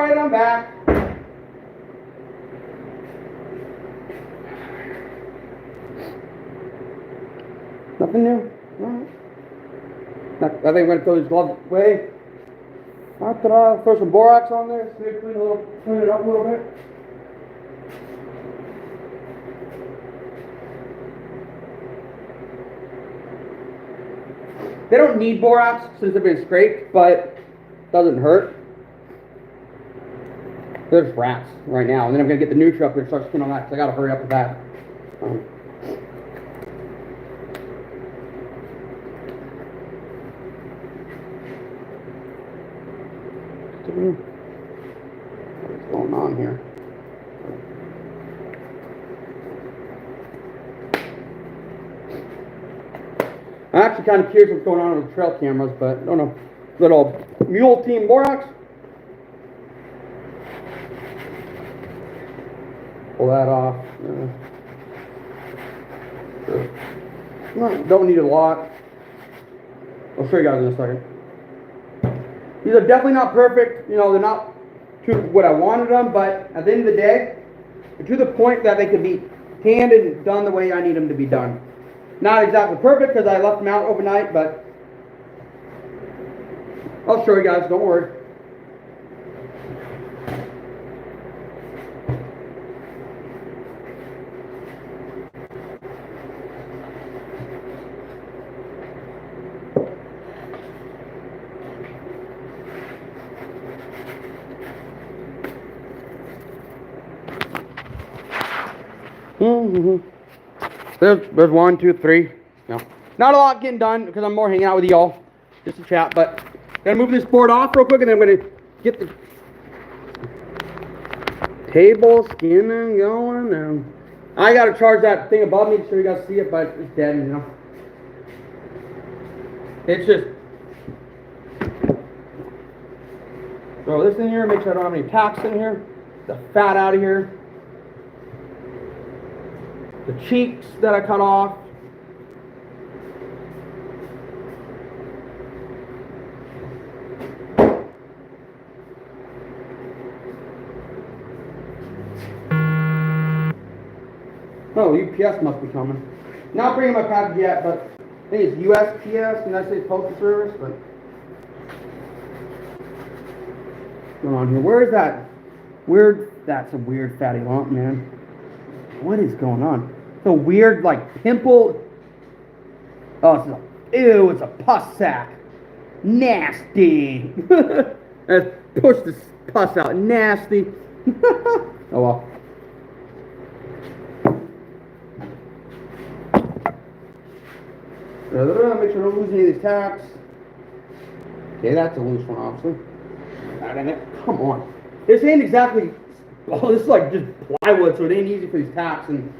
Alright, I'm back. Nothing new? Alright. I think I'm going to throw these gloves away. After I'll throw some borax on there, so maybe clean it up a little bit. They don't need borax since they've been scraped, but it doesn't hurt. There's rats right now, and then I'm going to get the Nutri up there and start skinning on that, because I got to hurry up with that. What's going on here? I'm actually kind of curious what's going on with trail cameras, but I don't know. Little mule team borax. Pull that off. Don't need a lot. I'll show you guys in a second. These are definitely not perfect. You know, they're not to what I wanted them, but at the end of the day, they're to the point that they can be tanned and done the way I need them to be done. Not exactly perfect because I left them out overnight, but I'll show you guys, don't worry. There's 1, 2, 3. No, not a lot getting done because I'm more hanging out with y'all, just to chat. But gotta move this board off real quick, and then I'm gonna get the table skinning going. And I gotta charge that thing above me so you guys see it, but it's dead, you know. It's just throw this in here, make sure I don't have any tacks in here. The fat out of here. The cheeks that I cut off. Oh, UPS must be coming. Not bringing my package yet, but I think it's USPS, United States Postal Service, but what's going on here? Where is that? That's a weird fatty lump, man. What is going on? It's a weird, like, pimple. Oh, it's a pus sac. Nasty. Let's push this pus out. Nasty. Oh, well. Make sure I don't lose any of these tacks. Okay, that's a loose one, obviously. Come on. This ain't exactly... Oh, this is like just plywood, so it ain't easy for these tacks. And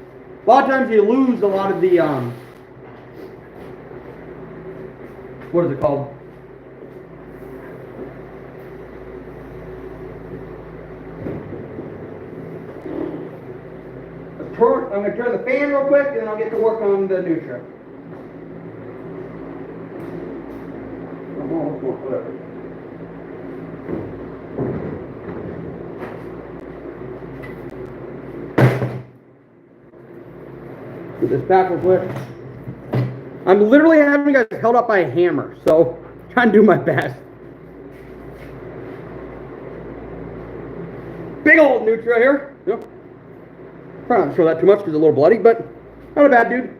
a lot of times you lose a lot of the, what is it called? I'm going to turn the fan real quick, and then I'll get to work on the Nutri. Whatever. Get this back real quick. I'm literally having you guys held up by a hammer, so I'm trying to do my best. Big old Nutri right here. Yep. Try not to show that too much because it's a little bloody, but not a bad dude.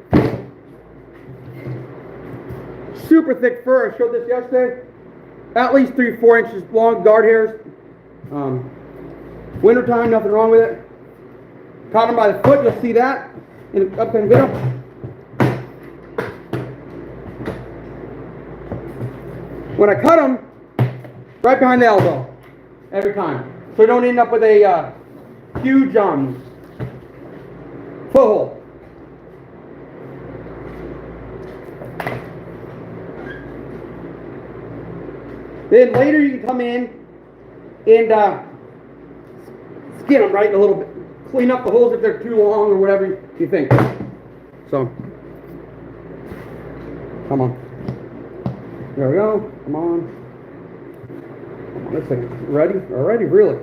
Super thick fur. I showed this yesterday. At least 3-4 inches long guard hairs. Wintertime, nothing wrong with it. Caught him by the foot. You'll see that in the upcoming video. When I cut him, right behind the elbow, every time, so you don't end up with a huge foothold. Then later you can come in and skin them right a little bit. Clean up the holes if they're too long or whatever you think. So, come on. There we go. Come on. Come on, this thing. Ready? Already? Really?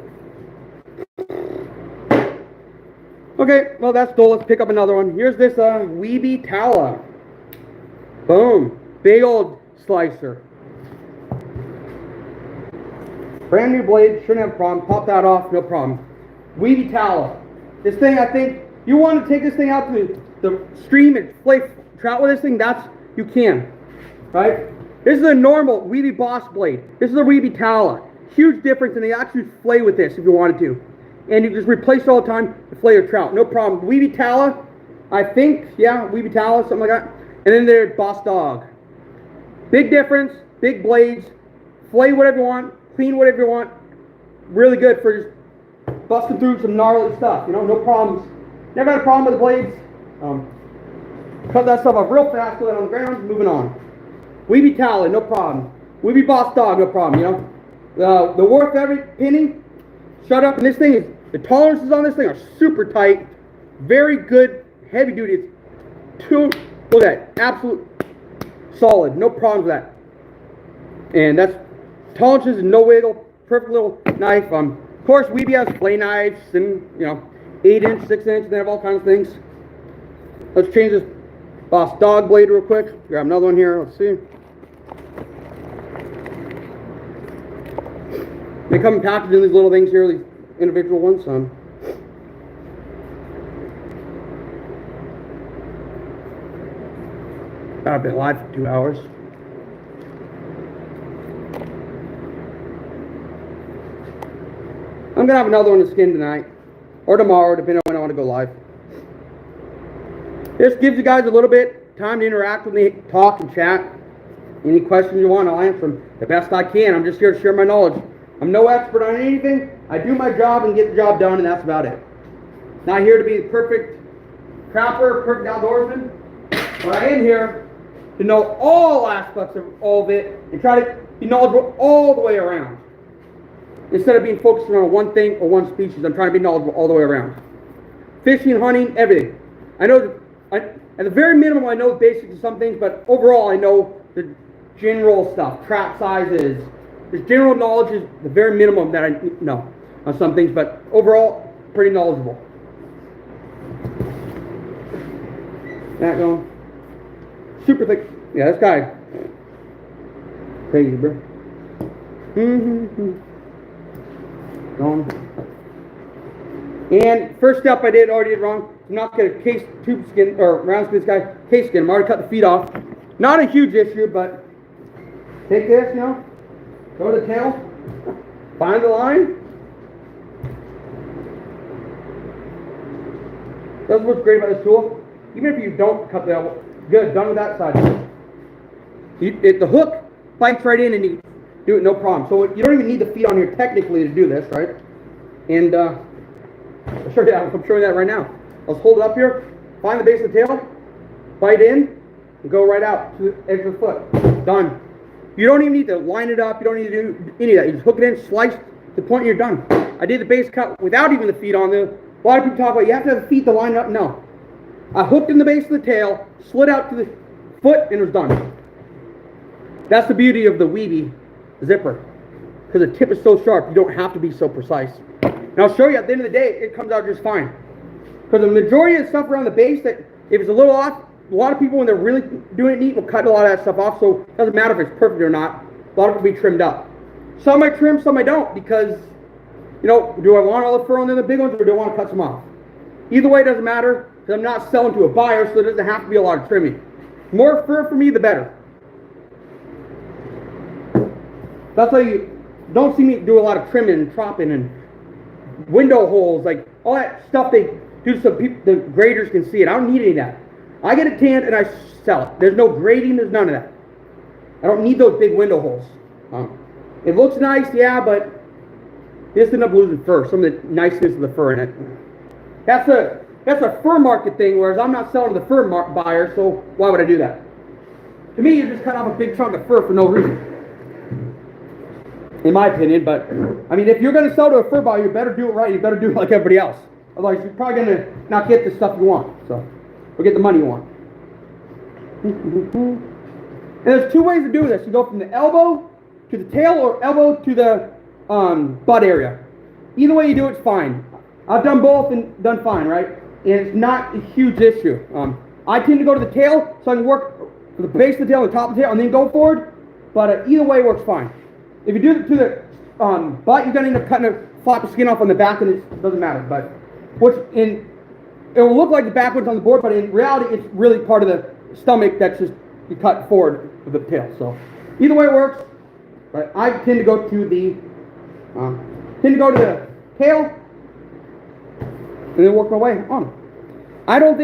Okay, well that's dull. Let's pick up another one. Here's this Weeby Tala. Boom. Big old slicer. Brand new blade, shouldn't have a problem. Pop that off, no problem. Weeby Tala. This thing, I think, you want to take this thing out to the stream and play trout with this thing, you can. Right? This is a normal Weeby Boss blade. This is a Weeby Tala. Huge difference, and they actually flay with this if you wanted to. And you just replace it all the time to flay your trout. No problem. Weeby Tala, I think, yeah, Weeby Tala, something like that. And then there's Boss Dog. Big difference, big blades, flay whatever you want, clean whatever you want. Really good for just busting through some gnarly stuff, you know, no problems. Never had a problem with the blades. Cut that stuff off real fast, put it on the ground, moving on. Weeby Tala, no problem. Weeby Boss Dog, no problem, you know. The worth every penny, shut up, and this thing is, the tolerances on this thing are super tight, very good, heavy duty. It's look at that, absolute solid, no problems with that. And that's tolerances and no wiggle, perfect little knife. Of course, Weeby has flay knives and, you know, 8-inch, 6-inch, they have all kinds of things. Let's change this Boss Dog blade real quick. Grab another one here, let's see. They come packaged in these little things here, these individual ones. I've been live for 2 hours. I'm gonna have another one to skin tonight, or tomorrow, depending on when I want to go live. This gives you guys a little bit time to interact with me, talk and chat. Any questions you want, I'll answer them the best I can. I'm just here to share my knowledge. I'm no expert on anything. I do my job and get the job done, and that's about it. Not here to be the perfect trapper, perfect outdoorsman, but I am here to know all aspects of all of it and try to be knowledgeable all the way around. Instead of being focused on one thing or one species, I'm trying to be knowledgeable all the way around. Fishing, hunting, everything. I know, at the very minimum, I know the basics of some things, but overall, I know the general stuff, trap sizes. There's general knowledge is the very minimum that I know on some things, but overall, pretty knowledgeable. That going. Super thick. Yeah, this guy. Crazy, bro. Going. And first step I already did wrong. I'm not going to case tube skin or round skin this guy. Case skin. I'm already cut the feet off. Not a huge issue, but take this, you know. Go to the tail. Find the line. That's what's great about this tool. Even if you don't cut the elbow, good, done with that side. The hook bites right in and you do it no problem. So you don't even need the feet on here technically to do this, right? And I'm showing that right now. Let's hold it up here, find the base of the tail, bite in, and go right out to the edge of the foot. Done. You don't even need to line it up. You don't need to do any of that. You just hook it in, slice to the point, and you're done. I did the base cut without even the feet on there. A lot of people talk about you have to have the feet to line it up. No. I hooked in the base of the tail, slid out to the foot, and it was done. That's the beauty of the Weeby zipper. Because the tip is so sharp, you don't have to be so precise. And I'll show you at the end of the day, it comes out just fine. Because the majority of the stuff around the base, that if it's a little off, a lot of people, when they're really doing it neat, will cut a lot of that stuff off. So it doesn't matter if it's perfect or not. A lot of it will be trimmed up. Some I trim, some I don't. Because, you know, do I want all the fur on the big ones, or do I want to cut some off? Either way, it doesn't matter. Because I'm not selling to a buyer, so there doesn't have to be a lot of trimming. The more fur for me, the better. That's why you don't see me do a lot of trimming and chopping and window holes, like all that stuff they do so people, the graders can see it. I don't need any of that. I get it tanned and I sell it. There's no grading, there's none of that. I don't need those big window holes. It looks nice, yeah, but you just end up losing fur, some of the niceness of the fur in it. That's a fur market thing, whereas I'm not selling to the fur buyer, so why would I do that? To me, you just cut off a big chunk of fur for no reason. In my opinion, but I mean, if you're going to sell to a fur buyer, you better do it right. You better do it like everybody else. Otherwise, you're probably going to not get the stuff you want. So, or get the money you want. And there's two ways to do this. You go from the elbow to the tail, or elbow to the butt area. Either way you do it's fine. I've done both and done fine, right? and it's not a huge issue. I tend to go to the tail, so I can work the base of the tail, the top of the tail, and then go forward. But either way works fine. If you do it to the butt, you're gonna end up cutting a flap of skin off on the back, and it doesn't matter. But it will look like the backwards on the board, but in reality, it's really part of the stomach that's just you cut forward with the tail. So either way works. But I tend to go to the tail, and then work my way on. I don't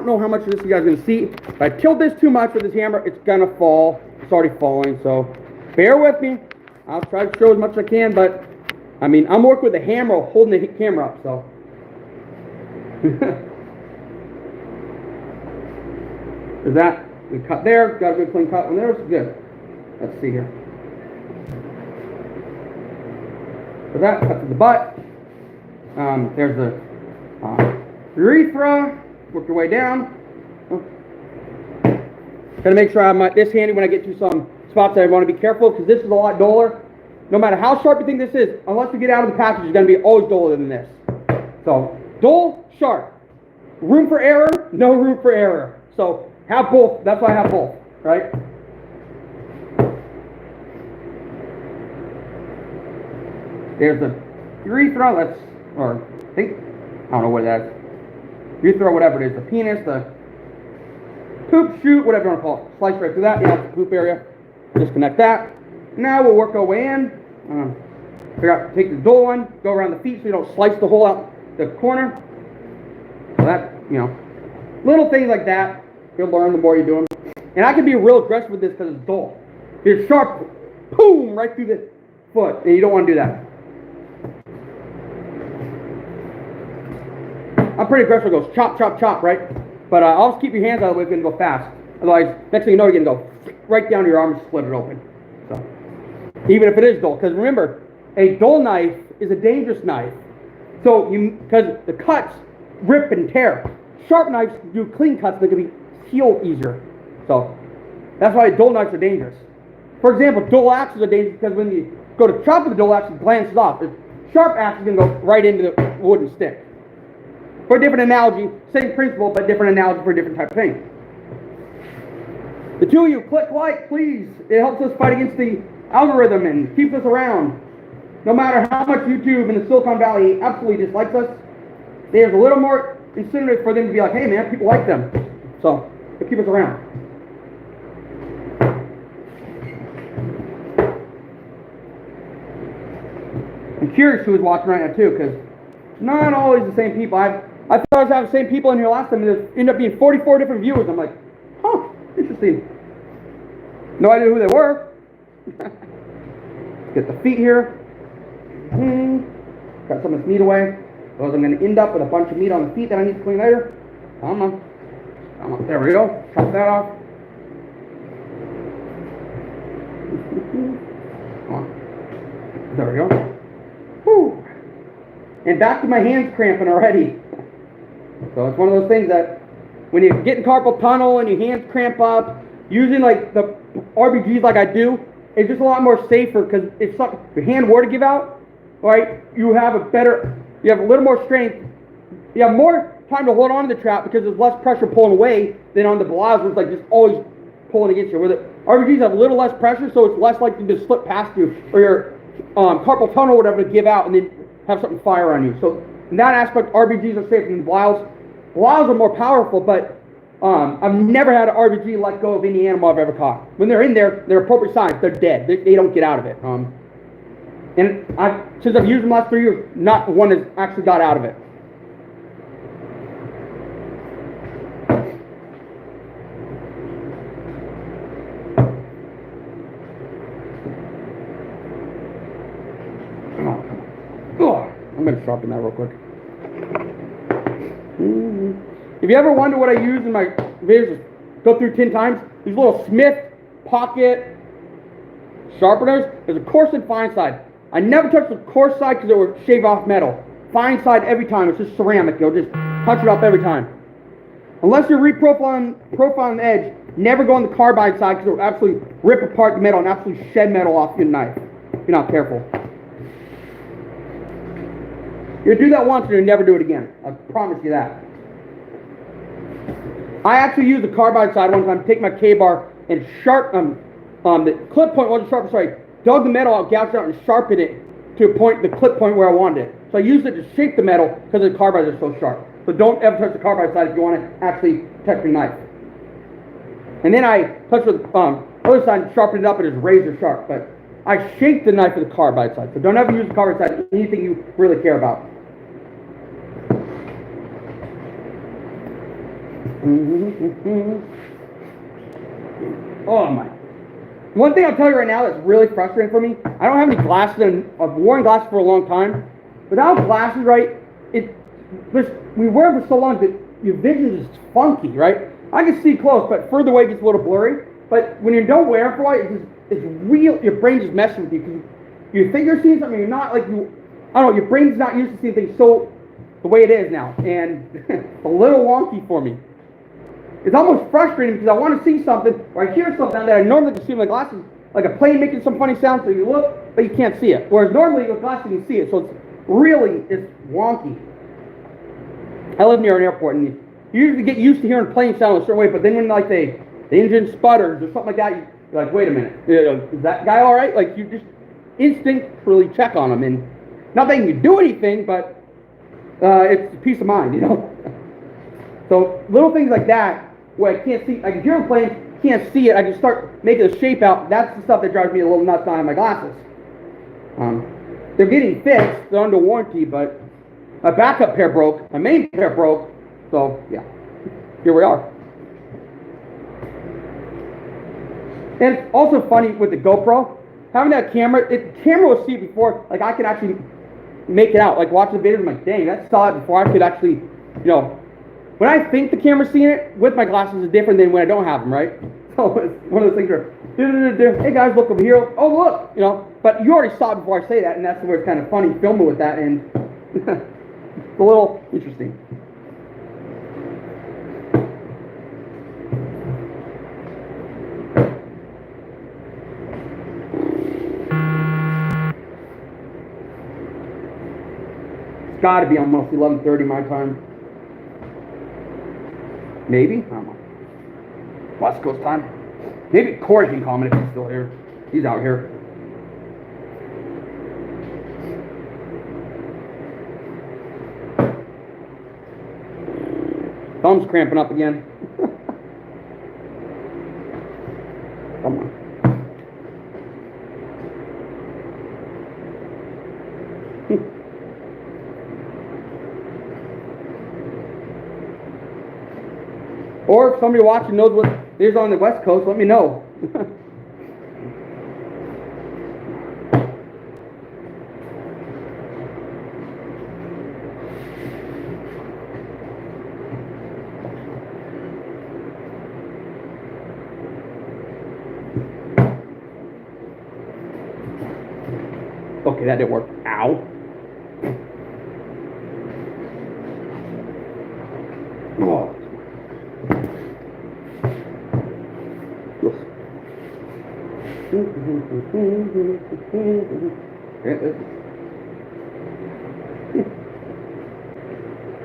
know how much of this you guys are gonna see. If I tilt this too much with this hammer, it's gonna fall. It's already falling, so bear with me. I'll try to show as much as I can, but I mean, I'm working with the hammer holding the camera up, so. There's that. We cut there, got a good clean cut on there, it's good. Let's see here. So that, cut to the butt. There's the urethra. Work your way down. Gotta make sure I have this handy when I get to some spots that I want to be careful, because this is a lot duller. No matter how sharp you think this is, unless you get out of the package, it's going to be always duller than this. So, dull, sharp. Room for error, no room for error. So, have both. That's why I have both, right? There's the urethra, I don't know what that is. Urethra, whatever it is. The penis, the poop chute, whatever you want to call it. Slice right through that. Yeah, it's the poop area. Disconnect that. Now we'll work our way in. Take the dull one, go around the feet so you don't slice the hole out the corner. So that, little things like that, you'll learn the more you do them. And I can be real aggressive with this because it's dull. If you're sharp, boom, right through the foot, and you don't want to do that. I'm pretty aggressive. It goes chop, chop, chop, right? But I'll just keep your hands out of the way if you're going to go fast. Otherwise, next thing you know, you're going to go right down to your arm and split it open. So, even if it is dull. Because remember, a dull knife is a dangerous knife. So, because the cuts rip and tear. Sharp knives do clean cuts that can be healed easier. So, that's why dull knives are dangerous. For example, dull axes are dangerous because when you go to chop with a dull axe, it glances off. A sharp axe is going to go right into the wooden stick. For a different analogy, same principle, but different analogy for a different type of thing. The two of you, click like, please. It helps us fight against the algorithm and keeps us around. No matter how much YouTube in the Silicon Valley absolutely dislikes us, there's a little more incentive for them to be like, hey man, people like them. So, they keep us around. I'm curious who is watching right now too, because not always the same people. I thought I was having the same people in here last time, and there ended up being 44 different viewers. I'm like, huh, interesting. No idea who they were. Get the feet here. Got some of this meat away. Otherwise I'm going to end up with a bunch of meat on the feet that I need to clean later. Come on. Come on. There we go. Chop that off. Come on. There we go. Whew. And back to my hands cramping already. So it's one of those things that when you get in carpal tunnel and your hands cramp up, using like the RBGs like I do, it's just a lot more safer, because if your hand were to give out, right, you have a little more strength. You have more time to hold on to the trap because there's less pressure pulling away than on the Belaz, where it's like just always pulling against you. Where the RBGs have a little less pressure, so it's less likely to slip past you, or your carpal tunnel or whatever to give out and then have something fire on you. So in that aspect, RBGs are safer than Belaz. Belaz are more powerful, but I've never had an RBG let go of any animal I've ever caught. When they're in there, they're appropriate size, they're dead. They don't get out of it. And since I've used them the last 3 years, not one has actually got out of it. I'm going to sharpen that real quick. If you ever wonder what I use in my videos, go through 10 times. These little Smith pocket sharpeners. There's a coarse and fine side. I never touch the coarse side because it will shave off metal. Fine side every time. It's just ceramic. You'll just touch it up every time. Unless you're reprofiling the edge, never go on the carbide side because it will absolutely rip apart the metal and absolutely shed metal off your knife if you're not careful. You'll do that once and you'll never do it again. I promise you that. I actually used the carbide side one time, take my K-bar and the clip point wasn't sharp, sorry, dug the metal out, gouged it out, and sharpened it to a point, the clip point where I wanted it. So I used it to shape the metal because the carbides are so sharp. So don't ever touch the carbide side if you want to actually touch your knife. And then I touched with the other side, sharpened it up, and it's razor sharp. But I shaped the knife with the carbide side. So don't ever use the carbide side in anything you really care about. Oh my. One thing I'll tell you right now that's really frustrating for me, I don't have any glasses, and I've worn glasses for a long time. Without glasses, right, we wear them for so long that your vision is funky, right? I can see close, but further away it gets a little blurry. But when you don't wear it for a while, it's real, your brain's just messing with you, because you think you're seeing something, you're not, like, I don't know, your brain's not used to seeing things so, the way it is now, and it's a little wonky for me. It's almost frustrating because I want to see something, or I hear something that I normally can see with my glasses, like a plane making some funny sound, so you look, but you can't see it. Whereas normally with glasses you can see it, so it's wonky. I live near an airport, and you usually get used to hearing planes sound a certain way, but then when like the engine sputters or something like that, you're like, wait a minute, is that guy all right? Like, you just instinctually check on him, and not that you can do anything, but it's peace of mind, you know. So little things like that, where I can't see, I can hear him playing, can't see it, I can start making a shape out. That's the stuff that drives me a little nuts on my glasses. They're getting fixed, they're under warranty, but my backup pair broke, my main pair broke, so yeah, here we are. And it's also funny with the GoPro, having that camera, the camera will see it before, like I can actually make it out, like watch the video, I'm like, dang, that saw it before I could actually, you know, when I think the camera's seeing it, with my glasses is different than when I don't have them, right? So it's one of those things where, hey guys, look over here, oh look, you know, but you already saw it before I say that, and that's where it's kind of funny filming with that, and it's a little interesting. It's got to be almost 11:30 my time. Maybe? I don't know. West Coast time. Maybe Corey can comment if he's still here. He's out here. Thumb's cramping up again. Come on. Or if somebody watching knows what is on the West Coast, let me know. Okay, that didn't work. Ow. Oh.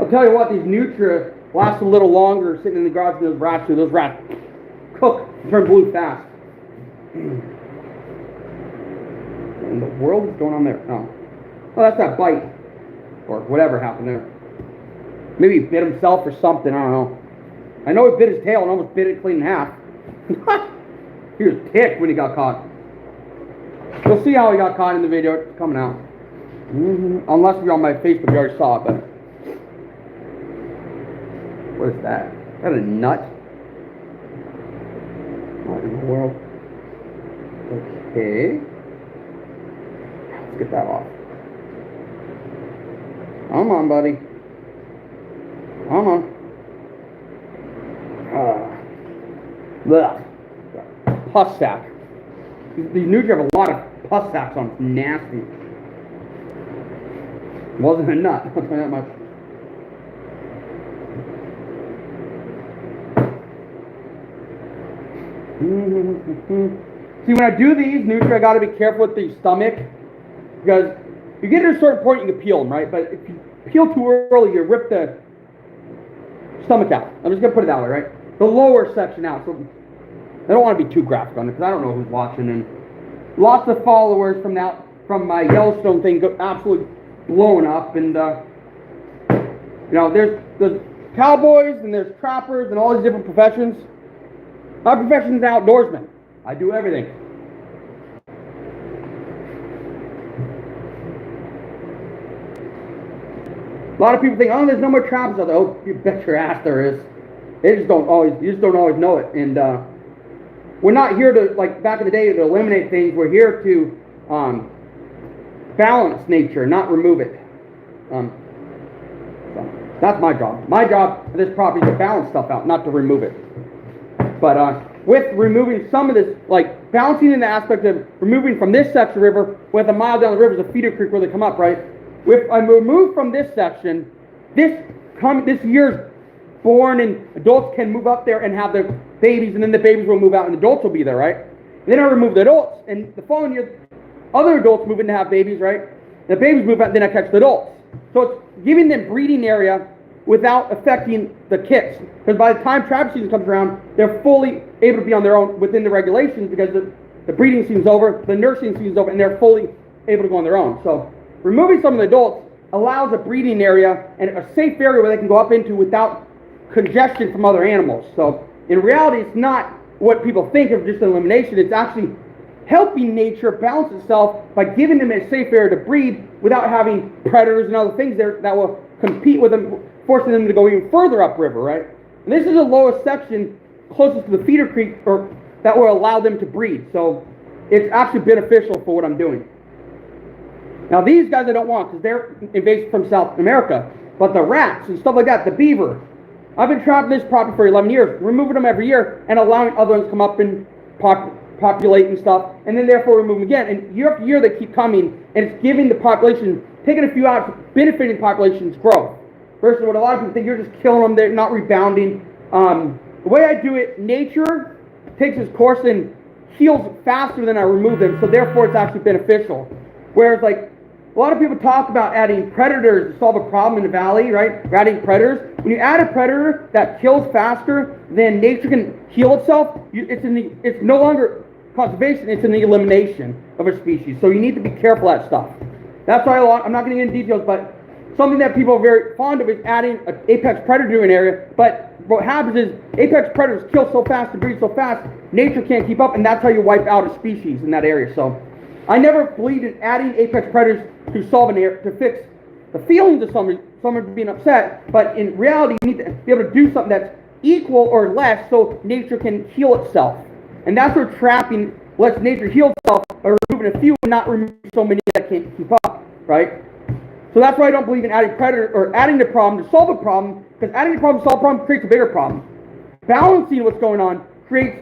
I'll tell you what, these Nutra last a little longer sitting in the garage than those rats cook and turn blue fast. What in the world is going on there? Oh, well, that's that bite, or whatever happened there. Maybe he bit himself or something, I don't know. I know he bit his tail and almost bit it clean in half. He was ticked when he got caught. You'll see how he got caught in the video. It's coming out. Unless you're on my Facebook, you already saw it, but... What is that? Is that a nut? What in the world? Okay. Let's get that off. Come on, buddy. Come on. Pus sack. These Nutra have a lot of pus sacks on them. It's nasty. It wasn't a nut, I'll tell you that much. See, when I do these Nutra, I got to be careful with the stomach, because you get to a certain point, you can peel them, right? But if you peel too early, you rip the stomach out. I'm just going to put it that way, right? the lower section out. So I don't want to be too graphic on it because I don't know who's watching, and lots of followers from my Yellowstone thing go absolutely blowing up, and there's cowboys and there's trappers and all these different professions. My profession is outdoorsman. I do everything. A lot of people think, oh, there's no more trappers out there. Oh, you bet your ass there is. You just don't always know it. And we're not here to, like back in the day, to eliminate things. We're here to balance nature, not remove it. So that's my job. My job at this property is to balance stuff out, not to remove it. But with removing some of this, like balancing in the aspect of removing from this section of the river, with a mile down the river is a feeder creek where they come up, right? If I remove from this section, this year's born and adults can move up there and have their babies, and then the babies will move out and adults will be there, right? And then I remove the adults, and the following year, other adults move in to have babies, right? The babies move out, and then I catch the adults. So it's giving them breeding area without affecting the kits. Because by the time trap season comes around, they're fully able to be on their own within the regulations because the breeding season's over, the nursing season's over, and they're fully able to go on their own. So removing some of the adults allows a breeding area and a safe area where they can go up into without congestion from other animals. So in reality, it's not what people think of just elimination. It's actually helping nature balance itself by giving them a safe area to breed without having predators and other things there that will compete with them, forcing them to go even further upriver, right? And this is the lowest section closest to the feeder creek, or that will allow them to breed. So it's actually beneficial for what I'm doing. Now these guys I don't want because they're invasive from South America, but the rats and stuff like that, the beaver, I've been trapping this property for 11 years, removing them every year and allowing other ones to come up and populate and stuff, and then therefore remove them again. And year after year they keep coming, and it's giving the population, taking a few out, benefiting population's growth. Versus what a lot of people think, you're just killing them, they're not rebounding. The way I do it, nature takes its course and heals faster than I remove them, so therefore it's actually beneficial. Whereas like, a lot of people talk about adding predators to solve a problem in the valley, right? We're adding predators. When you add a predator that kills faster than nature can heal itself, it's no longer conservation, it's in the elimination of a species. So you need to be careful of that stuff. That's why I'm not getting into details, but something that people are very fond of is adding an apex predator to an area. But what happens is apex predators kill so fast and breed so fast, nature can't keep up, and that's how you wipe out a species in that area. So I never believed in adding apex predators to solve an area, to fix the feelings of someone being upset, but in reality you need to be able to do something that's equal or less so nature can heal itself. And that's where trapping lets nature heal itself by removing a few and not removing so many that can't keep up, right? So that's why I don't believe in adding predator or adding the problem to solve a problem, because adding the problem to solve a problem creates a bigger problem. Balancing what's going on creates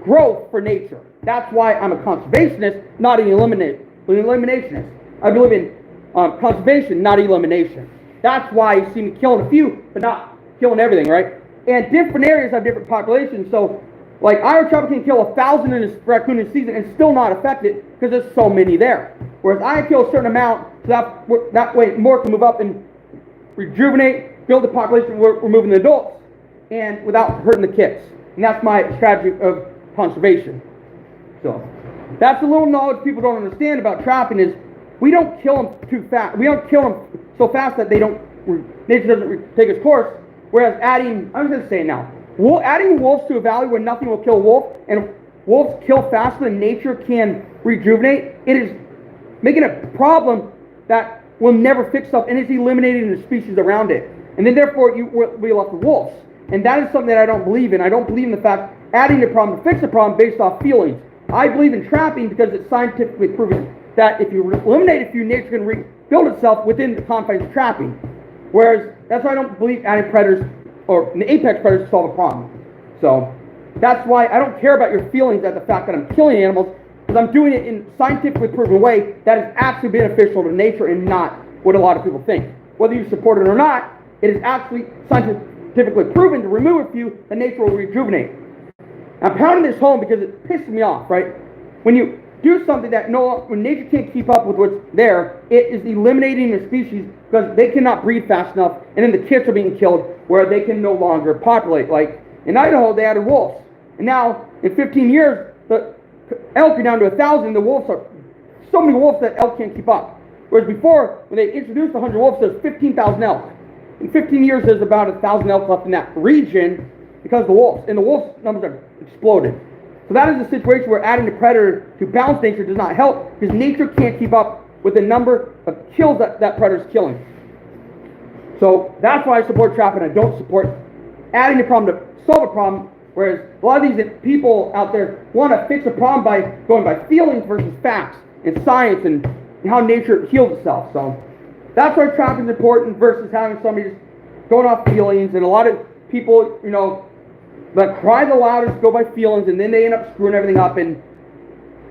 growth for nature. That's why I'm a conservationist, not an eliminationist. I believe in conservation, not elimination. That's why you see me killing a few, but not killing everything, right? And different areas have different populations. So, like, Iowa trapper can kill 1,000 in a raccoon in a season and still not affect it because there's so many there. Whereas I kill a certain amount, so that way more can move up and rejuvenate, build the population, we're moving the adults, and without hurting the kits. And that's my strategy of conservation. So, that's a little knowledge people don't understand about trapping is we don't kill them too fast. We don't kill them so fast that nature doesn't take its course. Whereas I'm just going to say it now, adding wolves to a valley where nothing will kill a wolf, and wolves kill faster than nature can rejuvenate, it is making a problem that will never fix itself, and it's eliminating the species around it. And then therefore you will be left with wolves. And that is something that I don't believe in. I don't believe in the fact adding the problem to fix the problem based off feelings. I believe in trapping because it's scientifically proven that if you eliminate a few, nature can rebuild itself within the confines of trapping. Whereas, that's why I don't believe adding predators or apex predators to solve a problem. So, that's why I don't care about your feelings at the fact that I'm killing animals, because I'm doing it in a scientifically proven way that is actually beneficial to nature and not what a lot of people think. Whether you support it or not, it is actually scientifically proven to remove a few, that nature will rejuvenate. I'm pounding this home because it pisses me off, right? When you do something that when nature can't keep up with what's there, it is eliminating the species because they cannot breed fast enough, and then the kits are being killed where they can no longer populate. Like In Idaho, they added wolves. And now, in 15 years, the elk are down to 1,000. The wolves are so many wolves that elk can't keep up. Whereas before, when they introduced 100 wolves, there's 15,000 elk. In 15 years, there's about 1,000 elk left in that region because of the wolves. And the wolves' numbers have exploded. So that is a situation where adding the predator to balance nature does not help because nature can't keep up with the number of kills that predator is killing. So that's why I support trapping. I don't support adding the problem to solve a problem, whereas a lot of these people out there want to fix a problem by going by feelings versus facts and science and how nature heals itself. So that's why trapping is important versus having somebody just going off feelings. And a lot of people, that cry the loudest, go by feelings, and then they end up screwing everything up, and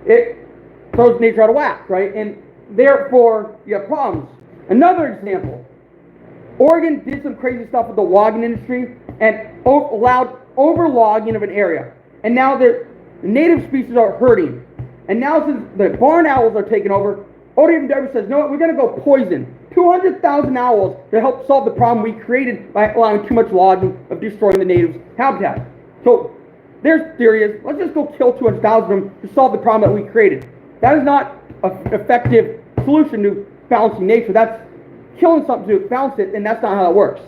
it throws nature out of whack, right? And therefore, you have problems. Another example, Oregon did some crazy stuff with the logging industry and allowed overlogging of an area. And now the native species are hurting. And now since the barn owls are taking over, ODMW says, no, we're going to go poison 200,000 owls to help solve the problem we created by allowing too much logging of destroying the natives' habitat. So their theory is, let's just go kill 200,000 of them to solve the problem that we created. That is not an effective solution to balancing nature. That's killing something to balance it, and that's not how it works,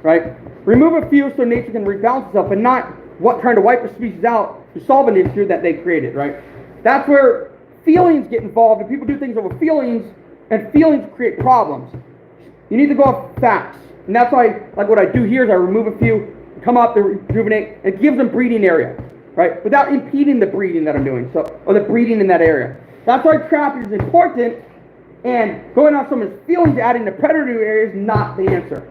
right? Remove a few so nature can rebalance itself, but not trying to wipe a species out to solve an issue that they created, right? That's where feelings get involved, and people do things over feelings, and feelings create problems. You need to go off facts, and that's why, like what I do here is I remove a few, come up, they rejuvenate, and give them breeding area, right? Without impeding the breeding that I'm doing, or the breeding in that area. That's why trapping is important, and going off someone's feelings, adding the predator area is not the answer.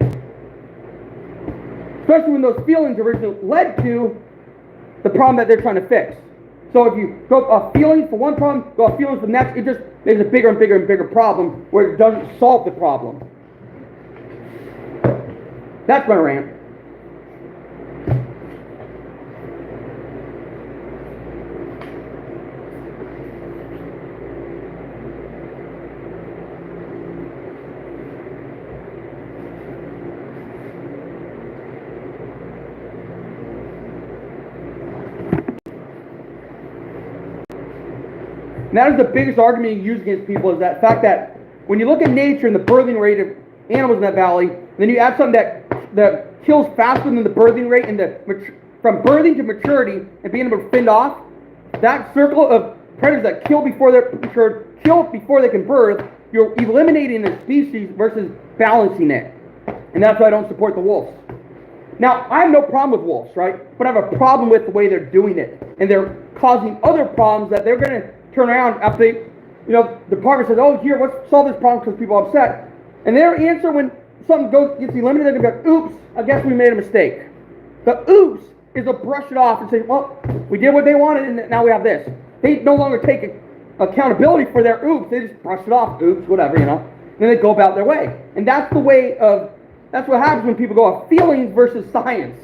Especially when those feelings originally led to the problem that they're trying to fix. So if you go off feelings for one problem, go off feelings for the next, it just makes a bigger and bigger and bigger problem where it doesn't solve the problem. That's my rant. And that is the biggest argument you use against people, is that fact that when you look at nature and the birthing rate of animals in that valley, then you add something that kills faster than the birthing rate, and from birthing to maturity and being able to fend off, that circle of predators that kill before they're matured, kill before they can birth, you're eliminating a species versus balancing it. And that's why I don't support the wolves. Now, I have no problem with wolves, right? But I have a problem with the way they're doing it. And they're causing other problems that they're going to turn around after they, the department says, oh, here, let's solve this problem because people are upset. And their answer when something gets eliminated, they're going to go, oops, I guess we made a mistake. The oops is to brush it off and say, well, we did what they wanted and now we have this. They no longer take accountability for their oops. They just brush it off, oops, whatever, And then they go about their way. And that's that's what happens when people go off feelings versus science.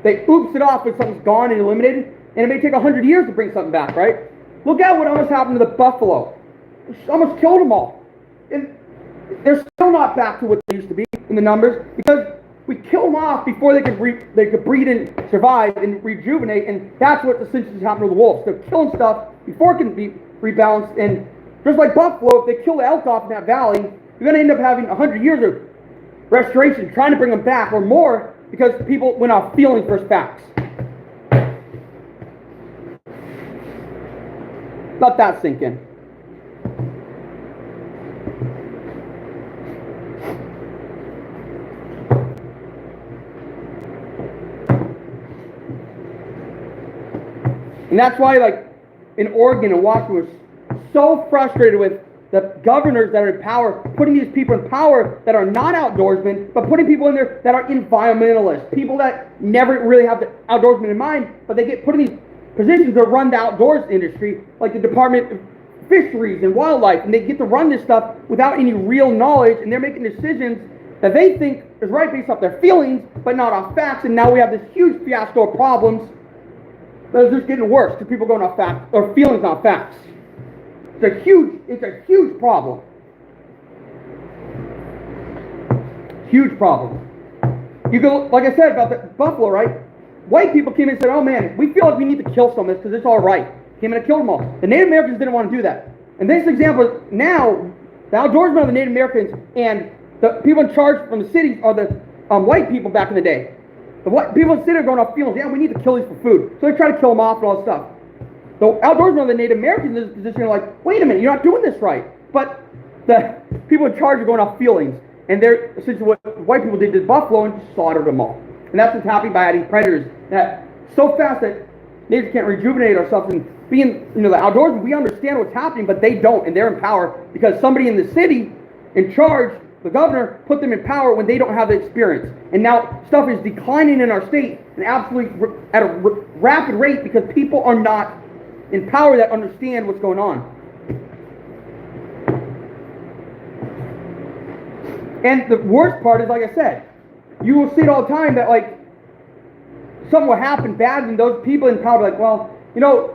They oops it off when something's gone and eliminated, and it may take 100 years to bring something back, right? Look at what almost happened to the buffalo. It almost killed them all. And they're still not back to what they used to be in the numbers because we kill them off before they could breed and survive and rejuvenate, and that's what essentially is happening to the wolves. They're killing stuff before it can be rebalanced, and just like buffalo, if they kill the elk off in that valley, you're going to end up having 100 years of restoration trying to bring them back or more because people went off feelings versus facts. Let that sink in. And that's why, in Oregon and Washington, was so frustrated with the governors that are in power, putting these people in power that are not outdoorsmen, but putting people in there that are environmentalists, people that never really have the outdoorsmen in mind, but they get put in these positions to run the outdoors industry, like the Department of Fisheries and Wildlife, and they get to run this stuff without any real knowledge, and they're making decisions that they think is right based off their feelings, but not off facts, and now we have this huge fiasco of problems that is just getting worse because people going off facts, or feelings, not facts. It's a huge problem. Huge problem. You go, like I said about the buffalo, right? white people came in and said, oh man, we feel like we need to kill some of this because it's all right. Came in and killed them all. The Native Americans didn't want to do that. And this example, now, the outdoorsmen are the Native Americans, and the people in charge from the cities are the white people back in the day. The white people in the city are going off feelings, yeah, we need to kill these for food. So they try to kill them off and all this stuff. The outdoorsmen are the Native Americans in this position are like, wait a minute, you're not doing this right. But the people in charge are going off feelings. And they're essentially what white people did to buffalo and just slaughtered them all. And that's what's happening by adding predators that so fast that natives can't rejuvenate ourselves. And being, the outdoorsmen, we understand what's happening, but they don't, and they're in power because somebody in the city in charge, the governor, put them in power when they don't have the experience. And now stuff is declining in our state and absolutely at a rapid rate because people are not in power that understand what's going on. And the worst part is, like I said, you will see it all the time that, like, something will happen bad and those people in power are like, well,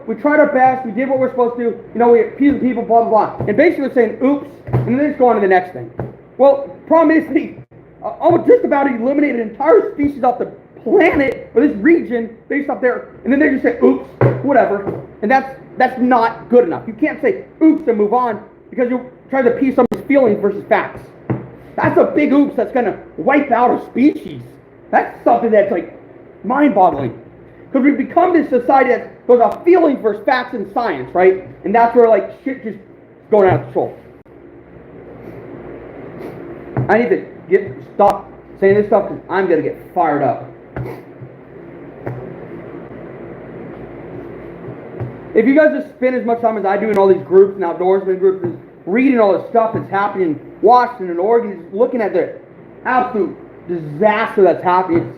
we tried our best, we did what we're supposed to, we appeased the people, blah, blah, blah. And basically they're saying, oops, and then they just go on to the next thing. Well, the problem is they almost just about eliminated an entire species off the planet, or this region, based off there, and then they just say, oops, whatever. And that's not good enough. You can't say, oops, and move on, because you're trying to appease somebody's feelings versus facts. That's a big oops that's going to wipe out a species. That's something that's, like, mind-boggling. Because we've become this society that goes off feelings versus facts and science, right? And that's where, like, shit just going out of control. I need to stop saying this stuff because I'm going to get fired up. If you guys just spend as much time as I do in all these groups and outdoorsmen groups and reading all this stuff that's happening in Washington and Oregon, just looking at the absolute disaster that's happening,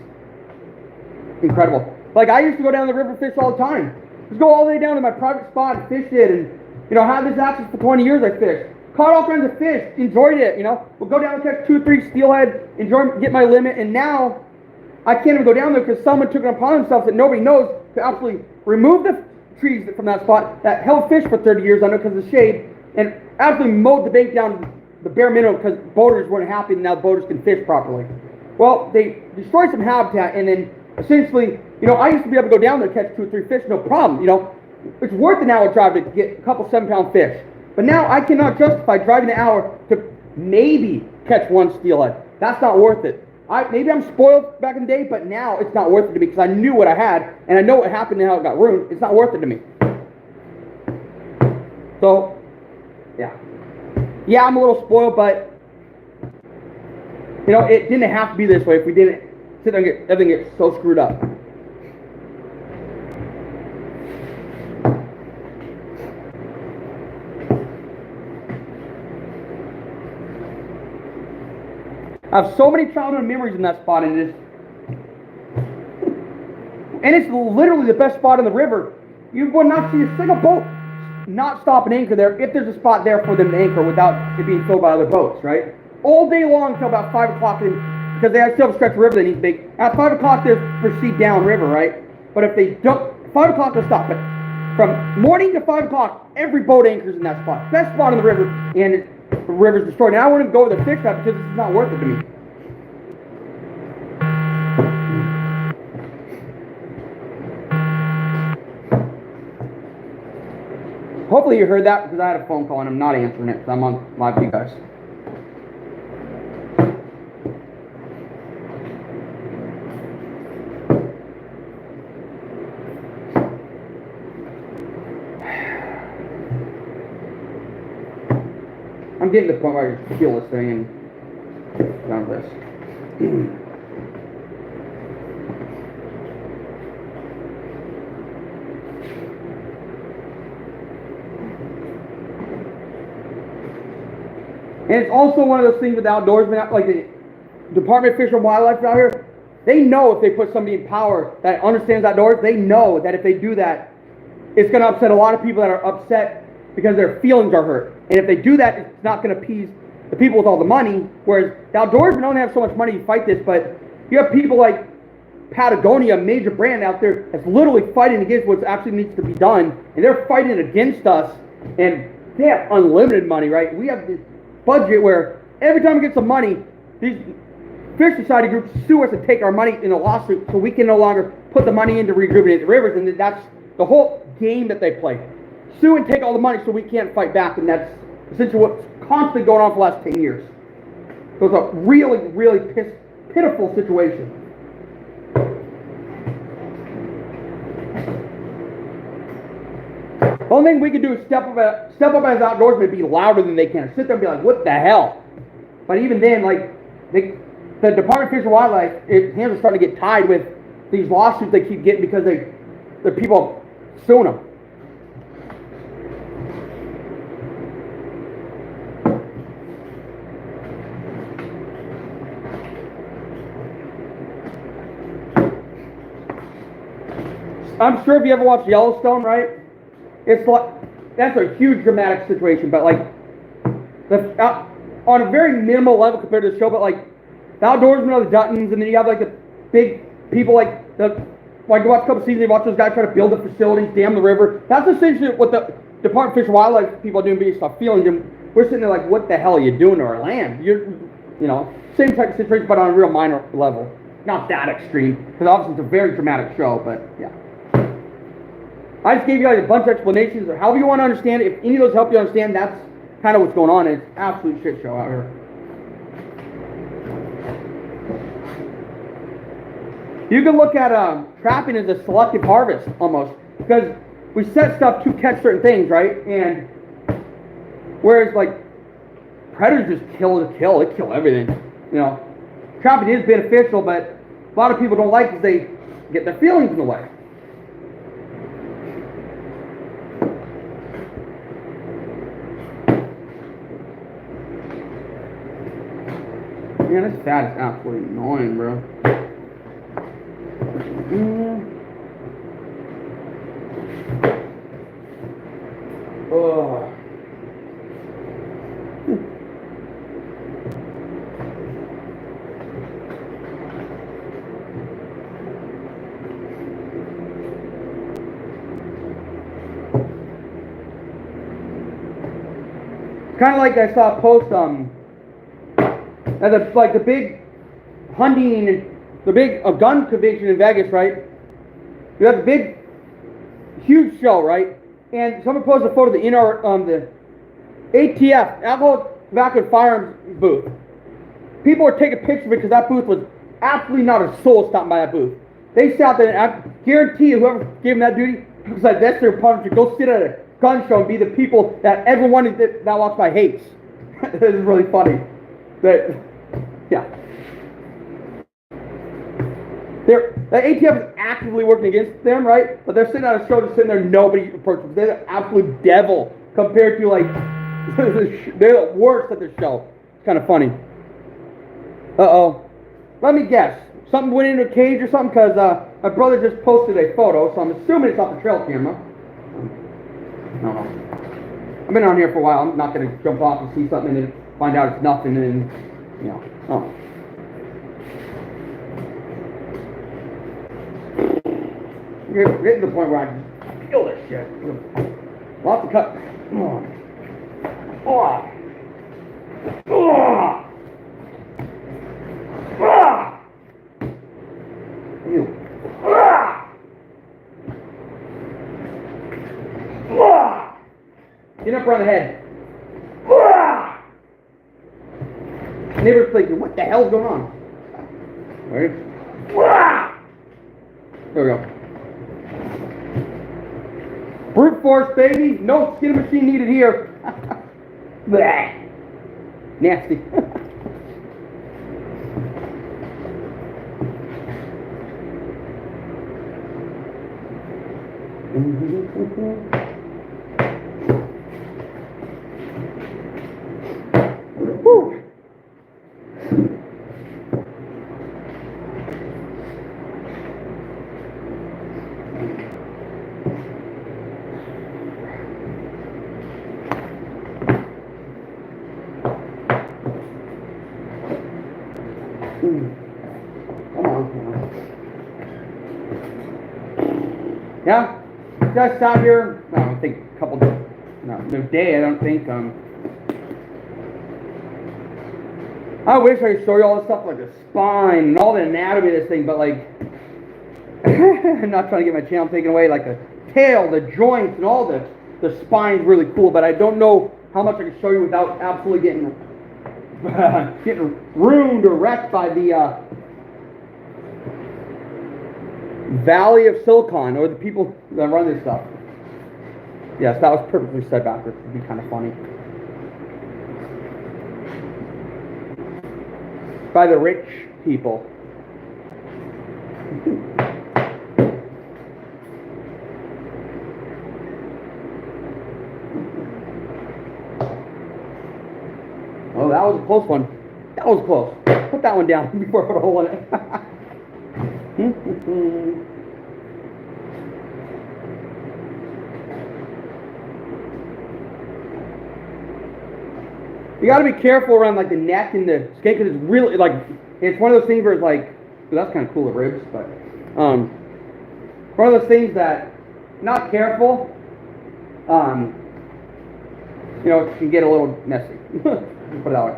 it's incredible. Like, I used to go down the river fish all the time. Just go all the way down to my private spot and fish it, and, had this access for 20 years I fished. Caught all kinds of fish, enjoyed it, We'll go down and catch 2 or 3 steelhead, get my limit, and now I can't even go down there because someone took it upon themselves that nobody knows to absolutely remove the trees from that spot that held fish for 30 years under because of the shade, and absolutely mowed the bank down the bare minimum because boaters weren't happy and now boaters can fish properly. Well, they destroyed some habitat, and then essentially, I used to be able to go down there and catch 2 or 3 fish, no problem, It's worth an hour drive to get a couple 7-pound fish. But now I cannot justify driving an hour to maybe catch 1 steelhead. That's not worth it. Maybe I'm spoiled back in the day, but now it's not worth it to me because I knew what I had, and I know what happened and how it got ruined. It's not worth it to me. So, yeah. Yeah, I'm a little spoiled, but, it didn't have to be this way if we didn't sit there and everything gets so screwed up. I have so many childhood memories in that spot, and it's literally the best spot in the river. You will not see a single boat not stop and anchor there if there's a spot there for them to anchor without it being filled by other boats, right? All day long until about 5 o'clock, because they still have a stretch of river they need to make. At 5 o'clock, they proceed downriver, right? But if they don't, 5 o'clock they'll stop. But from morning to 5 o'clock, every boat anchors in that spot. Best spot in the river, and the river's destroyed. Now I wouldn't go with a fish trap because it's not worth it to me. Hopefully you heard that because I had a phone call and I'm not answering it because I'm on live with you guys. I'm getting to the point where I just feel this thing and done with this. And it's also one of those things with outdoorsmen, like the Department of Fish and Wildlife out here, they know if they put somebody in power that understands outdoors, they know that if they do that, it's going to upset a lot of people that are upset because their feelings are hurt. And if they do that, it's not going to appease the people with all the money, whereas the outdoorsmen don't have so much money to fight this, but you have people like Patagonia, a major brand out there, that's literally fighting against what actually needs to be done, and they're fighting against us, and they have unlimited money, right? We have this budget where every time we get some money, these fish society groups sue us to take our money in a lawsuit so we can no longer put the money in to rejuvenate the rivers, and that's the whole game that they play. Sue and take all the money so we can't fight back, and that's essentially what's constantly going on for the last 10 years. So it's a really, really pitiful situation. The only thing we can do is step up as outdoorsmen and be louder than they can. Sit there and be like, what the hell? But even then, like, the Department of Fish and Wildlife, hands are starting to get tied with these lawsuits they keep getting because the people suing them. I'm sure if you ever watched Yellowstone, right? It's like, that's a huge dramatic situation, but like, on a very minimal level compared to the show, but like, the outdoorsmen are the Duttons, and then you have like the big people like you watch a couple seasons, you watch those guys try to build the facilities, dam the river. That's essentially what the Department of Fish and Wildlife people are doing based off feelings, and we're sitting there like, what the hell are you doing to our land? Same type of situation, but on a real minor level. Not that extreme, because obviously it's a very dramatic show, but yeah. I just gave you guys a bunch of explanations, or however you want to understand it. If any of those help you understand, that's kind of what's going on. It's an absolute shit show out here. You can look at trapping as a selective harvest, almost, because we set stuff to catch certain things, right? And whereas, like, predators just kill to kill. They kill everything, Trapping is beneficial, but a lot of people don't like it because they get their feelings in the way. Man, this fat is absolutely annoying, bro. Oh. Kind of like I saw a post the big hunting, the big gun convention in Vegas, right? You have the big, huge show, right? And someone posted a photo of the the ATF, Alcohol, Tobacco, and Firearms booth. People were taking pictures of it because that booth was absolutely not a soul stopping by that booth. They sat there, and I guarantee you, whoever gave them that duty, was like, that's their punishment to go sit at a gun show and be the people that everyone that walks by hates. This is really funny. Yeah. The ATF is actively working against them, right? But they're sitting at a show, just sitting there, nobody approaches them. They're the absolute devil compared to, like, they're the worst at the show. It's kind of funny. Uh-oh. Let me guess. Something went into a cage or something, because my brother just posted a photo, so I'm assuming it's off the trail camera. I don't know. I've been on here for a while. I'm not going to jump off and see something and then find out it's nothing, and then, oh. Getting to the point where I just feel this shit. Lots of cut. Ew. Get up around the head. Neighbor's thinking, what the hell's going on? Ready? There we go. Brute force, baby. No skin machine needed here. Nasty. Whew. Come on. Yeah, just out here. No, I think a couple days. No day. I don't think. I wish I could show you all this stuff, like the spine and all the anatomy of this thing, but like, I'm not trying to get my channel taken away. Like the tail, the joints, and all the spine's really cool, but I don't know how much I can show you without absolutely getting ruined or wrecked by the Valley of Silicon, or the people that run this stuff. Yes, that was perfectly said backwards. It'd be kind of funny. By the rich people. Oh, that was a close one. That was close. Put that one down before I put a hole in it. You got to be careful around like the neck and the skin, because it's really like, it's one of those things where it's like, well, that's kind of cool, the ribs, but one of those things that, not careful, you know, it can get a little messy. Put it that way.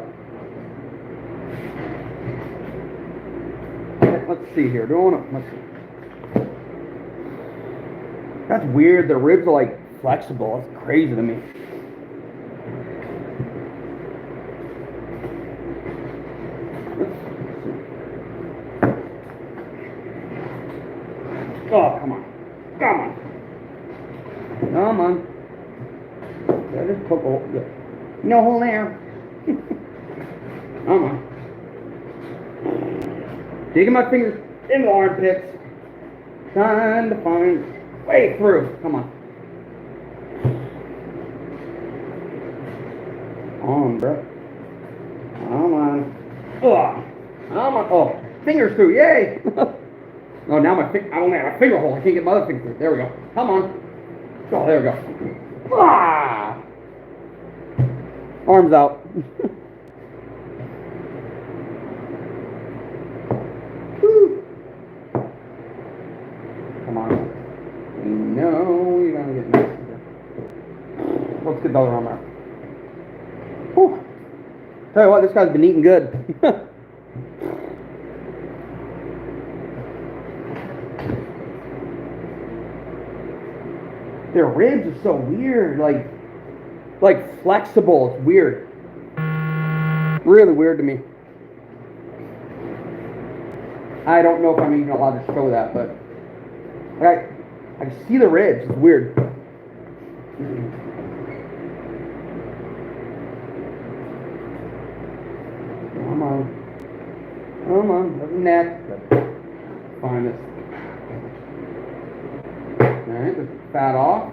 Let's see here. Let's see. That's weird. The ribs are like flexible. That's crazy to me. Oh, come on. Come on. Come on. Yeah, just poke a hole. Yeah. No hole there. Come on. Digging my fingers in the armpits. Trying to find way through. Come on. Come on, bro. Come on. Ugh. Come on. Oh, fingers through. Yay. Oh, now I only have a finger hole. I can't get my other finger through. There we go. Come on. Oh, there we go. Ah! Arms out. Come on. No, you're gonna get messy here. Let's get the other arm out. Whew. Tell you what, this guy's been eating good. Their ribs are so weird, like flexible. It's weird. Really weird to me. I don't know if I'm even allowed to show that, but I see the ribs. It's weird. Come on. Come on. There's the neck. Find this. Alright, let's get fat off.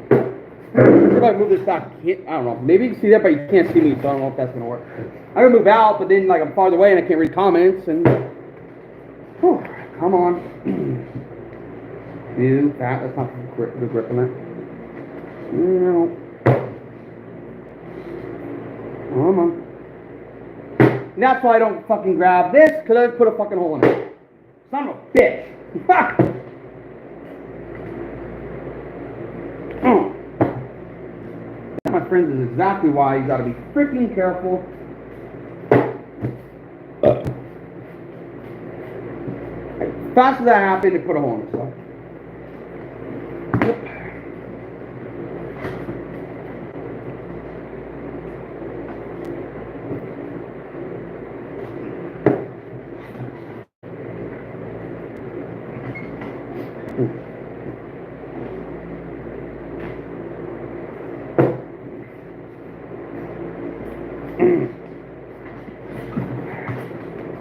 If I move this back, I don't know. Maybe you can see that, but you can't see me, so I don't know if that's going to work. I'm going to move out, but then like I'm farther away and I can't read comments. And whew, come on. Ew, that's not the grip on that. No. Come on. And that's why I don't fucking grab this, because I just put a fucking hole in it. Son of a bitch. That, my friends, is exactly why you gotta be freaking careful. As fast as that happened, they put a hole in it. So.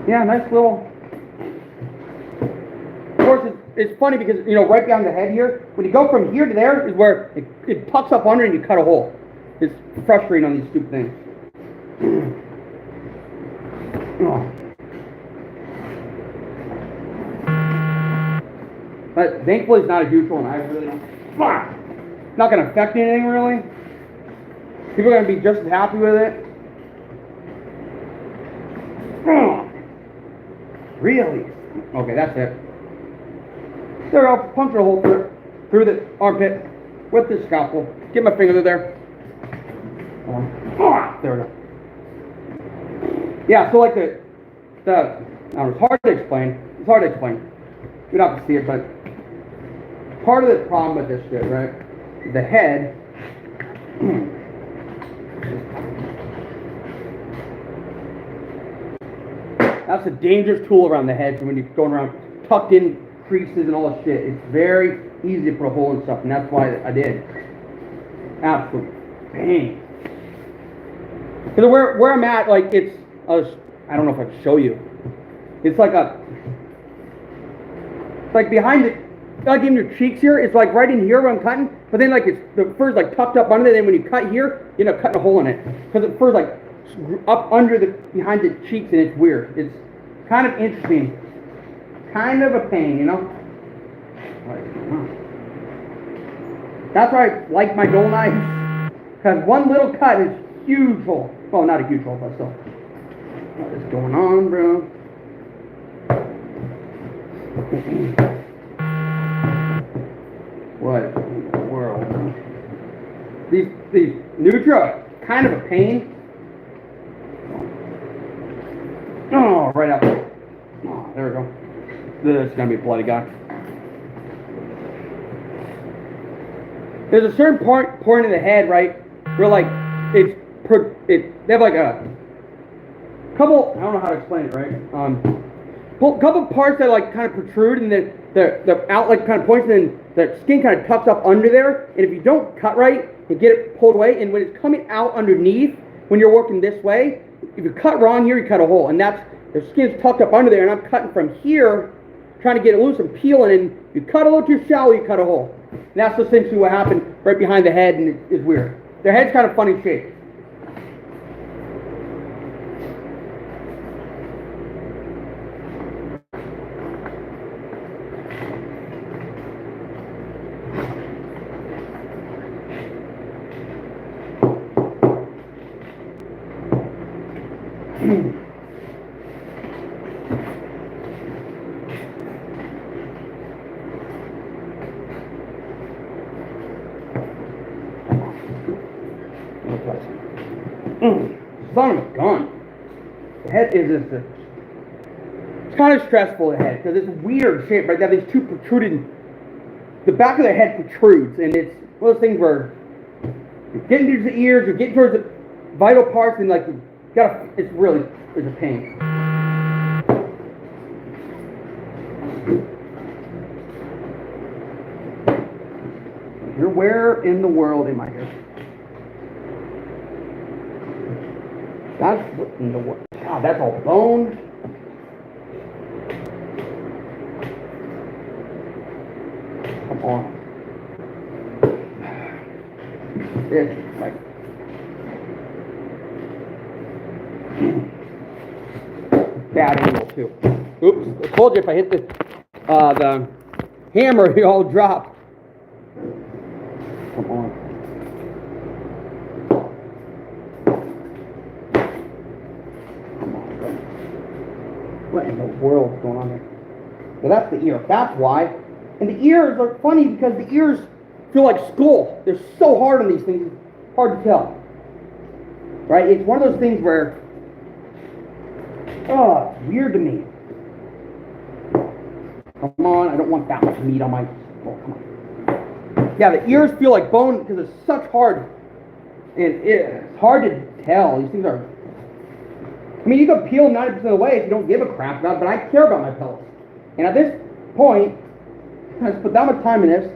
Yeah, nice little. Of course, it's funny because, you know, right behind the head here, when you go from here to there is where it pucks up under and you cut a hole. It's frustrating on these stupid things. Oh. But thankfully it's not a huge one. I really don't. Fuck! Not going to affect anything really. People are going to be just as happy with it. Oh. Really? Okay, that's it. There, I'll puncture a hole through the armpit with the scalpel. Get my finger through there. There we go. Yeah, so like I don't know, it's hard to explain. you're not gonna see it, but part of the problem with this shit, right? The head. That's a dangerous tool around the head when you're going around tucked in creases and all that shit. It's very easy to put a hole in stuff, and that's why I did. Absolute pain. Because where I'm at, like it's, I don't know if I can show you. It's like behind it, like in your cheeks here. It's like right in here where I'm cutting, but then like it's the fur's like tucked up under there. Then when you cut here, you end up cutting a hole in it because the fur's like up under behind the cheeks, and it's weird. It's kind of interesting, kind of a pain, you know. That's why I like my dull knife, because one little cut is huge hole. Well, not a huge hole, but still. What is going on, bro? What in the world? These Nutra, kind of a pain. Oh, right up. Oh, there we go. This is gonna be a bloody guy. There's a certain point in the head, right, where like they have like a couple. I don't know how to explain it, right? Couple parts that like kind of protrude, and then the outlet kind of points, and then the skin kind of tucks up under there. And if you don't cut right and get it pulled away, and when it's coming out underneath, when you're working this way, if you cut wrong here, you cut a hole, and that's the skin's tucked up under there. And I'm cutting from here, trying to get it loose and peeling, and you cut a little too shallow, you cut a hole. And that's essentially what happened right behind the head, and it's weird. Their head's kind of funny shape. Son of a gun. The head is just it's kind of stressful, the head, because it's a weird shape, right? They have these two protruding, the back of the head protrudes, and it's one of those things where you're getting towards the ears, you're getting towards the vital parts, and like, it's a pain. Where in the world am I here? That's what in the world. God, that's all bone. Come on. This is like. Bad angle too. Oops! I told you if I hit the hammer, it all drop. Come on. What in the world is going on there? Well, that's the ear. That's why. And the ears are funny because the ears feel like skull. They're so hard on these things. It's hard to tell. Right? It's one of those things where, oh, it's weird to me. Come on. I don't want that much meat on my, oh, come on. Yeah, the ears feel like bone because it's such hard. And it's hard to tell. These things are, I mean, you can peel 90% of the way if you don't give a crap about it, but I care about my pellets. And at this point, I just put that much time in this,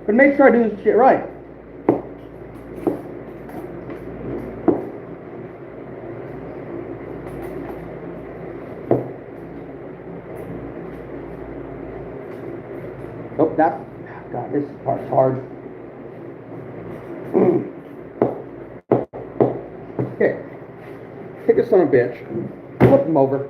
but make sure I do this shit right. Oh, God, this part's hard. Okay. Take a son of a bitch. Flip him over.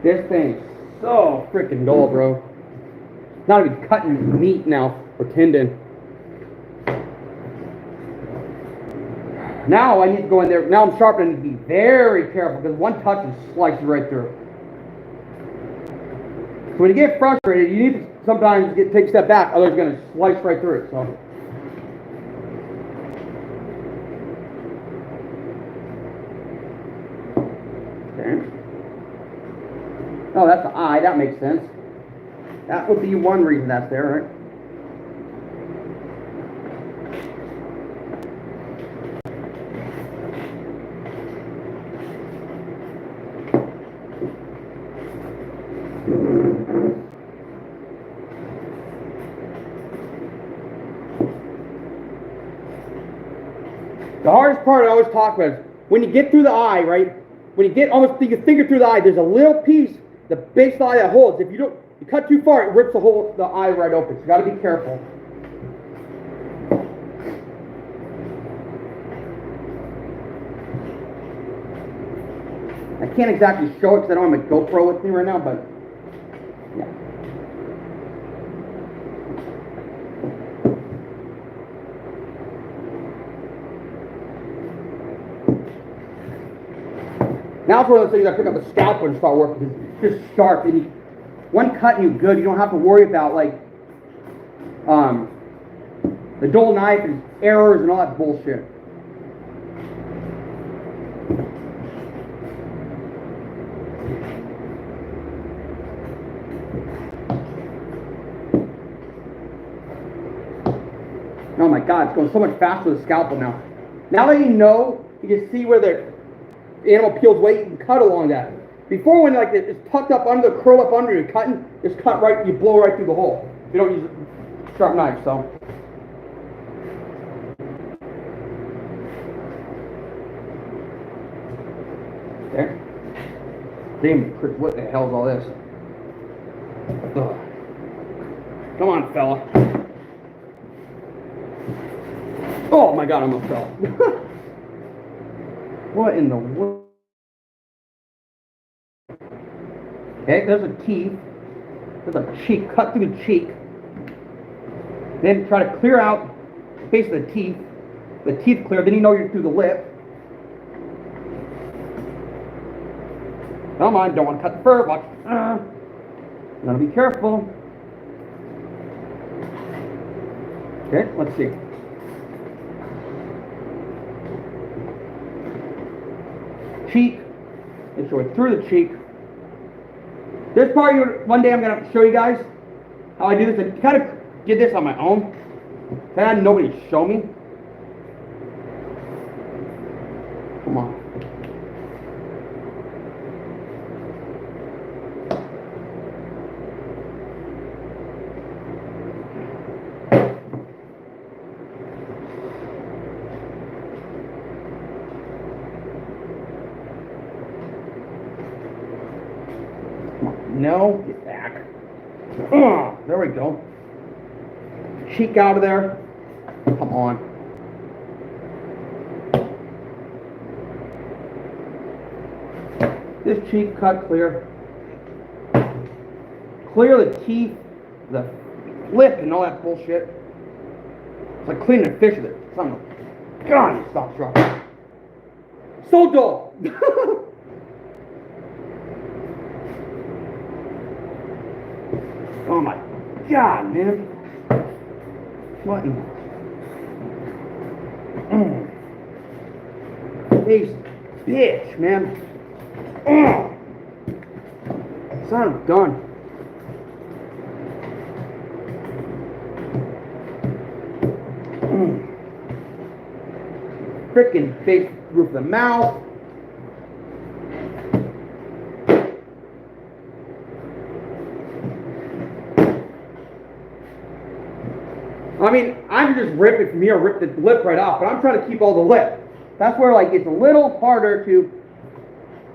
This thing's so freaking dull, bro. Not even cutting meat now or tendon. Now I need to go in there. Now I'm sharpening to be very careful because one touch and slices right through. So when you get frustrated, you need to sometimes take a step back, otherwise you're going to slice right through it. So. Okay. Oh, that's the eye. That makes sense. That would be one reason that's there, right? The hardest part I always talk about is when you get through the eye, right? When you get almost your finger through the eye, there's a little piece, the base of the eye that holds. If you cut too far, it rips the eye right open. So you got to be careful. I can't exactly show it because I don't have my GoPro with me right now, but yeah. Now it's one of those things I pick up a scalpel and start working because it's just sharp. And one cut and you're good. You don't have to worry about like the dull knife and errors and all that bullshit. Oh my God, it's going so much faster with a scalpel now. Now that you know, you can see where the animal peels weight, you can cut along that. Before when like it's tucked up under, curl up under, you're cutting, just cut right, you blow right through the hole. You don't use a sharp knife, so. There. Damn, what the hell's all this? Ugh. Come on, fella. Oh my God, I almost fell. What in the world? Okay, there's a teeth. There's a cheek, cut through the cheek. Then try to clear out the base of the teeth. The teeth clear, then you know you're through the lip. Come on, don't want to cut the fur. Watch. You gotta be careful. Okay, let's see. Cheek. Make sure we're through the cheek. This part, one day I'm going to show you guys how I do this. I kind of did this on my own. I had nobody show me. Come on. No, get back. There we go. Cheek out of there. Come on. This cheek cut clear. Clear the teeth, the lip, and all that bullshit. It's like cleaning a fish with it. Something. God, stop dropping. So dull. Oh my God, man. What in These bitch, man. Son of a gun. Frickin' face roof of the mouth. I mean, I can just rip it from here, rip the lip right off, but I'm trying to keep all the lip. That's where, like, it's a little harder to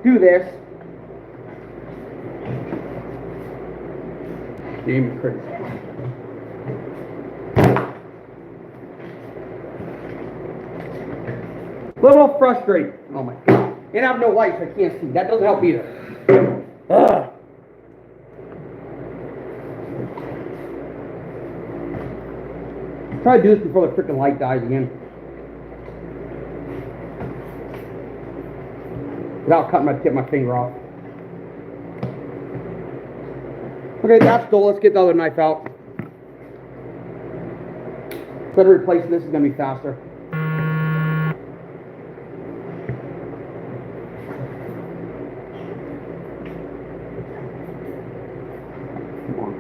do this. Damn crazy. A little frustrating. Oh my God. And I have no light, so I can't see. That doesn't help either. Ugh. Try to do this before the freaking light dies again. Without cutting my finger off. Okay, that's dull. Let's get the other knife out. Better replacing this is going to be faster. Come on.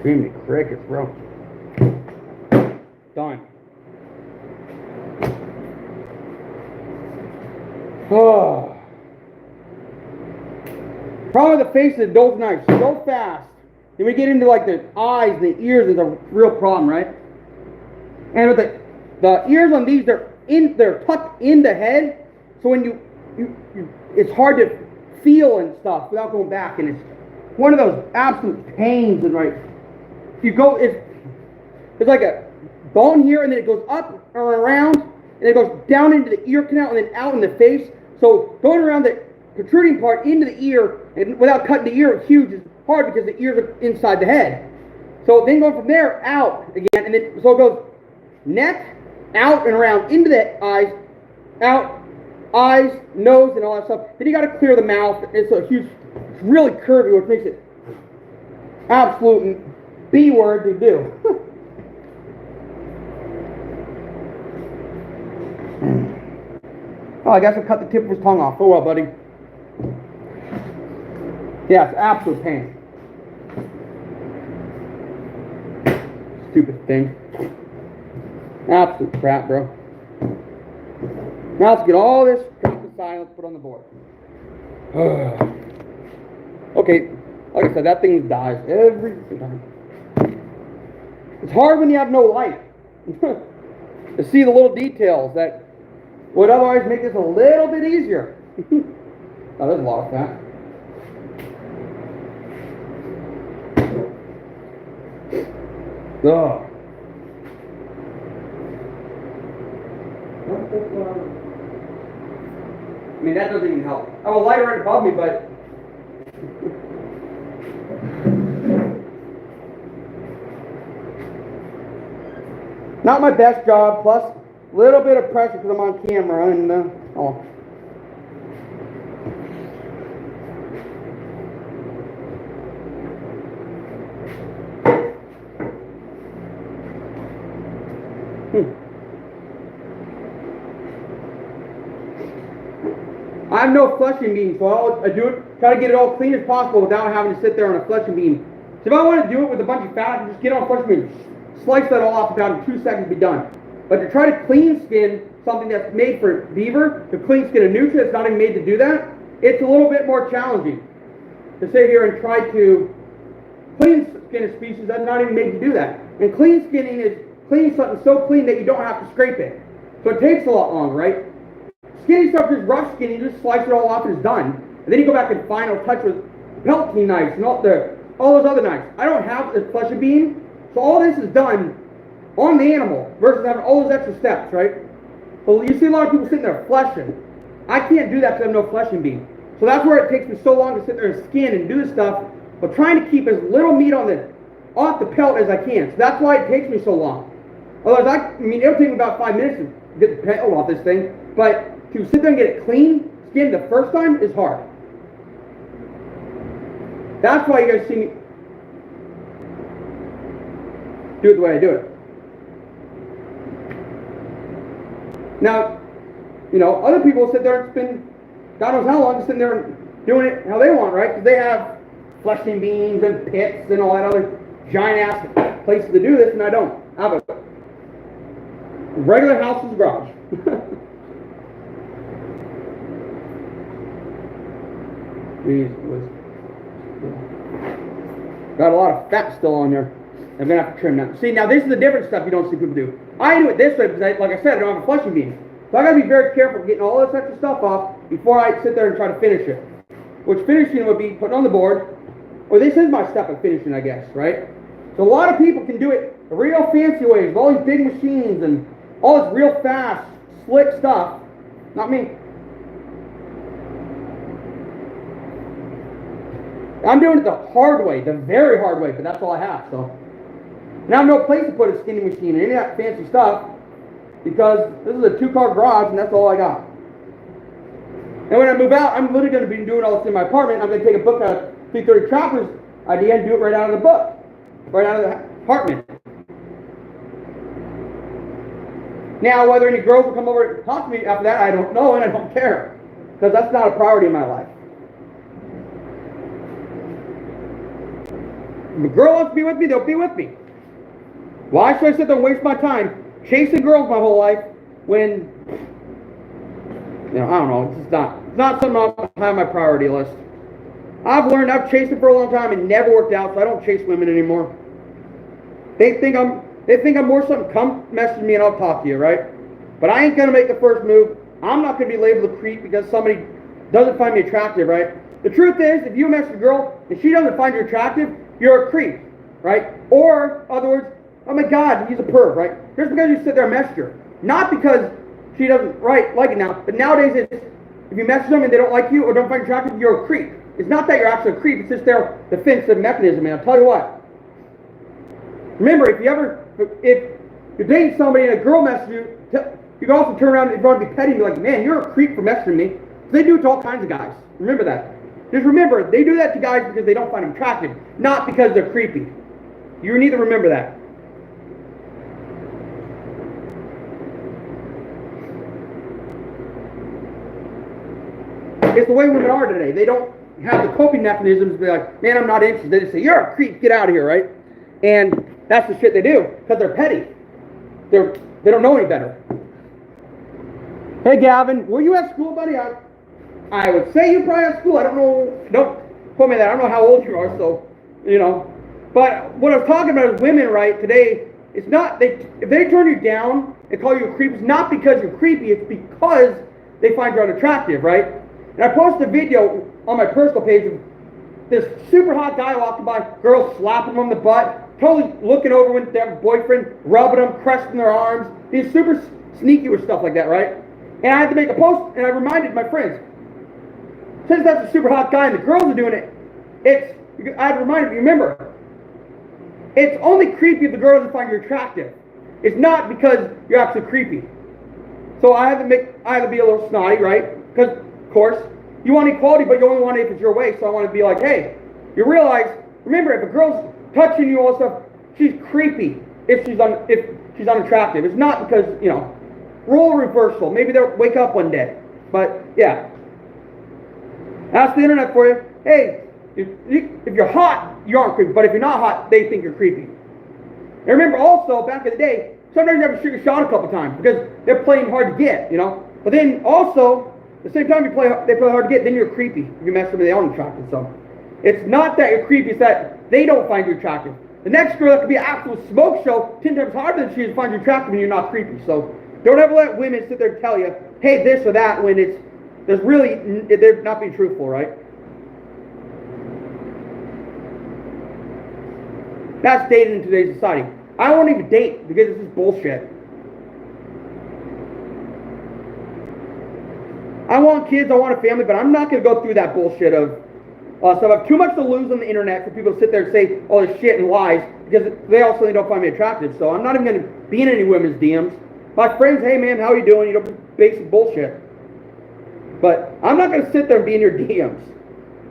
Creamy crickets, bro. Done. Oh. Problem with the face of those knives, so fast. Then we get into like the eyes and the ears is a real problem, right? And with the ears on these, they're tucked in the head, so when you it's hard to feel and stuff without going back, and it's one of those absolute pains. And right, if you go, it's like a bone here, and then it goes up or around, and it goes down into the ear canal, and then out in the face. So going around the protruding part into the ear, and without cutting the ear huge is hard because the ears are inside the head. So then going from there out again, and then so it goes neck, out and around into the eyes, out, eyes, nose, and all that stuff. Then you got to clear the mouth. It's a huge, it's really curvy, which makes it absolute B word to do. Oh, I guess I cut the tip of his tongue off. Oh well, buddy. Yeah, it's absolute pain. Stupid thing. Absolute crap, bro. Now let's get all this straight aside. Let's put it on the board. Okay, like I said, that thing dies every time. It's hard when you have no light to see the little details that would otherwise make this a little bit easier. Oh, there's a lot of fat. Ugh. I mean, that doesn't even help. I have a light right above me, but not my best job, plus a little bit of pressure because I'm on camera, and oh. I have no fletching beam, so I do it, try to get it all clean as possible without having to sit there on a fletching beam. So if I want to do it with a bunch of fat, I can just get on a fletching beam, slice that all off about in 2 seconds, be done. But to try to clean skin something that's made for beaver, to clean skin a nutria that's not even made to do that, it's a little bit more challenging. To sit here and try to clean skin a species that's not even made to do that. And clean skinning is cleaning something so clean that you don't have to scrape it. So it takes a lot longer, right? Skinny stuff is rough skin, you just slice it all off and it's done. And then you go back and final touch with pelting knives and all those other knives. I don't have a fletching beam, so all this is done on the animal versus having all those extra steps, right? So you see a lot of people sitting there fleshing. I can't do that because I have no fleshing beam. So that's where it takes me so long to sit there and skin and do this stuff, but trying to keep as little meat off the pelt as I can. So that's why it takes me so long. Otherwise, I mean, it'll take me about 5 minutes to get the pelt off this thing, but to sit there and get it clean, skinned the first time is hard. That's why you guys see me do it the way I do it. Now, you know, other people sit there and spend God knows how long just sitting there and doing it how they want, right? Because they have fleshing beams and pits and all that other giant-ass places to do this, and I don't. I have a regular house's garage. Got a lot of fat still on there. I'm going to have to trim that. See, now this is the different stuff you don't see people do. I do it this way because, like I said, I don't have a fleshing beam. So I got to be very careful getting all this extra stuff off before I sit there and try to finish it. Which finishing would be putting on the board. Or this is my step of finishing, I guess, right? So a lot of people can do it the real fancy ways, with all these big machines and all this real fast, slick stuff. Not me. I'm doing it the hard way, the very hard way, but that's all I have, so. And I have no place to put a skinning machine or any of that fancy stuff. because this is a 2-car garage and that's all I got. And when I move out, I'm literally going to be doing all this in my apartment. I'm going to take a book out of 330 Trappers idea and do it right out of the book, right out of the apartment. Now, whether any girls will come over and talk to me after that, I don't know, and I don't care, because that's not a priority in my life. If a girl wants to be with me, they'll be with me. Why should I sit there and waste my time chasing girls my whole life when, I don't know, it's not something I have on my priority list. I've learned I've chased it for a long time and never worked out, so I don't chase women anymore. They think I'm more something. Come message me and I'll talk to you, right? But I ain't gonna make the first move. I'm not gonna be labeled a creep because somebody doesn't find me attractive, right? The truth is, if you message a girl and she doesn't find you attractive, you're a creep, right? Or, in other words, oh my God, he's a perv, right? Just because you sit there and message her. Not because she doesn't like it now, but nowadays it's, if you message them and they don't like you or don't find you attractive, you're a creep. It's not that you're actually a creep, it's just their defensive mechanism. And I'll tell you what, remember, if you're dating somebody and a girl messages you, you can also turn around and if you want to be petty and be like, man, you're a creep for messaging me. They do it to all kinds of guys. Remember that. Just remember, they do that to guys because they don't find them attractive, not because they're creepy. You need to remember that. It's the way women are today. They don't have the coping mechanisms to be like, man, I'm not interested. They just say, you're a creep, get out of here, right? And that's the shit they do, because they're petty. They don't know any better. Hey, Gavin, were you at school, buddy? I would say you're probably at school. I don't know. Don't quote me that. I don't know how old you are, so, But what I was talking about is women, right, today, it's not, if they turn you down and call you a creep, it's not because you're creepy, it's because they find you unattractive, right? And I posted a video on my personal page of this super hot guy walking by, girls slapping him on the butt, totally looking over with their boyfriend, rubbing them, caressing their arms, being super sneaky with stuff like that, right? And I had to make a post, and I reminded my friends, since that's a super hot guy and the girls are doing it, I had to remind them, remember, it's only creepy if the girl doesn't find you attractive. It's not because you're actually creepy. So I had to be a little snotty, right? Because, of course, you want equality, but you only want it if it's your way. So I want to be like, hey, you realize, remember, if a girl's touching you, all stuff, she's creepy if she's unattractive. It's not because, role reversal. Maybe they'll wake up one day. But, yeah. That's the internet for you. Hey, if you're hot, you aren't creepy. But if you're not hot, they think you're creepy. And remember also, back in the day, sometimes you have to shoot your shot a couple times because they're playing hard to get, But then also, the same time they play hard to get, then you're creepy if you mess with them and they aren't attractive. So it's not that you're creepy, it's that they don't find you attractive. The next girl that could be an absolute smoke show 10 times harder than she is find you attractive and you're not creepy. So don't ever let women sit there and tell you, hey, this or that, when they're not being truthful, right? That's dating in today's society. I won't even date because this is bullshit. I want kids, I want a family, but I'm not going to go through that bullshit of stuff. I have too much to lose on the internet for people to sit there and say all this shit and lies because they also don't find me attractive. So I'm not even going to be in any women's DMs. My friends, hey man, how you doing? Basic bullshit. But I'm not going to sit there and be in your DMs.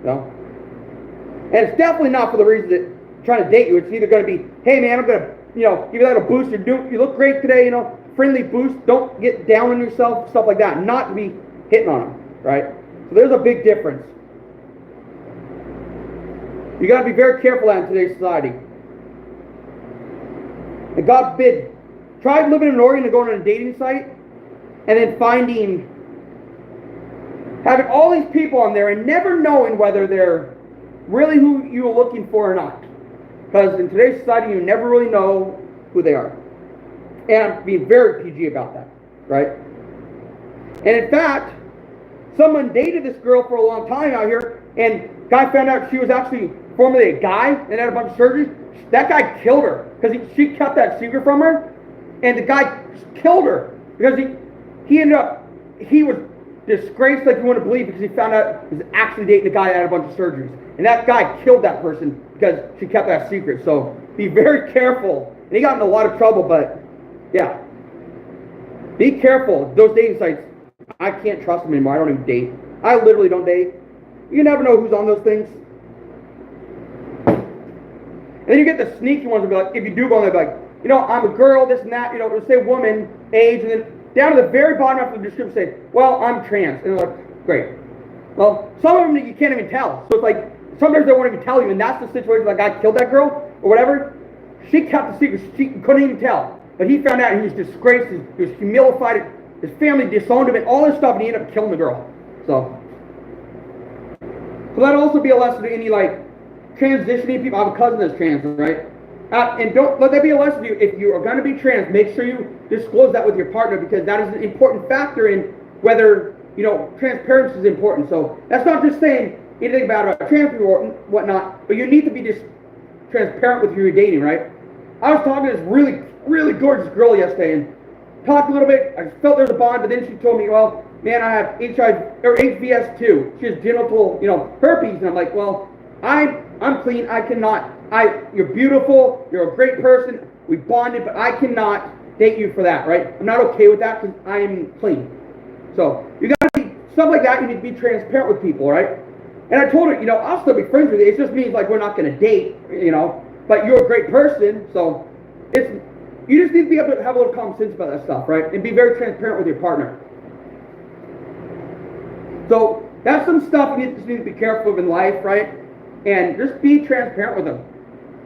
And it's definitely not for the reason that I'm trying to date you. It's either going to be, hey man, I'm going to give you that little boost. You look great today, friendly boost. Don't get down on yourself, stuff like that. Not to be hitting on them, right? So there's a big difference. You got to be very careful out in today's society. And God forbid, try living in Oregon and going on a dating site and then having all these people on there and never knowing whether they're really who you're looking for or not. Because in today's society, you never really know who they are. And I'm being very PG about that, right? And in fact, someone dated this girl for a long time out here, and guy found out she was actually formerly a guy and had a bunch of surgeries. That guy killed her because she kept that secret from her, and the guy killed her because he was disgraced like you wouldn't believe because he found out he was actually dating a guy that had a bunch of surgeries. And that guy killed that person because she kept that secret. So be very careful. And he got in a lot of trouble, but yeah. Be careful. Those dating sites, I can't trust them anymore. I don't even date. I literally don't date. You never know who's on those things. And then you get the sneaky ones that be like, if you do go on there, be like, you know, I'm a girl, this and that, you know, it'll say woman, age, and then down to the very bottom after the description say, well, I'm trans. And they're like, great. Well, some of them you can't even tell. So it's like, sometimes they won't even tell you, and that's the situation like I killed that girl, or whatever. She kept the secret. She couldn't even tell. But he found out, and he was disgraced, he was humiliated, his family disowned him, and all this stuff, and he ended up killing the girl. So that'll also be a lesson to any, like, transitioning people. I have a cousin that's trans, right? And don't let that be a lesson to you. If you are going to be trans, make sure you disclose that with your partner, because that is an important factor in whether, you know, transparency is important. So that's not just saying anything bad about trans people or whatnot, but you need to be just transparent with who you're dating, right? I was talking to this really, really gorgeous girl yesterday and talked a little bit. I felt there's a bond, but then she told me, well, man, I have HIV or HVS2. She has genital, you know, herpes, and I'm like, well, I'm clean. I cannot. You're beautiful. You're a great person. We bonded, but I cannot date you for that, right? I'm not okay with that because I'm clean. So you got to be stuff like that. You need to be transparent with people, right? And I told her, you know, I'll still be friends with you. It just means like we're not going to date, you know. But you're a great person, so you just need to be able to have a little common sense about that stuff, right? And be very transparent with your partner. So that's some stuff you just need to be careful of in life, right? And just be transparent with them.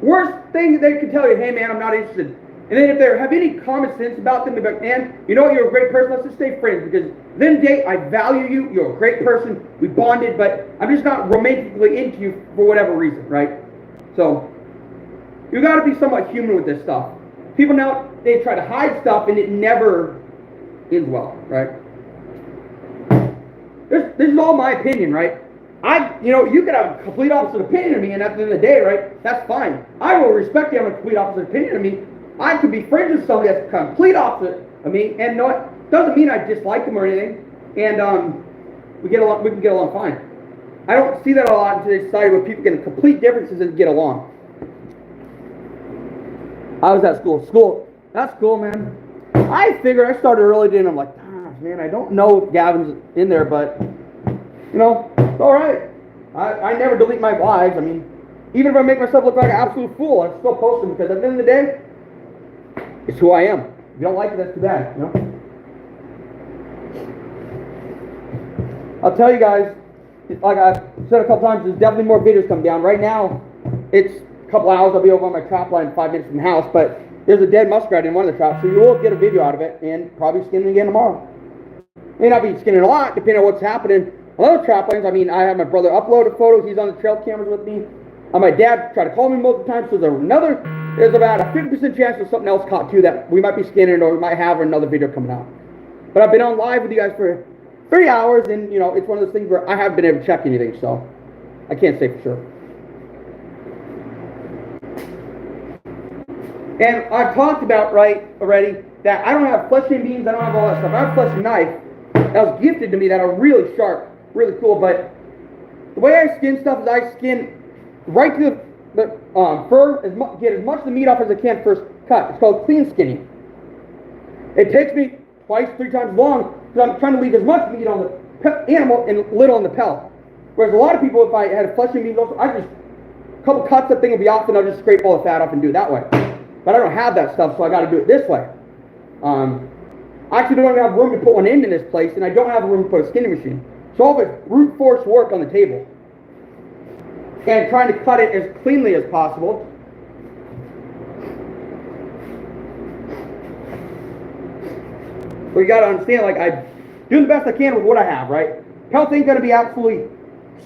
Worst thing they can tell you, hey man, I'm not interested. And then if they have any common sense about them, they're like, man, you know what, you're a great person, let's just stay friends, because then date, I value you, you're a great person, we bonded, but I'm just not romantically into you for whatever reason, right? So you got to be somewhat human with this stuff. People now, they try to hide stuff and it never ends well, right? This is all my opinion, right? You know, you could have a complete opposite opinion of me, and at the end of the day, right, that's fine. I will respect you having a complete opposite opinion of me. I could be friends with somebody that's complete opposite of me, and no, it doesn't mean I dislike them or anything, and we can get along fine. I don't see that a lot in today's society where people get complete differences and get along. I was at school. That's cool, man. I figured I started early today, and I'm like, man, I don't know if Gavin's in there, but, you know, it's all right. I never delete my vlogs. I mean, even if I make myself look like an absolute fool, I still post them, because at the end of the day, it's who I am. If you don't like it, that's too bad, you know? I'll tell you guys, like I've said a couple times, there's definitely more videos coming down. Right now, it's a couple hours. I'll be over on my trap line 5 minutes from the house, but there's a dead muskrat in one of the traps, so you will get a video out of it, and probably skin it again tomorrow. May not be skinning a lot, depending on what's happening. On other trap lines, I mean, I have my brother upload a photo. He's on the trail cameras with me. My dad tried to call me multiple times, so there's about a 50% chance of something else caught too that we might be skinning, or we might have another video coming out. But I've been on live with you guys for 3 hours, and, you know, it's one of those things where I haven't been able to check anything, so I can't say for sure. And I've talked about, right, already, that I don't have flesh and beans, I don't have all that stuff. I have a flesh and knife that was gifted to me that are really sharp, really cool, but the way I skin stuff is I skin right to the fur, get as much of the meat off as I can first cut. It's called clean skinning. It takes me 2-3 times long, because I'm trying to leave as much meat on the animal and little on the pelt. Whereas a lot of people, if I had flesh and beans also, I just, a couple cuts, that thing will be off, and I'll just scrape all the fat off and do it that way. But I don't have that stuff, so I got to do it this way. I actually don't have room to put one in this place, and I don't have room to put a skinning machine. So all of it's brute force work on the table. And trying to cut it as cleanly as possible. But you got to understand, like, I do the best I can with what I have, right? Pelt ain't going to be absolutely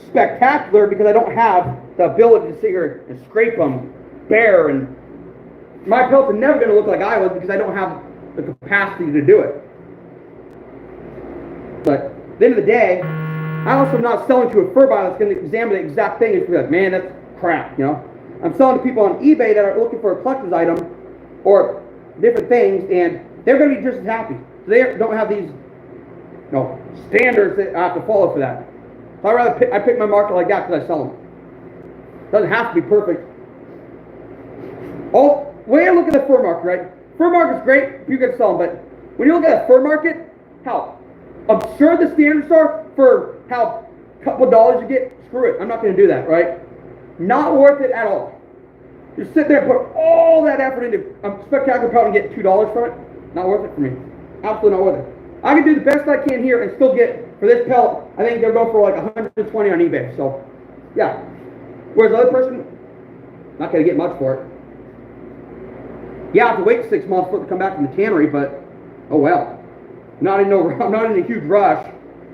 spectacular because I don't have the ability to sit here and scrape them bare, and my pelts are never going to look like I was because I don't have the capacity to do it. But at the end of the day, I also am not selling to a fur buyer that's going to examine the exact thing and be like, man, that's crap, you know? I'm selling to people on eBay that are looking for a collector's item or different things, and they're going to be just as happy. So they don't have these, you know, standards that I have to follow for that. So I pick my market like that because I sell them. It doesn't have to be perfect. Way I look at the fur market, right? Fur market's great if you can sell them, but when you look at a fur market, how absurd the standards are for how couple dollars you get, screw it. I'm not going to do that, right? Not worth it at all. You sit there and put all that effort into a spectacular pelt and get $2 from it. Not worth it for me. Absolutely not worth it. I can do the best I can here and still get, for this pelt, I think they'll go for like 120 on eBay. So, yeah. Whereas the other person, not going to get much for it. Yeah, I have to wait 6 months for it to come back from the tannery, but oh well. I'm not in a huge rush.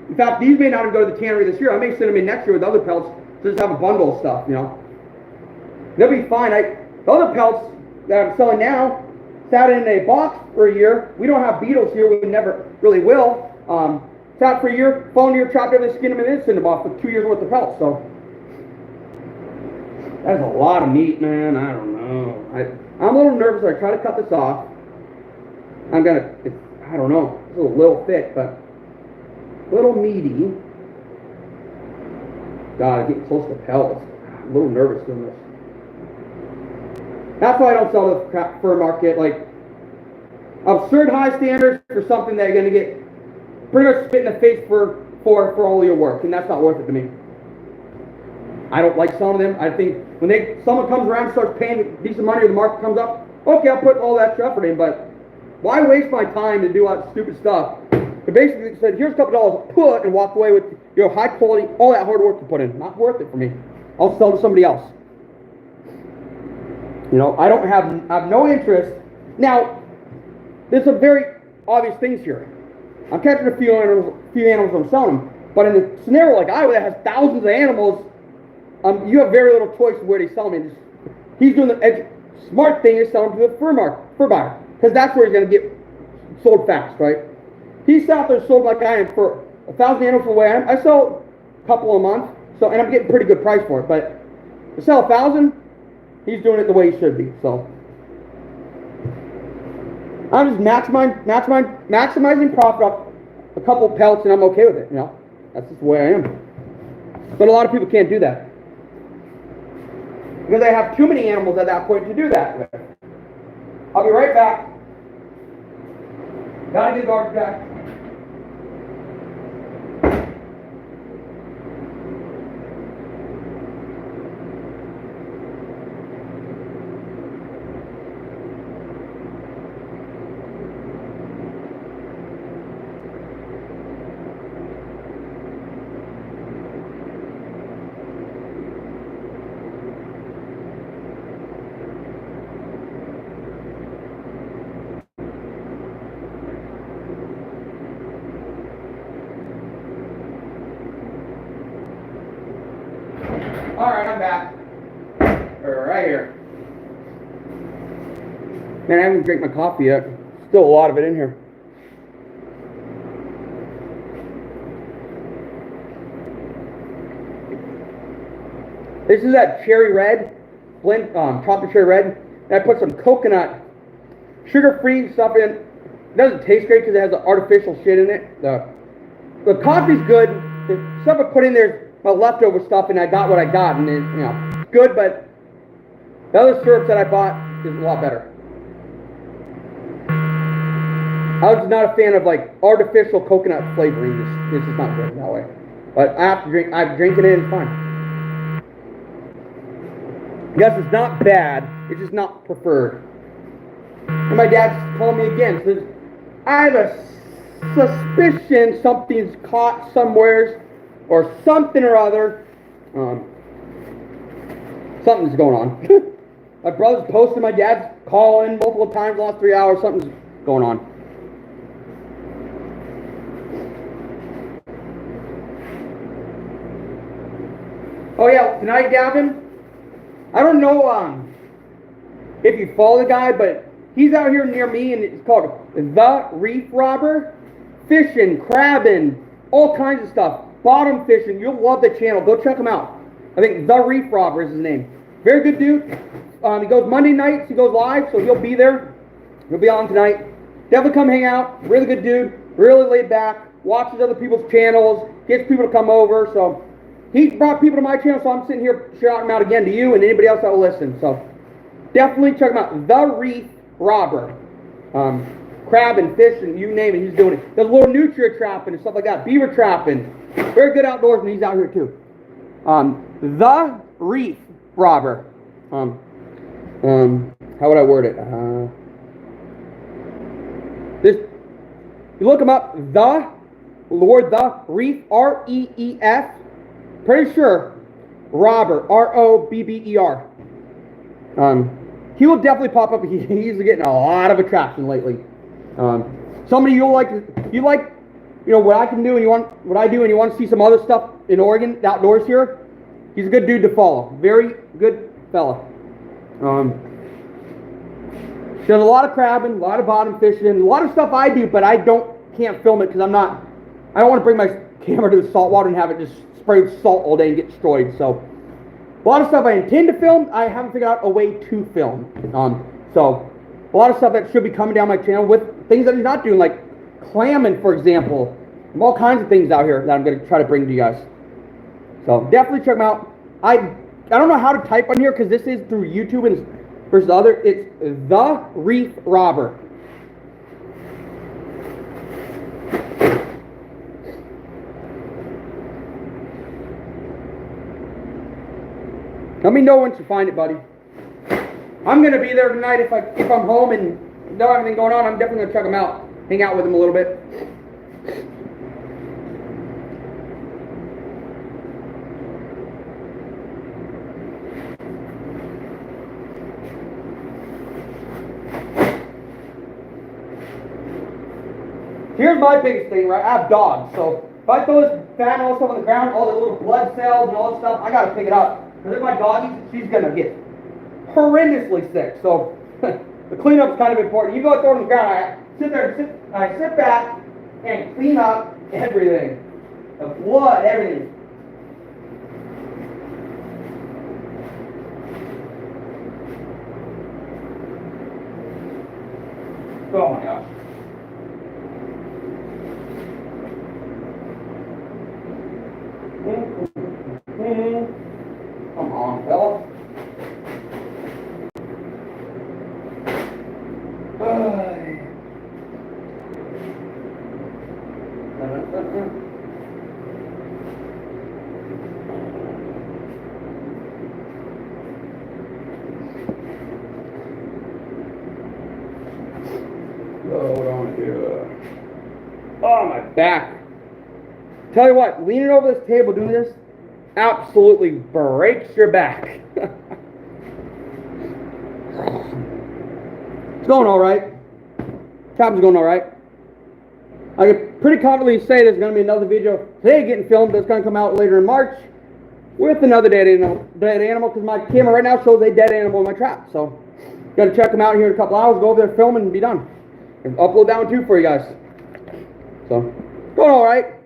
In fact, these may not even go to the tannery this year. I may send them in next year with other pelts to just have a bundle of stuff, you know. They'll be fine. The other pelts that I'm selling now sat in a box for a year. We don't have beetles here. We never really will. Sat for a year, phone here, chopped everything, skinned them, and then send them off with 2 years worth of pelts. So that's a lot of meat, man. I don't know. I'm a little nervous. I try to cut this off. I don't know. It's a little thick, but a little meaty. God, I'm getting close to pelts. I'm a little nervous doing this. That's why I don't sell the fur market. Like, absurd high standards for something that you're going to get pretty much spit in the face for all your work, and that's not worth it to me. I don't like selling them. I think when someone comes around and starts paying decent money or the market comes up, okay, I'll put all that effort in, but why waste my time to do all that stupid stuff? It basically said, here's a couple dollars, put, and walk away with high quality, all that hard work to put in. Not worth it for me. I'll sell to somebody else. You know, I have no interest. Now, there's some very obvious things here. I'm catching a few animals I'm selling them. But in a scenario like Iowa that has thousands of animals, you have very little choice of where they sell them. He's doing the smart thing is selling to the fur buyer. Because that's where he's going to get sold fast, right? He's out there sold like I am for 1,000 animals away. I sell a couple a month, and I'm getting a pretty good price for it. But to sell 1,000, he's doing it the way he should be. So I'm just maximizing profit off a couple of pelts, and I'm okay with it. You know, that's just the way I am. But a lot of people can't do that because they have too many animals at that point to do that with. I'll be right back. Gotta get garbage back. Alright, I'm back. Right here. Man, I haven't drank my coffee yet. Still a lot of it in here. This is that cherry red, blend, chocolate cherry red. And I put some coconut, sugar-free stuff in. It doesn't taste great because it has the artificial shit in it. The coffee's good. The stuff I put in there is my leftover stuff, and I got what I got, and it's good, but the other syrups that I bought is a lot better. I was not a fan of like artificial coconut flavoring. This is not good that way. But I have to drink it in, it's fine. Yes, it's not bad, it's just not preferred. And my dad told me again, says, I have a suspicion something's caught somewhere or something or other. Something's going on. My brother's posting, my dad's calling multiple times the last 3 hours, something's going on. Oh yeah, tonight, Gavin, I don't know if you follow the guy, but he's out here near me, and it's called The Reef Robber. Fishing, crabbing, all kinds of stuff. Bottom fishing. You'll love the channel. Go check him out. I think The Reef Robber is his name. Very good dude. He goes Monday nights. He goes live, so he'll be there. He'll be on tonight. Definitely come hang out. Really good dude. Really laid back. Watches other people's channels. Gets people to come over. So he brought people to my channel, so I'm sitting here shouting him out again to you and anybody else that will listen. So definitely check him out. The Reef Robber. crabbing, fishing, you name it, he's doing it. Does a little nutria trapping and stuff like that, beaver trapping. Very good outdoors, and he's out here too. The Reef Robber. How would I word it? You look him up, the Reef, R-E-E-F, pretty sure, Robber, R-O-B-B-E-R. He will definitely pop up. He's getting a lot of attraction lately. Somebody you like, what I can do, and what I do, and you want to see some other stuff in Oregon, the outdoors here. He's a good dude to follow. Very good fella. Does a lot of crabbing, a lot of bottom fishing, a lot of stuff I do, but I can't film it because I don't want to bring my camera to the salt water and have it just spray with salt all day and get destroyed. So a lot of stuff I intend to film, I haven't figured out a way to film. So a lot of stuff that should be coming down my channel with things that he's not doing, like clamming, for example. All kinds of things out here that I'm going to try to bring to you guys. So definitely check them out. I don't know how to type on here because this is through YouTube and versus the other. It's The Reef Robber. Let me know once you find it, buddy. I'm gonna be there tonight if I'm home and don't have anything going on. I'm definitely gonna check them out, hang out with them a little bit. Here's my biggest thing, right? I have dogs, so if I throw this fat and all stuff on the ground, all the little blood cells and all that stuff, I gotta pick it up. Because if my dog eats it, she's gonna get horrendously sick. So the cleanup's kind of important. You go throw it on the ground, I sit back and clean up everything. The blood, everything. Oh my gosh. Come on, fella. Oh, my back. Tell you what, leaning over this table doing this absolutely breaks your back. It's going all right. Chopping's going all right. I can pretty confidently say there's going to be another video today getting filmed that's going to come out later in March with another dead animal because my camera right now shows a dead animal in my trap. So, going to check them out here in a couple hours, go over there, film, and be done. And upload that one too for you guys. So, going all right.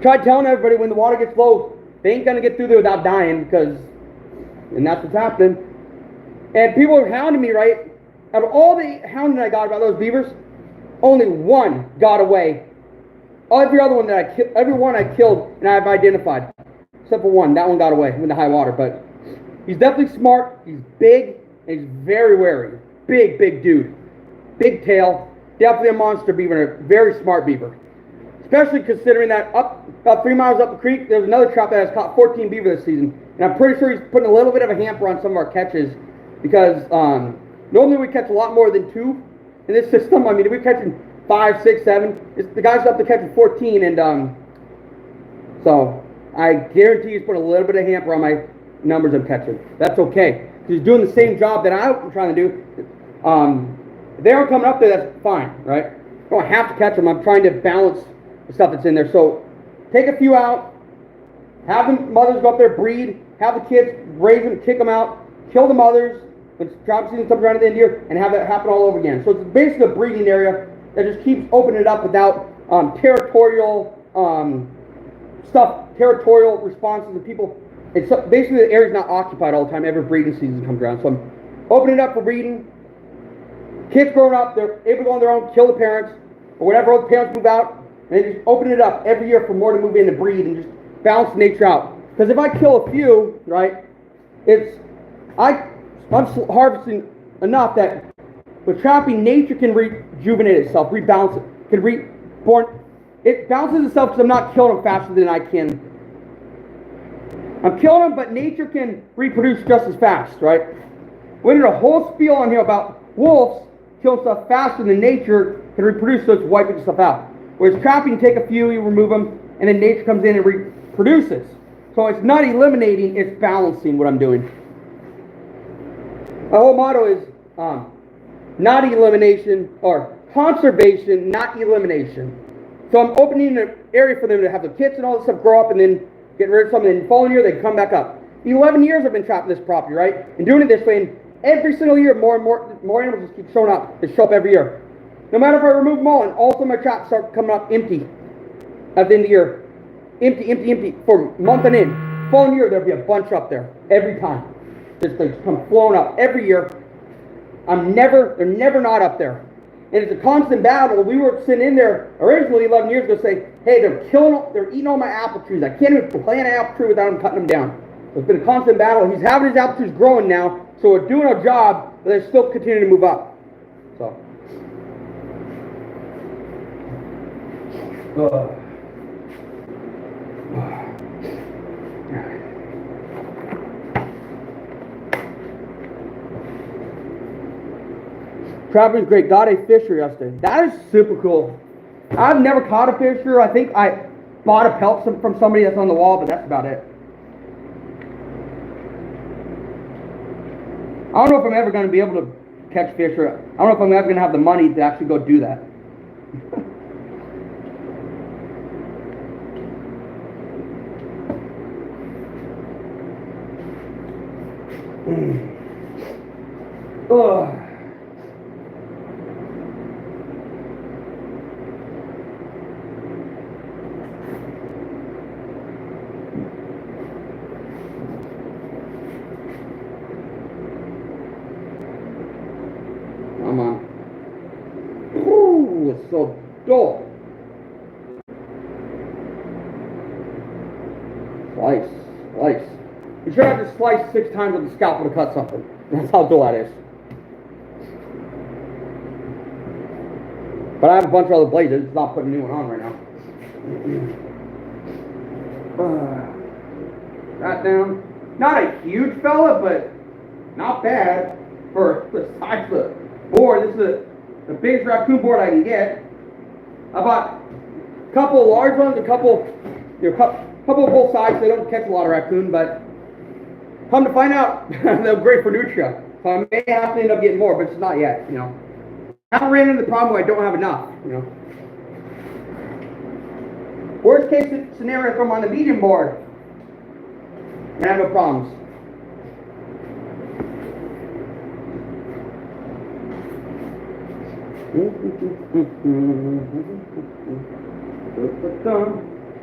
Try telling everybody when the water gets low, they ain't gonna get through there without dying and that's what's happening. And people are hounding me, right? Out of all the hounding I got about those beavers, only one got away. Every other one every one I killed and I've identified, except for one. That one got away in the high water. But he's definitely smart. He's big and he's very wary. Big dude, big tail. Definitely a monster beaver and a very smart beaver. Especially considering that about 3 miles up the creek, there's another trap that has caught 14 beaver this season. And I'm pretty sure he's putting a little bit of a hamper on some of our catches because normally we catch a lot more than 2 in this system. I mean, we're catching 5, 6, 7. The guy's up to catching 14, and so I guarantee he's putting a little bit of hamper on my numbers I'm catching. That's okay. He's doing the same job that I'm trying to do. If they aren't coming up there, that's fine, right? I don't have to catch them. I'm trying to balance the stuff that's in there. So take a few out, have the mothers go up there, breed, have the kids, raise them, kick them out, kill the mothers when trap season comes around at the end of the year, and have that happen all over again. So it's basically a breeding area that just keeps opening it up without territorial territorial responses of people. It's basically the area's not occupied all the time. Every breeding season comes around. So I'm opening it up for breeding. Kids growing up, they're able to go on their own, kill the parents, or whatever, the parents move out, and they just open it up every year for more to move in to breed and just balance nature out. Because if I kill a few, right, I'm harvesting enough that with trapping, nature can rejuvenate itself, rebalance it, can reborn. It balances itself because I'm not killing them faster than I can. I'm killing them, but nature can reproduce just as fast, right? We did a whole spiel on here about wolves kill stuff faster than nature can reproduce, so it's wiping stuff out. Whereas trapping, you take a few, you remove them, and then nature comes in and reproduces. So it's not eliminating, it's balancing what I'm doing. My whole motto is not elimination, or conservation, not elimination. So I'm opening an area for them to have the kits and all this stuff grow up and then get rid of something. And the following year, they come back up. 11 years I've been trapping this property, right? And doing it this way, and every single year, more and more animals just keep showing up. They show up every year. No matter if I remove them all, and all of my traps start coming up empty at the end of the year. Empty, empty, empty for a month and in. Following year, there'll be a bunch up there every time. Just they come flowing up every year. They're never not up there. And it's a constant battle. We were sitting in there originally 11 years ago saying, hey, they're eating all my apple trees. I can't even plant an apple tree without them cutting them down. So it's been a constant battle. He's having his apple trees growing now, so we're doing our job, but they're still continuing to move up. So. Trapping's great. Got a fisher yesterday. That is super cool. I've never caught a fisher. I think I bought a pelt from somebody that's on the wall, but that's about it. I don't know if I'm ever going to be able to catch fish, or I don't know if I'm ever going to have the money to actually go do that. Ugh. Come on. Ooh, it's so dull. Slice. You should have to slice 6 times with the scalpel to cut something. That's how dull that is. But I have a bunch of other blades. It's not putting a new one on right now. That down. Not a huge fella, but not bad for the size of the board. This is the biggest raccoon board I can get. I bought a couple of large ones, a couple of both sides. They don't catch a lot of raccoon, but come to find out, they're great for nutria. So I may have to end up getting more, but it's not yet, you know. I haven't ran into the problem where I don't have enough, you know. Worst case scenario, if I'm on the medium board, I have no problems.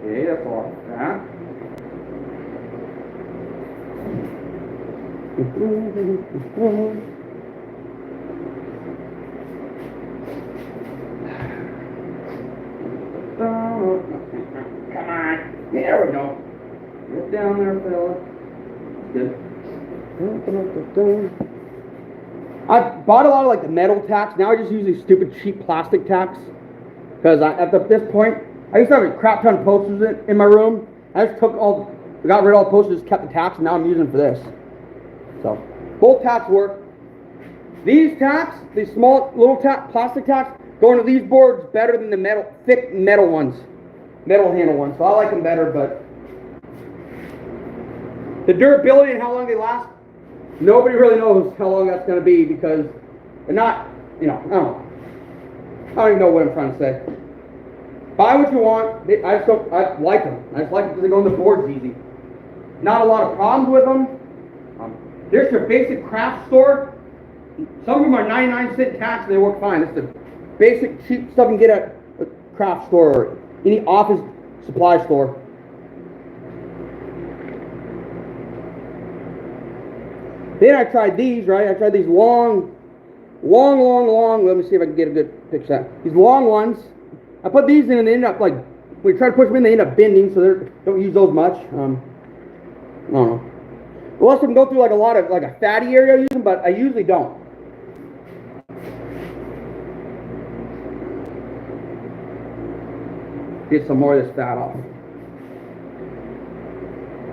Okay, that's all. That. Come on. There we go. Get down there, fella. Good. I bought a lot of like the metal tacks. Now I just use these stupid cheap plastic tacks. Because at this point, I used to have a crap ton of posters in my room. I just got rid of all the posters, kept the tacks, and now I'm using them for this. So, both tacks work. These tacks, these small little plastic tacks, go into these boards better than the thick metal ones. Metal handle ones. So I like them better, but the durability and how long they last, nobody really knows how long that's going to be because they're not, you know, I don't even know what I'm trying to say. Buy what you want. I like them. I just like them because they go on the boards easy. Not a lot of problems with them. There's your basic craft store. Some of them are 99-cent tacks and they work fine. It's the basic cheap stuff you can get at a craft store or any office supply store. Then I tried these, right? I tried these long, let me see if I can get a good picture of that. These long ones. I put these in and they end up like, when you try to push them in, they end up bending, so they don't use those much. I don't know. Most of them go through like a lot of, like a fatty area I use them, but I usually don't. Get some more of this fat off.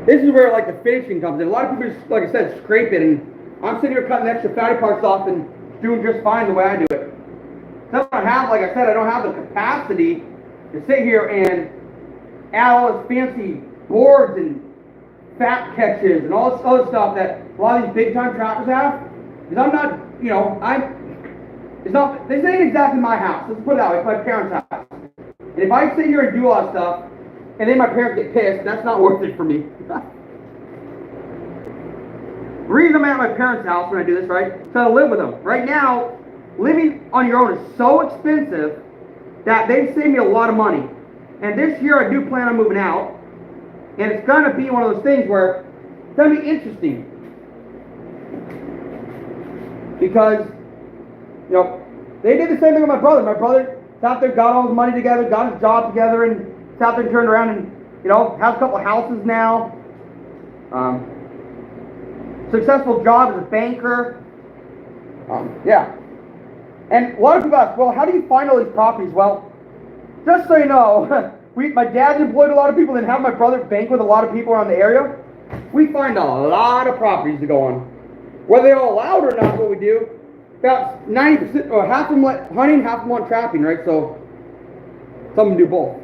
This is where like the finishing comes in. A lot of people just, like I said, scrape it, and I'm sitting here cutting extra fatty parts off and doing just fine the way I do it. So I don't have, like I said, I don't have the capacity to sit here and add all this fancy boards and fat catches and all this other stuff that a lot of these big time trappers have. Because I'm not, you know, it's not, this ain't exactly my house. Let's put it that way. It's my parents' house. And if I sit here and do a lot of stuff, and then my parents get pissed, that's not worth it for me. The reason I'm at my parents' house when I do this, right, is I live with them. Right now, living on your own is so expensive that they save me a lot of money. And this year I do plan on moving out. And it's going to be one of those things where it's going to be interesting. Because, you know, they did the same thing with my brother. My brother sat there, got all his money together, got his job together, and sat there and turned around and, you know, has a couple of houses now. Successful job as a banker. Yeah. And a lot of people ask, well, how do you find all these properties? Well, just so you know, my dad's employed a lot of people and have my brother bank with a lot of people around the area. We find a lot of properties to go on. Whether they're all allowed or not, what we do, about 90%, or half of them let hunting, half of them want trapping, right? So, some of them do both.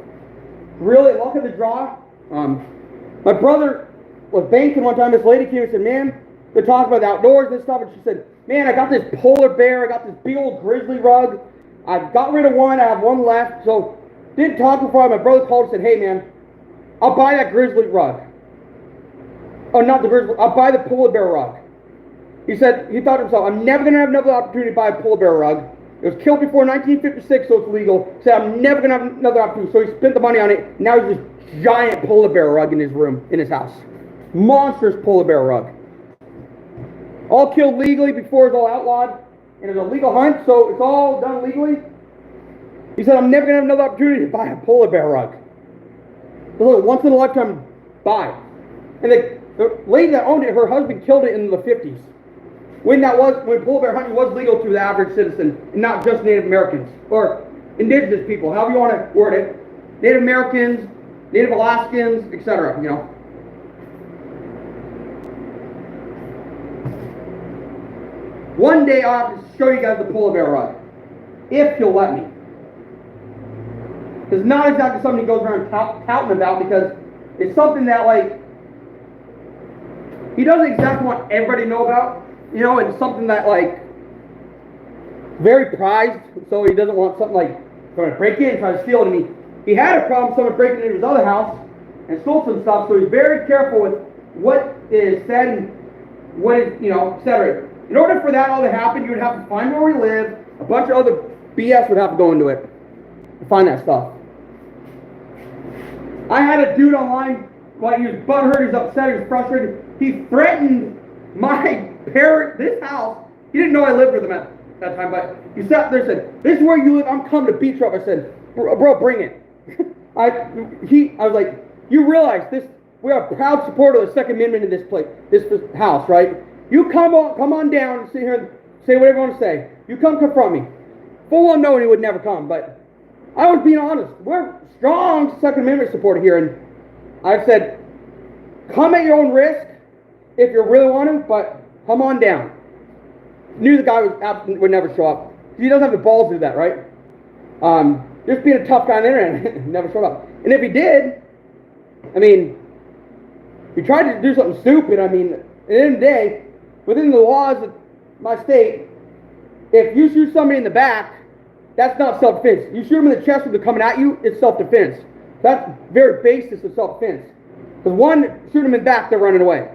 Really, luck of the draw. My brother was banking one time. This lady came and said, man, they're talking about the outdoors and stuff. And she said, man, I got this polar bear. I got this big old grizzly rug. I got rid of one. I have one left. So, didn't talk before. My brother called and said, hey, man, I'll buy that grizzly rug. Oh, not the grizzly. I'll buy the polar bear rug. He said, he thought to himself, I'm never going to have another opportunity to buy a polar bear rug. It was killed before 1956, so it's legal. He said, I'm never going to have another opportunity. So he spent the money on it. Now he's this giant polar bear rug in his room, in his house. Monstrous polar bear rug. All killed legally before it's all outlawed. And it's a legal hunt, so it's all done legally. He said, I'm never going to have another opportunity to buy a polar bear rug. So look, once in a lifetime buy. And the lady that owned it, her husband killed it in the 50s. When polar bear hunting was legal to the average citizen, and not just Native Americans, or indigenous people, however you want to word it. Native Americans, Native Alaskans, etc., you know. One day I'll have to show you guys the polar bear rug, if you'll let me. It's not exactly something he goes around touting about, because it's something that, like, he doesn't exactly want everybody to know about. You know, it's something that, like, very prized, so he doesn't want something like trying to break in and try to steal it. And he had a problem someone breaking into his other house and stole some stuff, so he's very careful with what is said and what is, you know, etc. In order for that all to happen, you would have to find where we live. A bunch of other BS would have to go into it to find that stuff. I had a dude online, like, he was butthurt, he was upset, he was frustrated. He threatened my parent, this house. He didn't know I lived with him at that time, but he sat there and said, this is where you live, I'm coming to beat you up. I said, bro, bring it. I was like, you realize this, we are a proud supporter of the Second Amendment in this place, this house, right? You come on down and sit here and say whatever you want to say. You come confront me. Full on knowing he would never come, but I was being honest. We're strong Second Amendment supporter here, and I've said, come at your own risk if you really want to, but come on down. Knew the guy would never show up. He doesn't have the balls to do that, right? Just being a tough guy on the internet, never showed up. And if he did, I mean, he tried to do something stupid. I mean, at the end of the day, within the laws of my state, if you shoot somebody in the back, that's not self-defense. You shoot them in the chest when they're coming at you, it's self-defense. That's the very basis of self-defense. Because one, shoot them in the back, they're running away.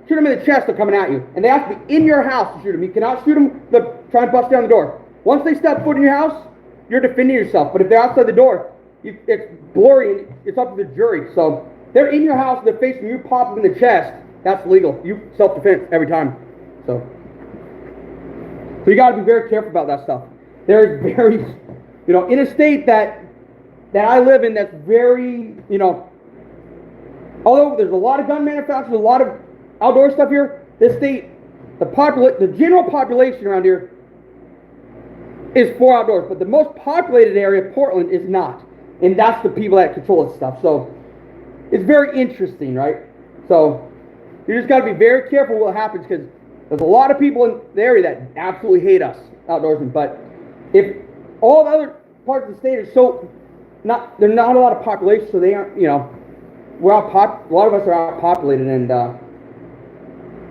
Shoot them in the chest, they're coming at you. And they have to be in your house to shoot them. You cannot shoot them, they're trying to bust down the door. Once they step foot in your house, you're defending yourself. But if they're outside the door, it's blurry and it's up to the jury. So they're in your house, they're facing you, pop them in the chest, that's legal. You self-defense every time. So you got to be very careful about that stuff. There's very, you know, in a state that I live in that's very, you know, although there's a lot of gun manufacturers, a lot of outdoor stuff here, this state, the general population around here is for outdoors, but the most populated area, Portland, is not. And that's the people that control this stuff. So it's very interesting, right? So you just got to be very careful what happens, because there's a lot of people in the area that absolutely hate us outdoorsmen. But if all the other parts of the state are so there's not a lot of population, so they aren't, a lot of us are outpopulated, and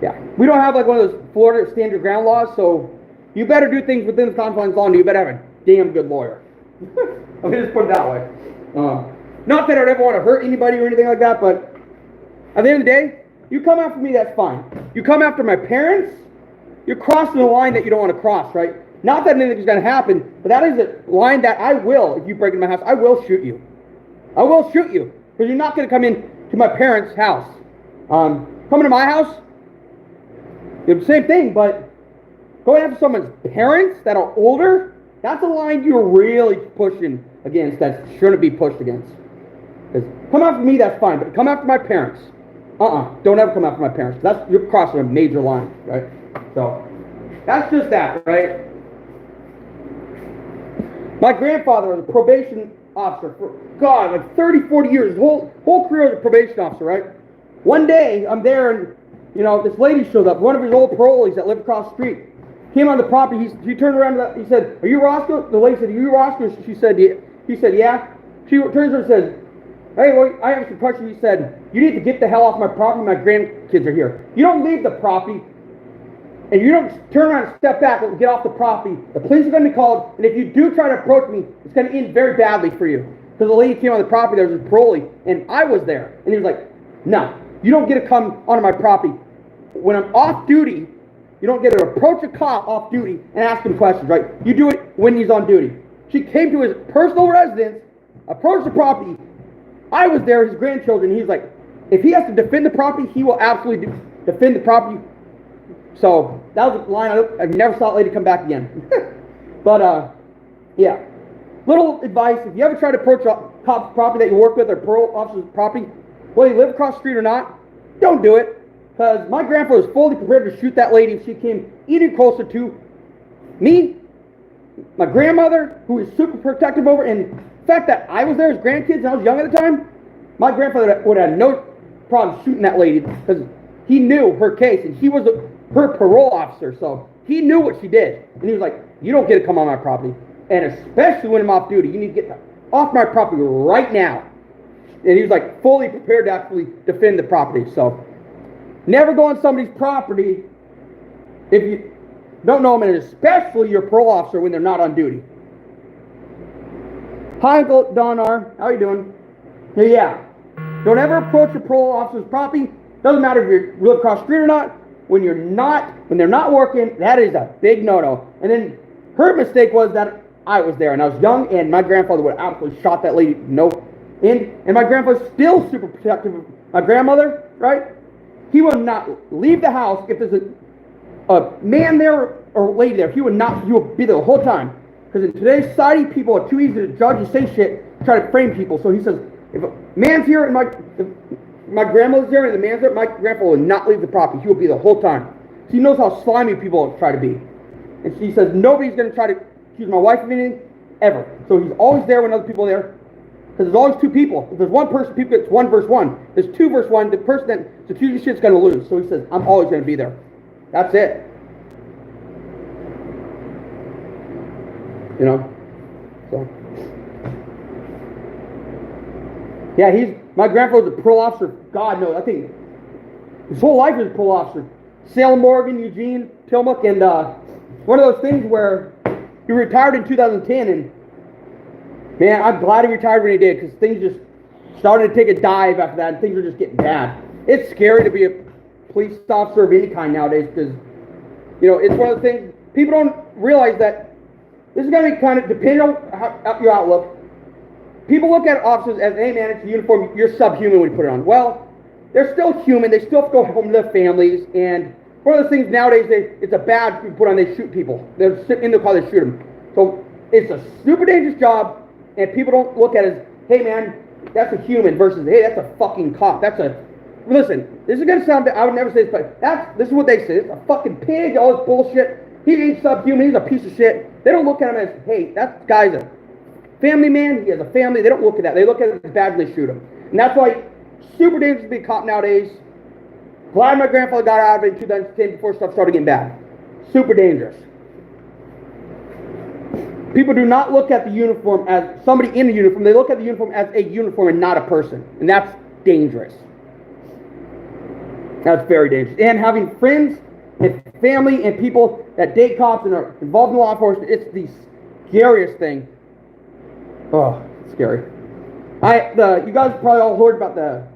yeah, we don't have like one of those Florida stand your ground laws. So you better do things within the confines of law, and you better have a damn good lawyer. Let me just put it that way. Not that I'd ever want to hurt anybody or anything like that, but at the end of the day, you come after me, that's fine. You come after my parents, you're crossing a line that you don't want to cross, right? Not that anything's going to happen, but that is a line that I will, if you break into my house, I will shoot you. I will shoot you, because you're not going to come in to my parents' house. Coming to my house, the same thing, but going after someone's parents that are older, that's a line you're really pushing against that shouldn't be pushed against. Because come after me, that's fine, but come after my parents. Don't ever come after my parents. You're crossing a major line, right? So that's just that, right? My grandfather was a probation officer for, God, like 30, 40 years. His whole career as a probation officer, right? One day, I'm there, and, this lady showed up, one of his old parolees that lived across the street. Came on the property, he turned around, he said, "Are you Roscoe?" The lady said, "Are you Roscoe?" She said, "Yeah." He said, "Yeah." She turns around and says, "Hey, well, I have some questions." He said, "You need to get the hell off my property, my grandkids are here. You don't leave the property, and you don't turn around and step back and get off the property. The police are going to be called, and if you do try to approach me, it's going to end very badly for you." Because the lady came on the property, there was a parolee, and I was there. And he was like, "No, you don't get to come onto my property. When I'm off duty, you don't get to approach a cop off duty and ask him questions, right? You do it when he's on duty." She came to his personal residence, approached the property. I was there, his grandchildren. He's like, if he has to defend the property, he will absolutely defend the property. So that was a line I never saw that lady come back again. But yeah, little advice: if you ever try to approach a cop's property that you work with, or parole officer's property, whether you live across the street or not, don't do it. Because my grandpa was fully prepared to shoot that lady if she came any closer to me, my grandmother, who was super protective over, and the fact that I was there as grandkids and I was young at the time, my grandfather would have no problem shooting that lady, because he knew her case, and he was her parole officer, so he knew what she did. And he was like, "You don't get to come on my property, and especially when I'm off duty, you need to get off my property right now." And he was like fully prepared to actually defend the property. So never go on somebody's property if you don't know them, and especially your parole officer when they're not on duty. Hi, Uncle Don R. How are you doing? Yeah. Don't ever approach your parole officer's property. Doesn't matter if you live across the street or not. When they're not working, that is a big no-no. And then her mistake was that I was there, and I was young, and my grandfather would have absolutely shot that lady. And my grandfather's still super protective of my grandmother, right? He will not leave the house if there's a man there or lady there. He would be there the whole time. Because in today's society, people are too easy to judge and say shit, try to frame people. So he says, if a man's here and my grandmother's there and the man's there, my grandpa will not leave the property. He will be there the whole time. So he knows how slimy people try to be. And she says, nobody's going to try to accuse my wife of anything, ever. So he's always there when other people are there. Because there's always two people. If there's one person, people it's 1 versus 1. If there's 2 versus 1, the person that's accusing shit's going to lose. So he says, I'm always going to be there. That's it. So. Yeah, my grandfather was a parole officer. God knows. I think his whole life was a parole officer. Salem, Oregon, Eugene, Tillamook, and one of those things where he retired in 2010, and man, I'm glad he retired when he did, because things just started to take a dive after that, and things were just getting bad. It's scary to be a police officer of any kind nowadays, because, it's one of the things, people don't realize that this is going to be kind of, depending on your outlook, people look at officers as, hey man, it's a uniform, you're subhuman when you put it on. Well, they're still human, they still have to go home to their families, and one of those things nowadays, it's a badge you put on, they shoot people. They're sitting in the car, they shoot them. So it's a super dangerous job, and people don't look at it as, hey man, that's a human, versus, hey, that's a fucking cop. Listen, this is going to sound, I would never say this, but this is what they say. It's a fucking pig, all this bullshit. He ain't subhuman, he's a piece of shit. They don't look at him as, hey, that guy's a family man, he has a family. They don't look at that. They look at it as bad and they shoot him. And that's why super dangerous to be a cop nowadays. Glad my grandfather got out of it in 2010 before stuff started getting bad. Super dangerous. People do not look at the uniform as somebody in the uniform. They look at the uniform as a uniform and not a person. And that's dangerous. That's very dangerous. And having friends and family and people that date cops and are involved in law enforcement, it's the scariest thing. Oh, it's scary. You guys probably all heard about the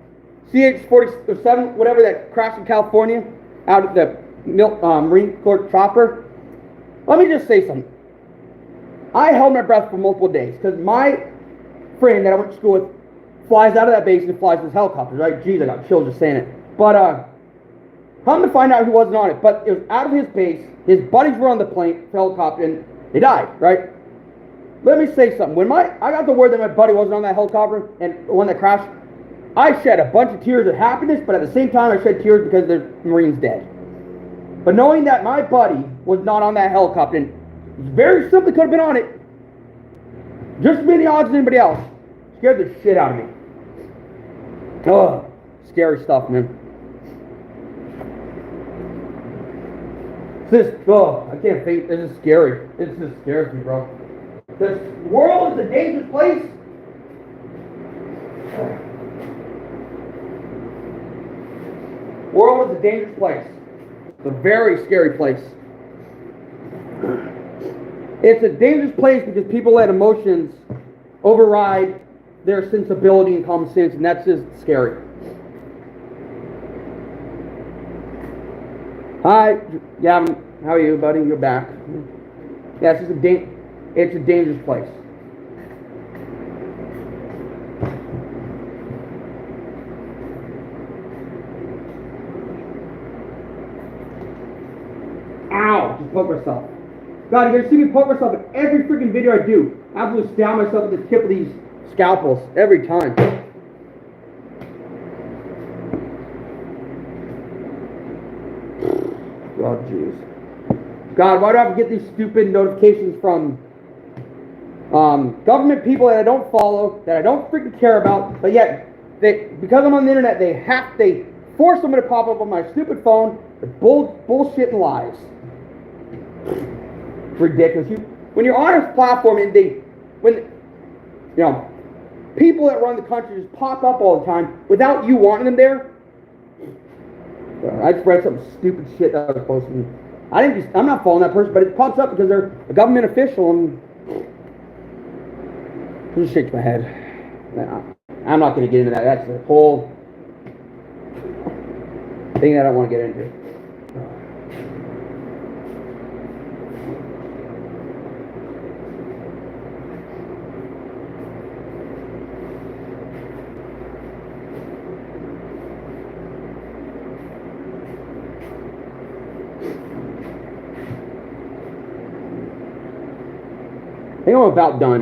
CH-47, whatever, that crashed in California out at the Marine Corps chopper. Let me just say something. I held my breath for multiple days because my friend that I went to school with flies out of that base and flies with helicopters, right? Jeez, I got chills just saying it. But come to find out he wasn't on it, but it was out of his base. His buddies were on the plane, helicopter, and they died, right? Let me say something. When I got the word that my buddy wasn't on that helicopter and the one that crashed, I shed a bunch of tears of happiness, but at the same time I shed tears because the Marine's dead. But knowing that my buddy was not on that helicopter, and very simply could have been on it, just as many odds as anybody else, scared the shit out of me. Oh, scary stuff, man. I can't think. This is scary. This just scares me, bro. This world is a dangerous place. World is a dangerous place. It's a very scary place. It's a dangerous place because people let emotions override their sensibility and common sense, and that's just scary. Hi, Gavin. How are you, buddy? You're back. Yeah, it's a dangerous place. Ow! Just poke myself. God, you're gonna see me poke myself in every freaking video I do. I absolutely stab myself with the tip of these scalpels every time. Oh, jeez. God, why do I have to get these stupid notifications from government people that I don't follow, that I don't freaking care about, but yet, because I'm on the internet, they force them to pop up on my stupid phone with bullshit and lies. It's ridiculous. When you're on a platform and people that run the country just pop up all the time without you wanting them there. I just read some stupid shit that I was posting. I'm not following that person, but it pops up because they're a government official, and it just shakes my head. I'm not going to get into that. That's the whole thing that I don't want to get into. I think I'm about done.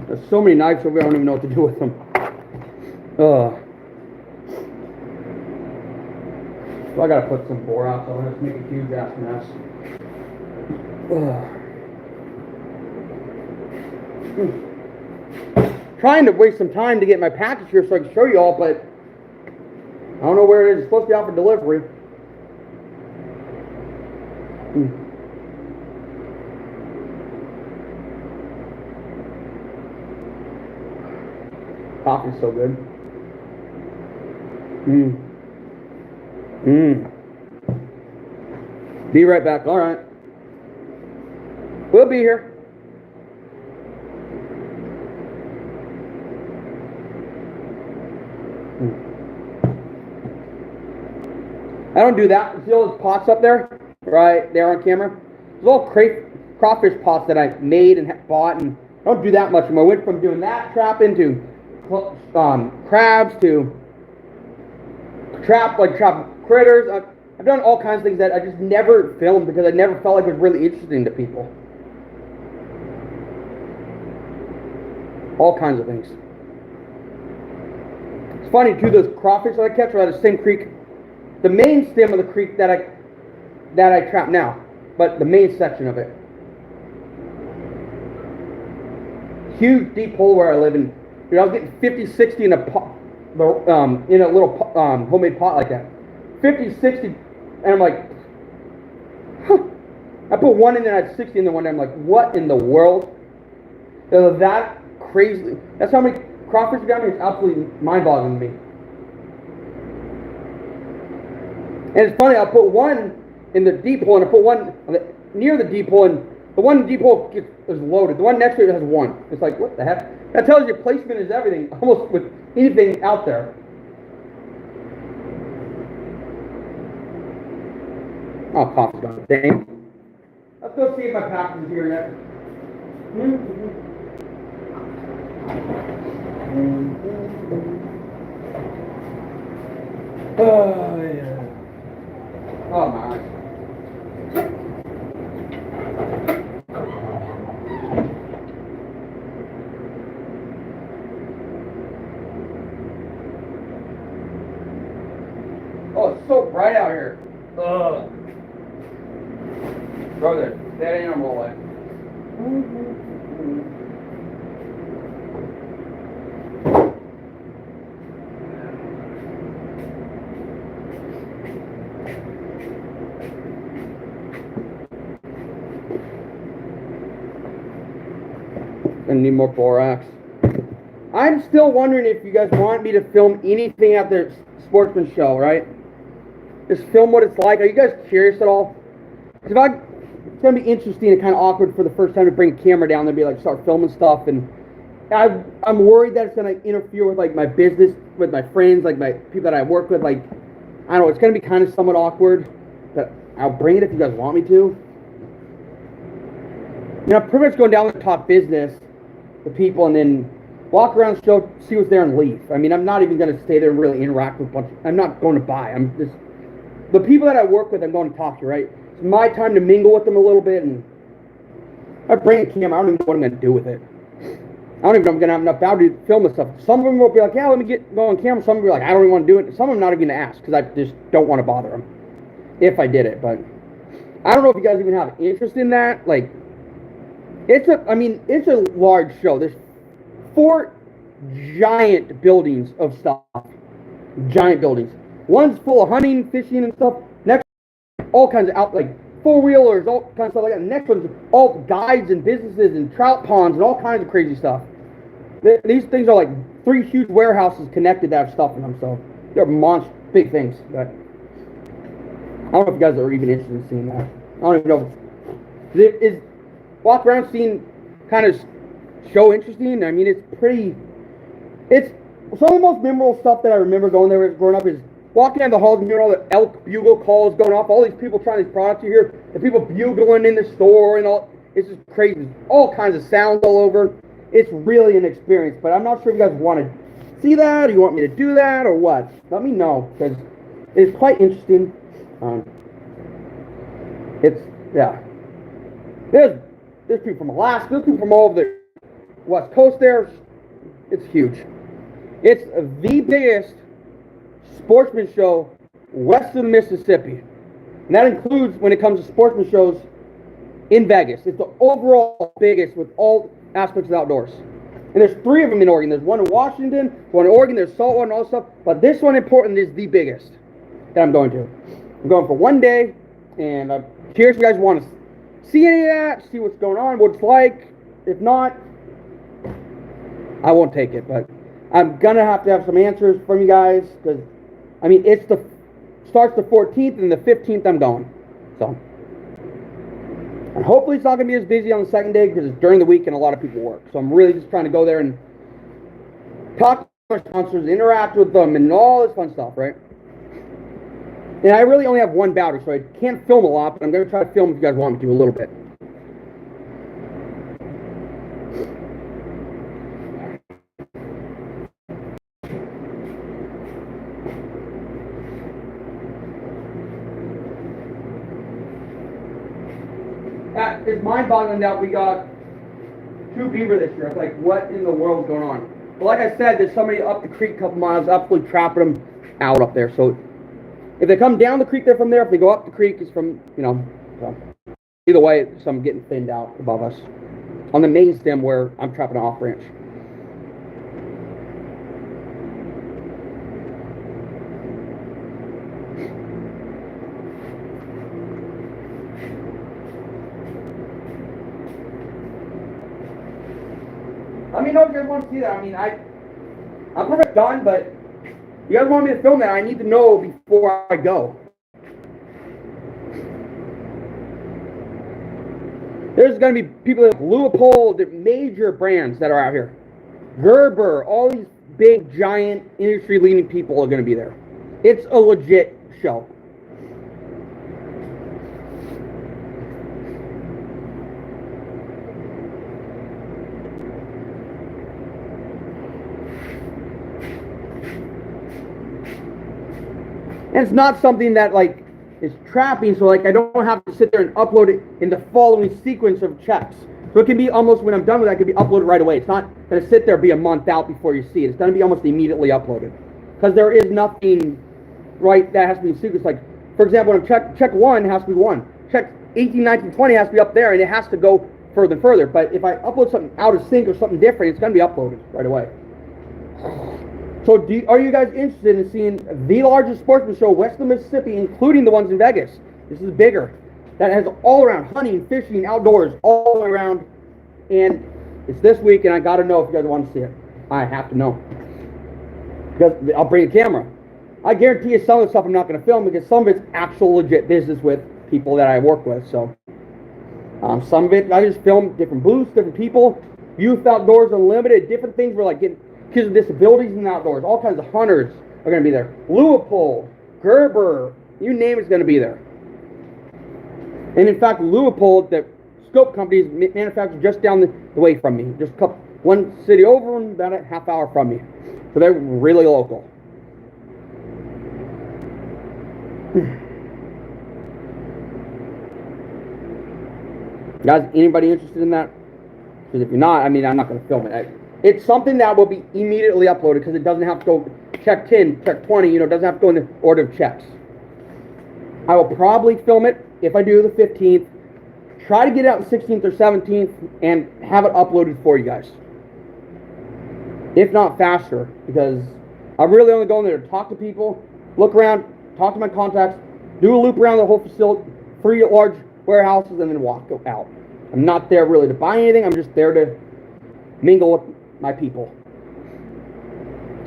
There's so many knives over here, I don't even know what to do with them. So I gotta put some bore out, so I'm gonna have to make a huge ass mess. Trying to waste some time to get my package here so I can show you all, but I don't know where it is. It's supposed to be out for delivery. Coffee's so good. Be right back. All right. We'll be here. I don't do that. See all those pots up there? Right there on camera? Those all crawfish pots that I made and bought, and I don't do that much anymore. I went from doing that trap into crabs to trap critters. I've done all kinds of things that I just never filmed because I never felt like it was really interesting to people. All kinds of things. It's funny too, those crawfish that I catch are at the same creek, the main stem of the creek that I trap now, but the main section of it. huge deep hole where I live in. I was getting 50, 60 in a pot, in a little homemade pot like that. 50, 60, and I'm like, huh. I put one in there, I had 60 in the one day. I'm like, what in the world? That crazy. That's how many crawfish you got me. It's absolutely mind-boggling to me. And it's funny, I'll put one in the deep hole, and I put one near the deep hole, and the one in the deep hole is loaded. The one next to it has one. It's like, what the heck? That tells you placement is everything, almost with anything out there. Oh, coffee's gone. Dang. Let's go see if my package is here yet. Oh, yeah. Oh, my. Oh, it's so bright out here. Ugh. Throw that animal away. I need more borax. I'm still wondering if you guys want me to film anything at the sportsman show, right? Just film what it's like. Are you guys curious at all? Because it's going to be interesting and kind of awkward for the first time to bring a camera down and be like, start filming stuff. And I'm worried that it's going to interfere with like my business, with my friends, like my people that I work with. Like, I don't know, it's going to be kind of somewhat awkward. But I'll bring it if you guys want me to. I'm pretty much going down to talk business with people and then walk around the show, see what's there and leave. I mean, I'm not even going to stay there and really interact with a bunch of, I'm not going to buy. I'm just, the people that I work with, I'm going to talk to, right? It's my time to mingle with them a little bit, and I bring a camera. I don't even know what I'm going to do with it. I don't even know if I'm going to have enough value to film this stuff. Some of them will be like, yeah, let me go on camera. Some of them will be like, I don't even want to do it. Some of them not even going to ask because I just don't want to bother them if I did it. But I don't know if you guys even have interest in that. Like, it's a large show. There's 4 giant buildings of stuff. Giant buildings. One's full of hunting, fishing, and stuff. Next, all kinds of like 4-wheelers, all kinds of stuff like that. The next one's all guides and businesses and trout ponds and all kinds of crazy stuff. These things are like 3 huge warehouses connected that have stuff in them. So they're monster big things. But I don't know if you guys are even interested in seeing that. I don't even know if it's walk around seeing kind of show interesting. I mean, it's some of the most memorable stuff that I remember going there growing up is walking down the halls and hearing all the elk bugle calls going off, all these people trying these products. You hear the people bugling in the store and all. It's just crazy. All kinds of sounds all over. It's really an experience, but I'm not sure if you guys want to see that or you want me to do that or what. Let me know because it's quite interesting. There's people from Alaska, there's people from all over the West Coast there. It's huge. It's the biggest sportsman show west of Mississippi. And that includes when it comes to sportsman shows in Vegas. It's the overall biggest with all aspects of outdoors. And there's 3 of them in Oregon. There's one in Washington, one in Oregon, there's saltwater and all that stuff. But this one in Portland is the biggest that I'm going to. I'm going for one day, and I'm curious if you guys want to see any of that, see what's going on, what it's like. If not, I won't take it. But I'm going to have some answers from you guys because, I mean, starts the 14th and the 15th I'm going. So, and hopefully it's not going to be as busy on the second day because it's during the week and a lot of people work. So I'm really just trying to go there and talk to our sponsors, interact with them, and all this fun stuff, right? And I really only have one battery, so I can't film a lot, but I'm going to try to film if you guys want me to a little bit. It's mind-boggling that we got 2 beaver this year. It's like, what in the world is going on? But like I said, there's somebody up the creek a couple miles, absolutely trapping them out up there. So if they come down the creek, they're from there. If they go up the creek, it's from, so either way, some getting thinned out above us. on the main stem where I'm trapping an off branch. Let me know if you guys want to see that. I mean, I'm pretty much done, but you guys want me to film that, I need to know before I go. There's going to be people like Leopold, the major brands that are out here. Gerber, all these big, giant, industry-leading people are going to be there. It's a legit show. And it's not something that, like, is trapping, so, like, I don't have to sit there and upload it in the following sequence of checks. So it can be almost, when I'm done with that, it can be uploaded right away. It's not going to sit there, be a month out before you see it. It's going to be almost immediately uploaded. Because there is nothing, right, that has to be in sequence. Like, for example, when check 1 has to be 1. Check 18, 19, 20 has to be up there, and it has to go further and further. But if I upload something out of sync or something different, it's going to be uploaded right away. So are you guys interested in seeing the largest sportsman show west of Mississippi, including the ones in Vegas? This is bigger. That has all around hunting, fishing, outdoors, all around. And it's this week, and I got to know if you guys want to see it. I have to know. Because I'll bring a camera. I guarantee you some of the stuff I'm not going to film because some of it's actual legit business with people that I work with. So some of it, I just film different booths, different people. Youth Outdoors Unlimited, different things. We're like getting kids with disabilities in the outdoors. All kinds of hunters are going to be there. Leopold, Gerber, you name it's going to be there. And in fact, Leopold, the scope company, is manufactured just down the way from me. Just one city over and about a half hour from me. So they're really local. Guys, anybody interested in that? Because if you're not, I mean, I'm not going to film it. It's something that will be immediately uploaded because it doesn't have to go check 10, check 20, it doesn't have to go in the order of checks. I will probably film it if I do the 15th, try to get it out the 16th or 17th, and have it uploaded for you guys. If not faster, because I'm really only going there to talk to people, look around, talk to my contacts, do a loop around the whole facility, 3 large warehouses, and then walk out. I'm not there really to buy anything, I'm just there to mingle with my people.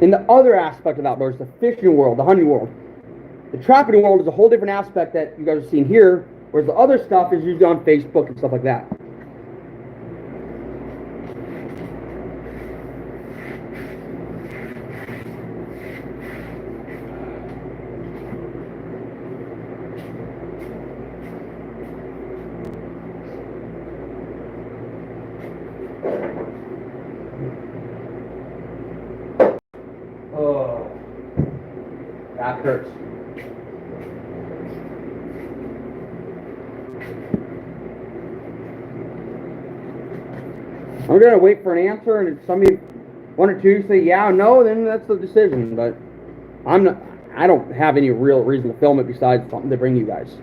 In the other aspect of outdoors, the fishing world, the hunting world, the trapping world is a whole different aspect that you guys are seeing here, whereas the other stuff is usually on Facebook and stuff like that. Oh, that hurts. I'm going to wait for an answer, and if somebody, one or two, say yeah or no, then that's the decision. But I don't have any real reason to film it besides something to bring you guys.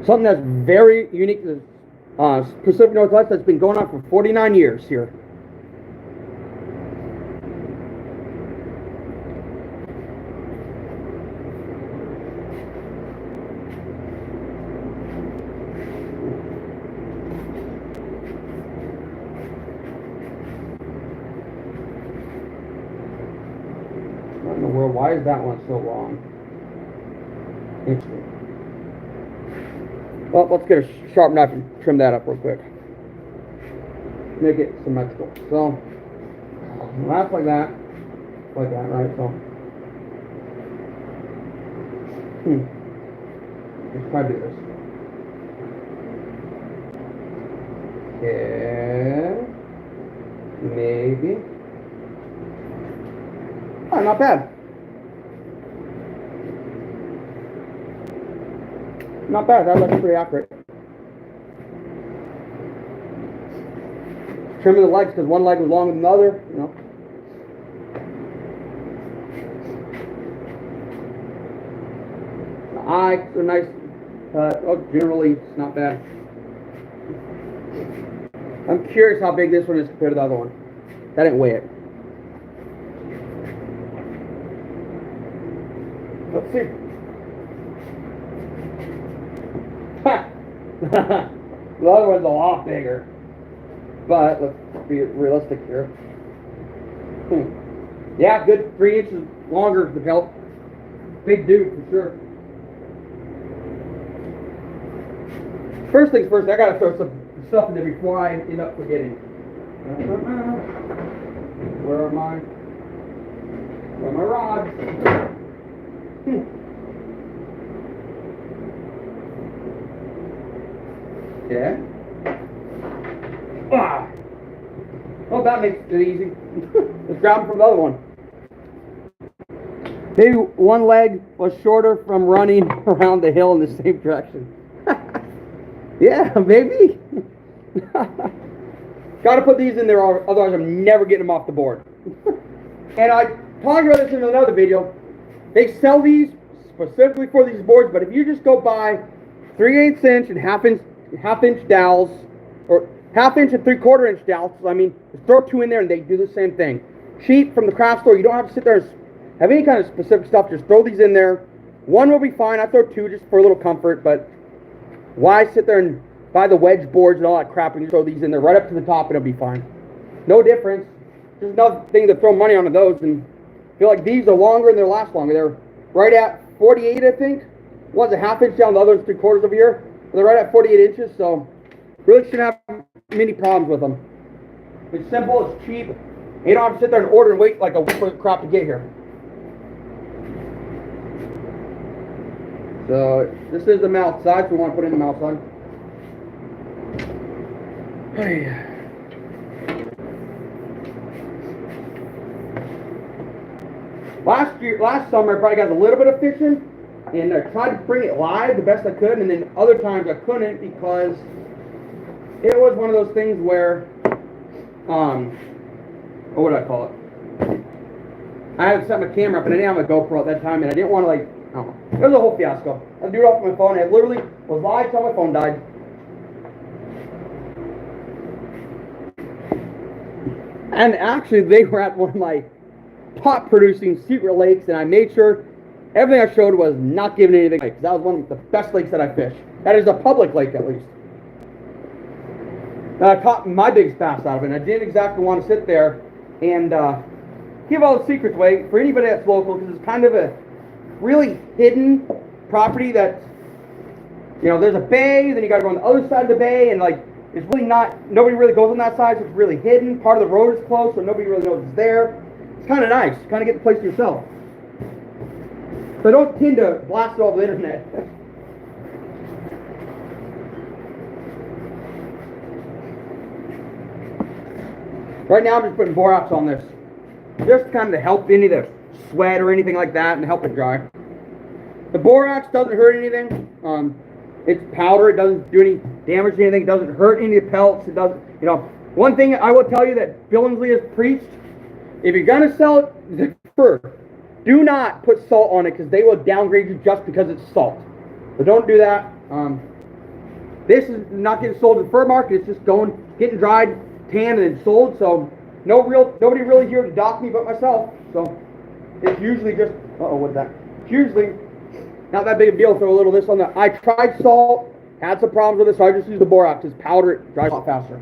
Something that's very unique to the Pacific Northwest that's been going on for 49 years here. In the world, why is that one so long? Interesting. Well, let's get a sharp knife and trim that up real quick. Make it symmetrical. So, that's like that, right? So, let's try to do this. Yeah, maybe. Oh, not bad. Not bad. That looks pretty accurate. Trimming the legs because one leg was longer than the other, you know. The eyes are nice. Generally, it's not bad. I'm curious how big this one is compared to the other one. I didn't weigh it. Let's see. The other one's a lot bigger. But let's be realistic here. Yeah, good 3 inches longer the pelt. Big dude for sure. First things first, I gotta throw some stuff in there before I end up forgetting. Where are my rods? Yeah. Ah. Well, that makes it easy. Let's grab them from the other one. Maybe one leg was shorter from running around the hill in the same direction. Yeah, maybe. Got to put these in there, otherwise I'm never getting them off the board. And I talked about this in another video. They sell these specifically for these boards, but if you just go buy 3/8 inch and half inch dowels, or half inch and 3/4 inch dowels, I mean, just throw 2 in there and they do the same thing. Cheap from the craft store. You don't have to sit there and have any kind of specific stuff. Just throw these in there. One will be fine. I throw 2 just for a little comfort, but why sit there and buy the wedge boards and all that crap and you throw these in there right up to the top and it'll be fine. No difference. Just another thing to throw money onto those, and I feel like these are longer and they last longer. They're right at 48, I think. One's a half inch down, the other's 3/4 over here. They're right at 48 inches, so really shouldn't have many problems with them. It's simple, it's cheap. You don't have to sit there and order and wait like a week for the crap to get here. So this is the mouth side, so we want to put it in the mouth side. Hey. Last summer I probably got a little bit of fishing, and I tried to bring it live the best I could, and then other times I couldn't because it was one of those things where, what would I call it? I had set my camera up and I didn't have a GoPro at that time, and I didn't want to it was a whole fiasco. I do it off my phone. I literally was live till my phone died. And actually, they were at one of my top producing secret lakes, and I made sure everything I showed was not giving anything away, because that was one of the best lakes that I fished. That is a public lake, at least. And I caught my biggest bass out of it, and I didn't exactly want to sit there and give all the secrets away for anybody that's local, because it's kind of a really hidden property that, you know, there's a bay, then you got to go on the other side of the bay, and like, it's really not, nobody really goes on that side, so it's really hidden. Part of the road is closed, so nobody really knows it's there. It's kind of nice. Kind of get the place to yourself. So I don't tend to blast it all over the internet. Right now I'm just putting borax on this. Just kind of to help any of the sweat or anything like that and help it dry. The borax doesn't hurt anything. It's powder. It doesn't do any damage to anything. It doesn't hurt any of the pelts. It doesn't, you know. One thing I will tell you that Billingsley has preached: if you're going to sell it, do not put salt on it, because they will downgrade you just because it's salt. So don't do that. This is not getting sold in the fur market. It's just getting dried, tanned, and then sold. So nobody really here to dock me but myself. So it's usually just, what's that? It's usually not that big a deal. Throw a little of this on there. I tried salt, had some problems with it, so I just used the borax. It's powder, it dries a lot faster.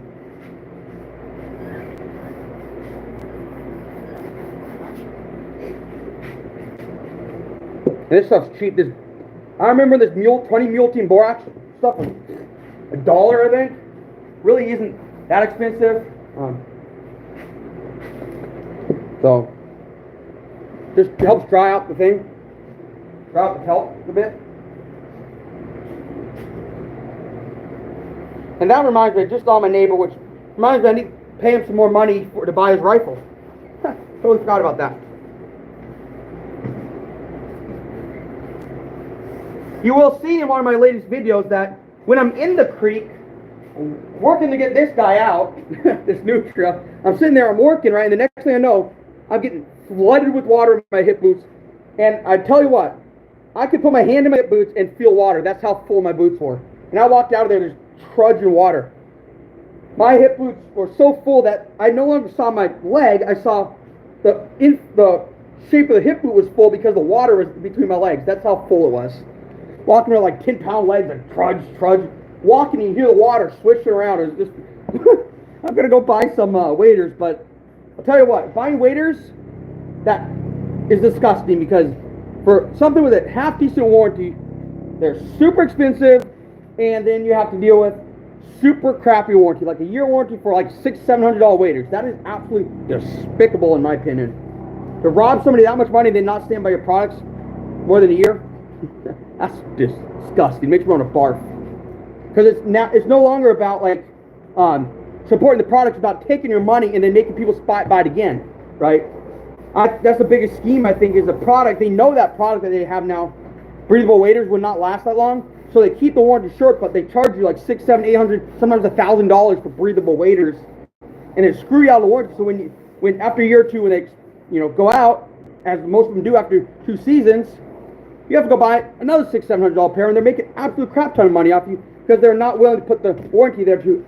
And this stuff's cheap. I remember this 20 mule team borax stuff was $1, I think. Really isn't that expensive. So just helps dry out the thing. Dry out the pelt a bit. And that reminds me, I just saw my neighbor, which reminds me I need to pay him some more money to buy his rifle. Totally forgot about that. You will see in one of my latest videos that when I'm in the creek, working to get this guy out, this nutria, I'm sitting there, I'm working, right, and the next thing I know, I'm getting flooded with water in my hip boots. And I tell you what, I could put my hand in my hip boots and feel water. That's how full my boots were. And I walked out of there, there's trudging water. My hip boots were so full that I no longer saw my leg. I saw the shape of the hip boot was full because the water was between my legs. That's how full it was. Walking with like 10-pound legs, like trudge. Walking, and you hear the water swishing around. It was just, I'm going to go buy some waders, but I'll tell you what, buying waders, that is disgusting because for something with a half-decent warranty, they're super expensive, and then you have to deal with super crappy warranty, like a year warranty for like $600-700 waders. That is absolutely despicable in my opinion. To rob somebody that much money and then not stand by your products more than a year, that's disgusting. It makes me want to barf. Because it's no longer about like supporting the product, it's about taking your money and then making people buy it again, right? That's the biggest scheme, I think, is the product. They know that product that they have now, breathable waders, would not last that long. So they keep the warranty short, but they charge you like $600, $700, $800, sometimes $1,000 for breathable waders, and it screw you out of the warranty. So when after a year or two, when they go out, as most of them do after 2 seasons, you have to go buy another $600, $700 pair, and they're making absolute crap ton of money off you because they're not willing to put the warranty there to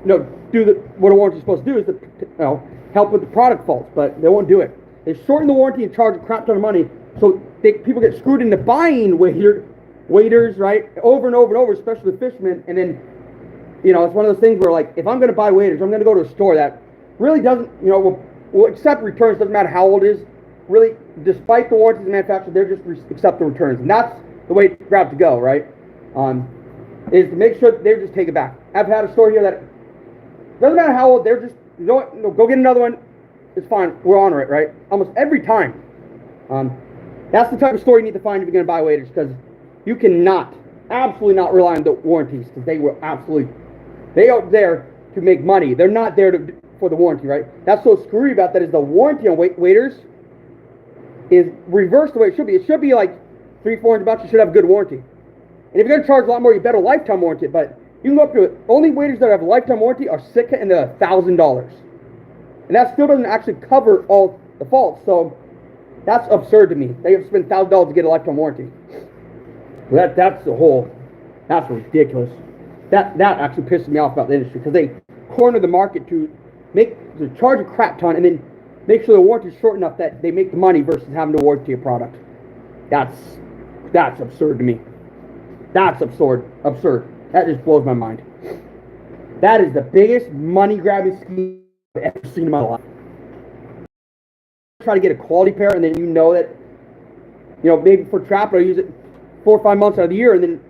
do what a warranty is supposed to do, is to help with the product faults, but they won't do it. They shorten the warranty and charge a crap ton of money, so people get screwed into buying waders, right, over and over and over, especially the fishermen. And then, it's one of those things where, like, if I'm going to buy waders, I'm going to go to a store that really doesn't, will accept returns, doesn't matter how old it is. Really, despite the warranties of the manufacturer, they're just accept the returns, and that's the way to grab to go, right? Is to make sure that they just take it back. I've had a store here that doesn't matter how old, they're just, go get another one. It's fine. We'll honor it, right? Almost every time. That's the type of store you need to find if you're going to buy waders, because you cannot, absolutely not rely on the warranties, because they are there to make money. They're not there for the warranty, right? That's so screwy about that is the warranty on waders is reversed the way it should be. It should be like $300-400. You should have a good warranty. And if you're going to charge a lot more, you better lifetime warranty it. But you can go up to it. Only waders that have a lifetime warranty are Sitka, and they're $1,000. And that still doesn't actually cover all the faults. So that's absurd to me. They have to spend $1,000 to get a lifetime warranty. That's ridiculous. That actually pisses me off about the industry, because they corner the market to charge a crap ton and then make sure the warranty is short enough that they make the money versus having to warranty a product. That's absurd to me. That's absurd. That just blows my mind. That is the biggest money grabbing scheme I've ever seen in my life. Try to get a quality pair, and then that maybe for trap, I'll use it 4 or 5 months out of the year, and then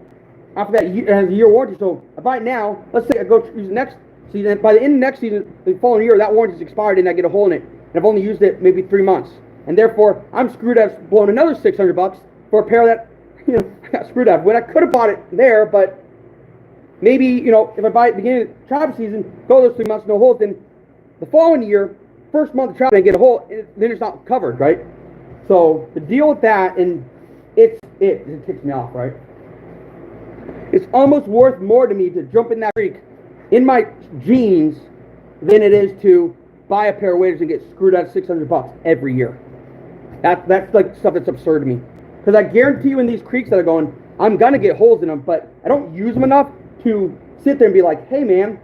after that, it has a year warranty. So I buy it now. Let's say I go use it next season. By the end of next season, the following year, that warranty's expired, and I get a hole in it. And I've only used it maybe 3 months, and therefore I'm screwed. I've blown another $600 for a pair that I got screwed up. When I could have bought it there, but maybe if I buy it at the beginning of the trap season, go those 3 months, no holes, then the following year, first month of trap, I get a hole, then it's not covered, right? So to deal with that, and it ticks me off, right? It's almost worth more to me to jump in that creek in my jeans than it is to buy a pair of waders and get screwed out of $600 every year. That's like stuff that's absurd to me. Because I guarantee you in these creeks that are going, I'm going to get holes in them, but I don't use them enough to sit there and be like, hey man,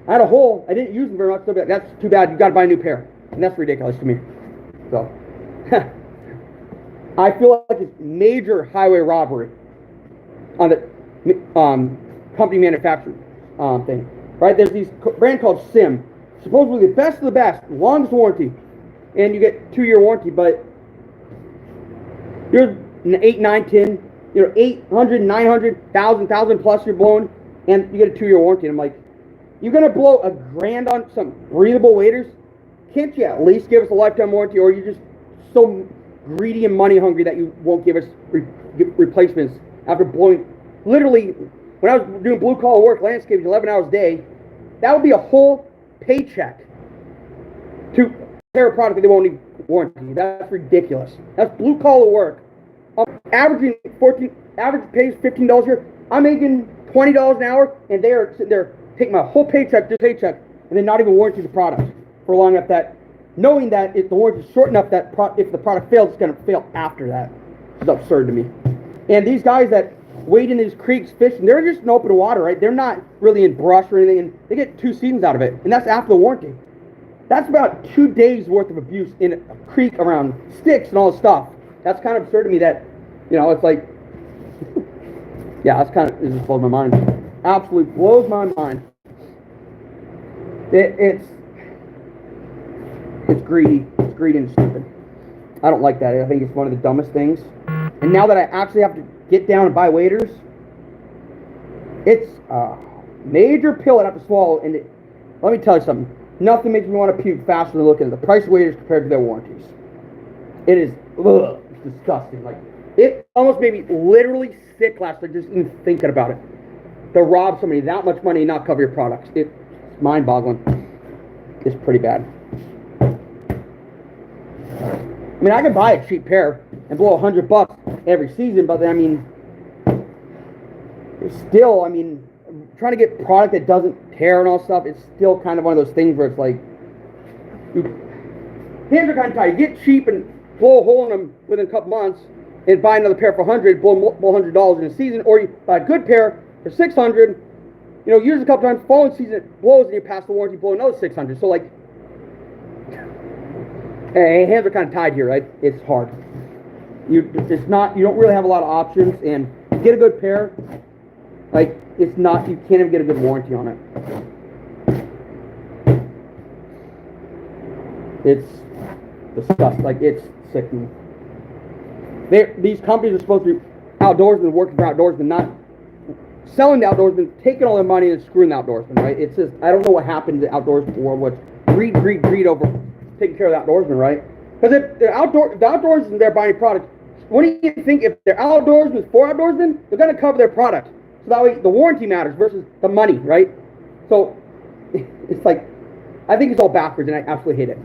I had a hole, I didn't use them very much, so that's too bad, you got to buy a new pair. And that's ridiculous to me. So, I feel like it's major highway robbery on the company manufacturing thing. Right? There's these brand called Sim, supposedly the best of the best, longest warranty, and you get 2-year warranty, but you're 8, 9, 10, 800, 900, 1,000 plus you're blowing, and you get a 2-year warranty. And I'm like, you're gonna blow $1,000 on some breathable waders? Can't you at least give us a lifetime warranty, or are you just so greedy and money hungry that you won't give us replacements after blowing? Literally, when I was doing blue collar work, landscaping, 11 hours a day, that would be a whole paycheck to repair a product that they won't even warranty. That's ridiculous. That's blue collar work. Average pays $15 here. I'm making $20 an hour, and they are sitting there taking my whole paycheck, and then not even warranty the product for long enough that, knowing that if the warranty is short enough that if the product fails, it's going to fail after that. It's absurd to me. And these guys that wade in these creeks fishing. They're just in open water, right? They're not really in brush or anything, and they get 2 seasons out of it, and that's after the warranty. That's about 2 days worth of abuse in a creek around sticks and all this stuff. That's kind of absurd to me that, it's like, yeah, it just blows my mind. Absolutely blows my mind. It's greedy. It's greedy and stupid. I don't like that. I think it's one of the dumbest things. And now that I actually have to get down and buy waders, it's a major pill I have to swallow. And let me tell you something. Nothing makes me want to puke faster than looking at the price of waders compared to their warranties. It is, it's disgusting. Like, it almost made me literally sick last night just even thinking about it. To rob somebody that much money and not cover your products. It's mind-boggling. It's pretty bad. I mean, I could buy a cheap pair and blow $100 every season, but then, still, trying to get product that doesn't tear and all stuff, it's still kind of one of those things where it's like, hands are kind of tight. You get cheap and blow a hole in them within a couple months and buy another pair for $100, blow $100 in a season, or you buy a good pair for $600, use a couple times, following season it blows and you pass the warranty, blow another $600. So like, hands are kind of tied here, right? It's hard. You don't really have a lot of options, and to get a good pair, like, you can't even get a good warranty on it. It's disgusting. Like, it's sickening. These companies are supposed to be outdoorsmen, working for outdoorsmen, not selling to outdoorsmen, taking all their money and screwing the outdoorsmen, right? It's just, I don't know what happened to the outdoors world, what's greed over taking care of the outdoorsmen, right? Because if the outdoorsmen there buying products, what do you think? If they're outdoorsmen for outdoorsmen, they're going to cover their product. So that way the warranty matters versus the money, right? So it's like, I think it's all backwards, and I absolutely hate it.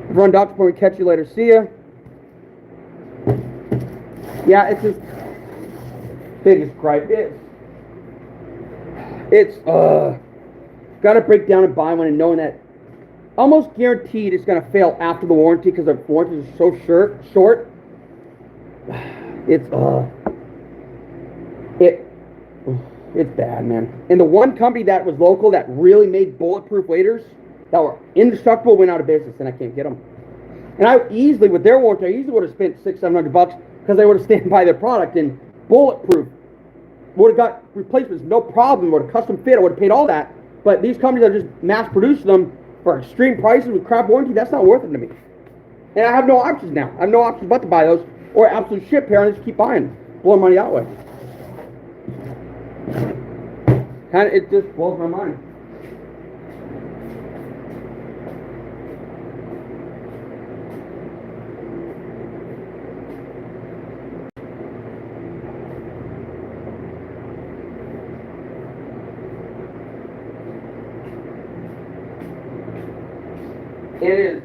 Run Dr. Point, catch you later. See ya. Yeah, it's just biggest gripe. It's gotta break down and buy one and knowing that almost guaranteed it's gonna fail after the warranty because the warranties are so short. It's bad, man. And the one company that was local that really made bulletproof waders that were indestructible went out of business, and I can't get them. And I easily, with their warranty, I easily would have spent $600-700 because they would have stand by their product and bulletproof. Would have got replacements, no problem. Would have custom fit. I would have paid all that. But these companies are just mass producing them for extreme prices with crap warranty. That's not worth it to me. And I have no options now. I have no options but to buy those or absolute shit pair and just keep buying, blowing money that way. It just blows my mind.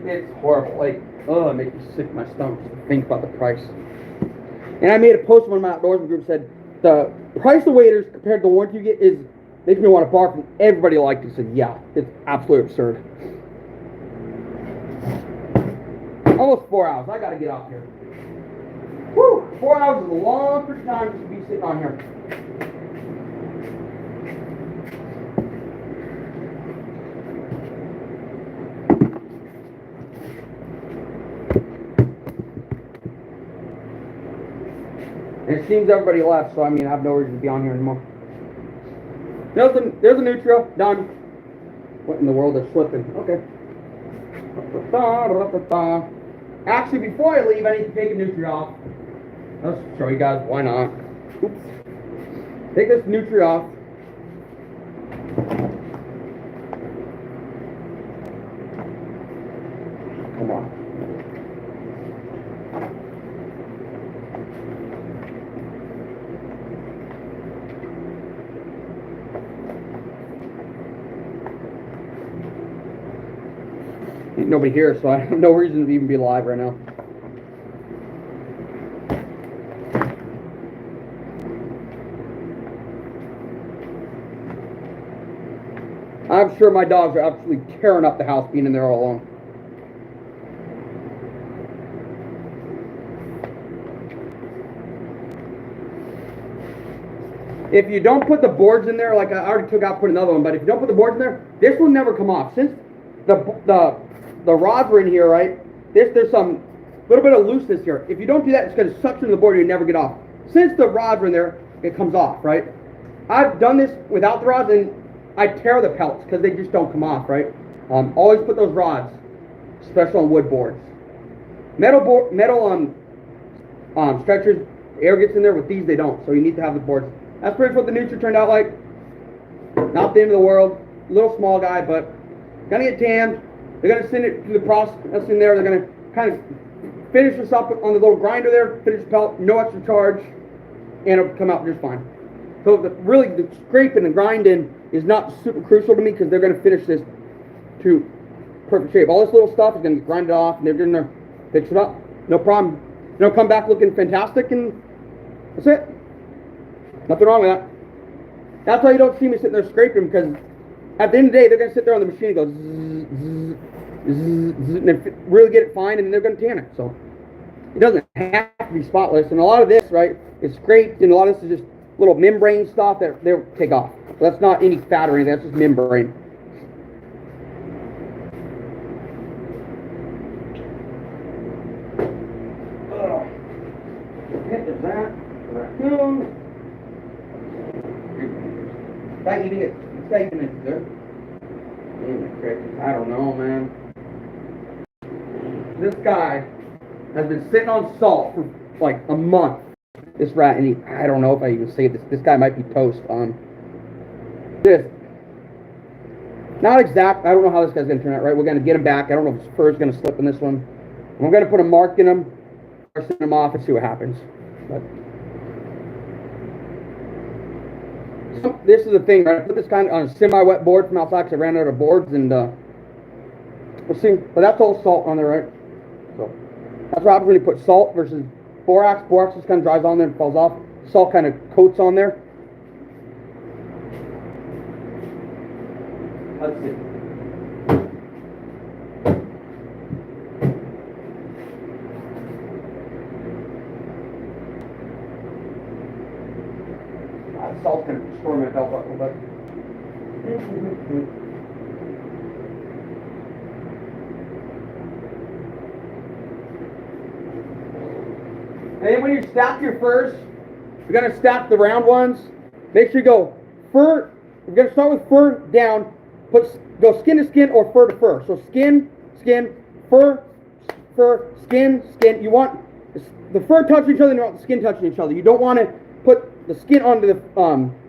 It's horrible. Like, it makes me sick to my stomach just to think about the price. And I made a post in one of my outdoorsman groups that the price of waders compared to the warranty you get makes me want to bark, and everybody liked it. Said, yeah, it's absolutely absurd. Almost 4 hours. I gotta get off here. Whew, 4 hours is a long time to be sitting on here. And it seems everybody left, so I have no reason to be on here anymore. There's a Nutria, done. What in the world is slipping? Okay. Actually, before I leave, I need to take a Nutria off. Let's show you guys why not. Oops. Take this Nutria off. Come on. Ain't nobody here, so I have no reason to even be alive right now. I'm sure my dogs are absolutely tearing up the house being in there all alone. If you don't put the boards in there, like I already took out, put another one, but if you don't put the boards in there, this will never come off. Since the rods were in here, right? There's some little bit of looseness here. If you don't do that, it's going to suction the board and you never get off. Since the rods are in there, it comes off, right? I've done this without the rods and I tear the pelts because they just don't come off, right? Always put those rods, especially on wood boards. Metal stretchers, air gets in there. With these, they don't. So you need to have the boards. That's pretty much what the Nutra turned out like. Not the end of the world. Little small guy, but gonna get tanned. They're gonna send it to the process in there. They're gonna kind of finish this up on the little grinder there. Finish the pellet, no extra charge, and it'll come out just fine. So the scraping and grinding is not super crucial to me because they're gonna finish this to perfect shape. All this little stuff is gonna get grinded off, and they're gonna fix it up. No problem. They'll come back looking fantastic, and that's it. Nothing wrong with that. That's why you don't see me sitting there scraping, because at the end of the day, they're going to sit there on the machine and go zzz, zzz, zzz, and really get it fine, and they're going to tan it. So it doesn't have to be spotless. And a lot of this, right, is scraped, and a lot of this is just little membrane stuff that they'll take off. So that's not any fat or anything. That's just membrane. Is that raccoon? Guy eating it, steak and it's good. I don't know, man. This guy has been sitting on salt for like a month. This rat, and I don't know if I even say this. This guy might be toast. This. Not exact. I don't know how this guy's gonna turn out. Right, we're gonna get him back. I don't know if his fur's gonna slip in this one. I'm gonna put a mark in him, or send him off and see what happens. But this is the thing, right? I put this kind of on a semi-wet board from outside because I ran out of boards, and we'll see. But that's all salt on there, right? So that's what happens when you put salt versus borax. Borax just kind of dries on there and falls off. Salt kind of coats on there. Let's see. Salt's going to destroy my belt buckle, but and then when you stack your furs, you're going to stack the round ones. Make sure you go fur. You're going to start with fur down. Go skin to skin or fur to fur. So skin, skin, fur, fur, skin, skin. You want the fur touching each other, and you want the skin touching each other. You don't want to put the skin onto the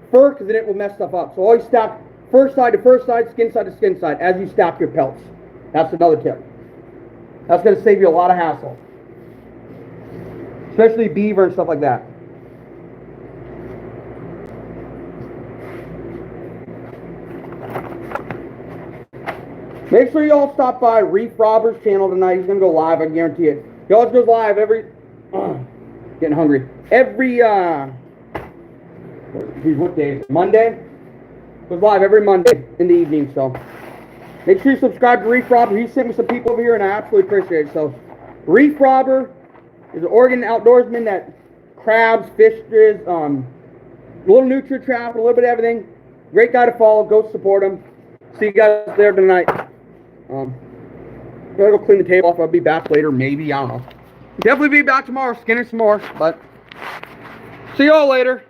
fur, because then it will mess stuff up. So always stack fur side to fur side, skin side to skin side as you stack your pelts. That's another tip. That's going to save you a lot of hassle, especially beaver and stuff like that. Make sure you all stop by Reef Robert's channel tonight. He's going to go live, I guarantee it. He always goes live every... getting hungry. Every... what day is it? Monday? Goes live every Monday in the evening, so... Make sure you subscribe to Reef Robber. He sent me some people over here, and I absolutely appreciate it. So, Reef Robber is an Oregon outdoorsman that crabs, fishes, a little nutria trap, a little bit of everything. Great guy to follow. Go support him. See you guys there tonight. I'm gonna go clean the table off. I'll be back later, maybe. I don't know. Definitely be back tomorrow, skinning some more. But see you all later.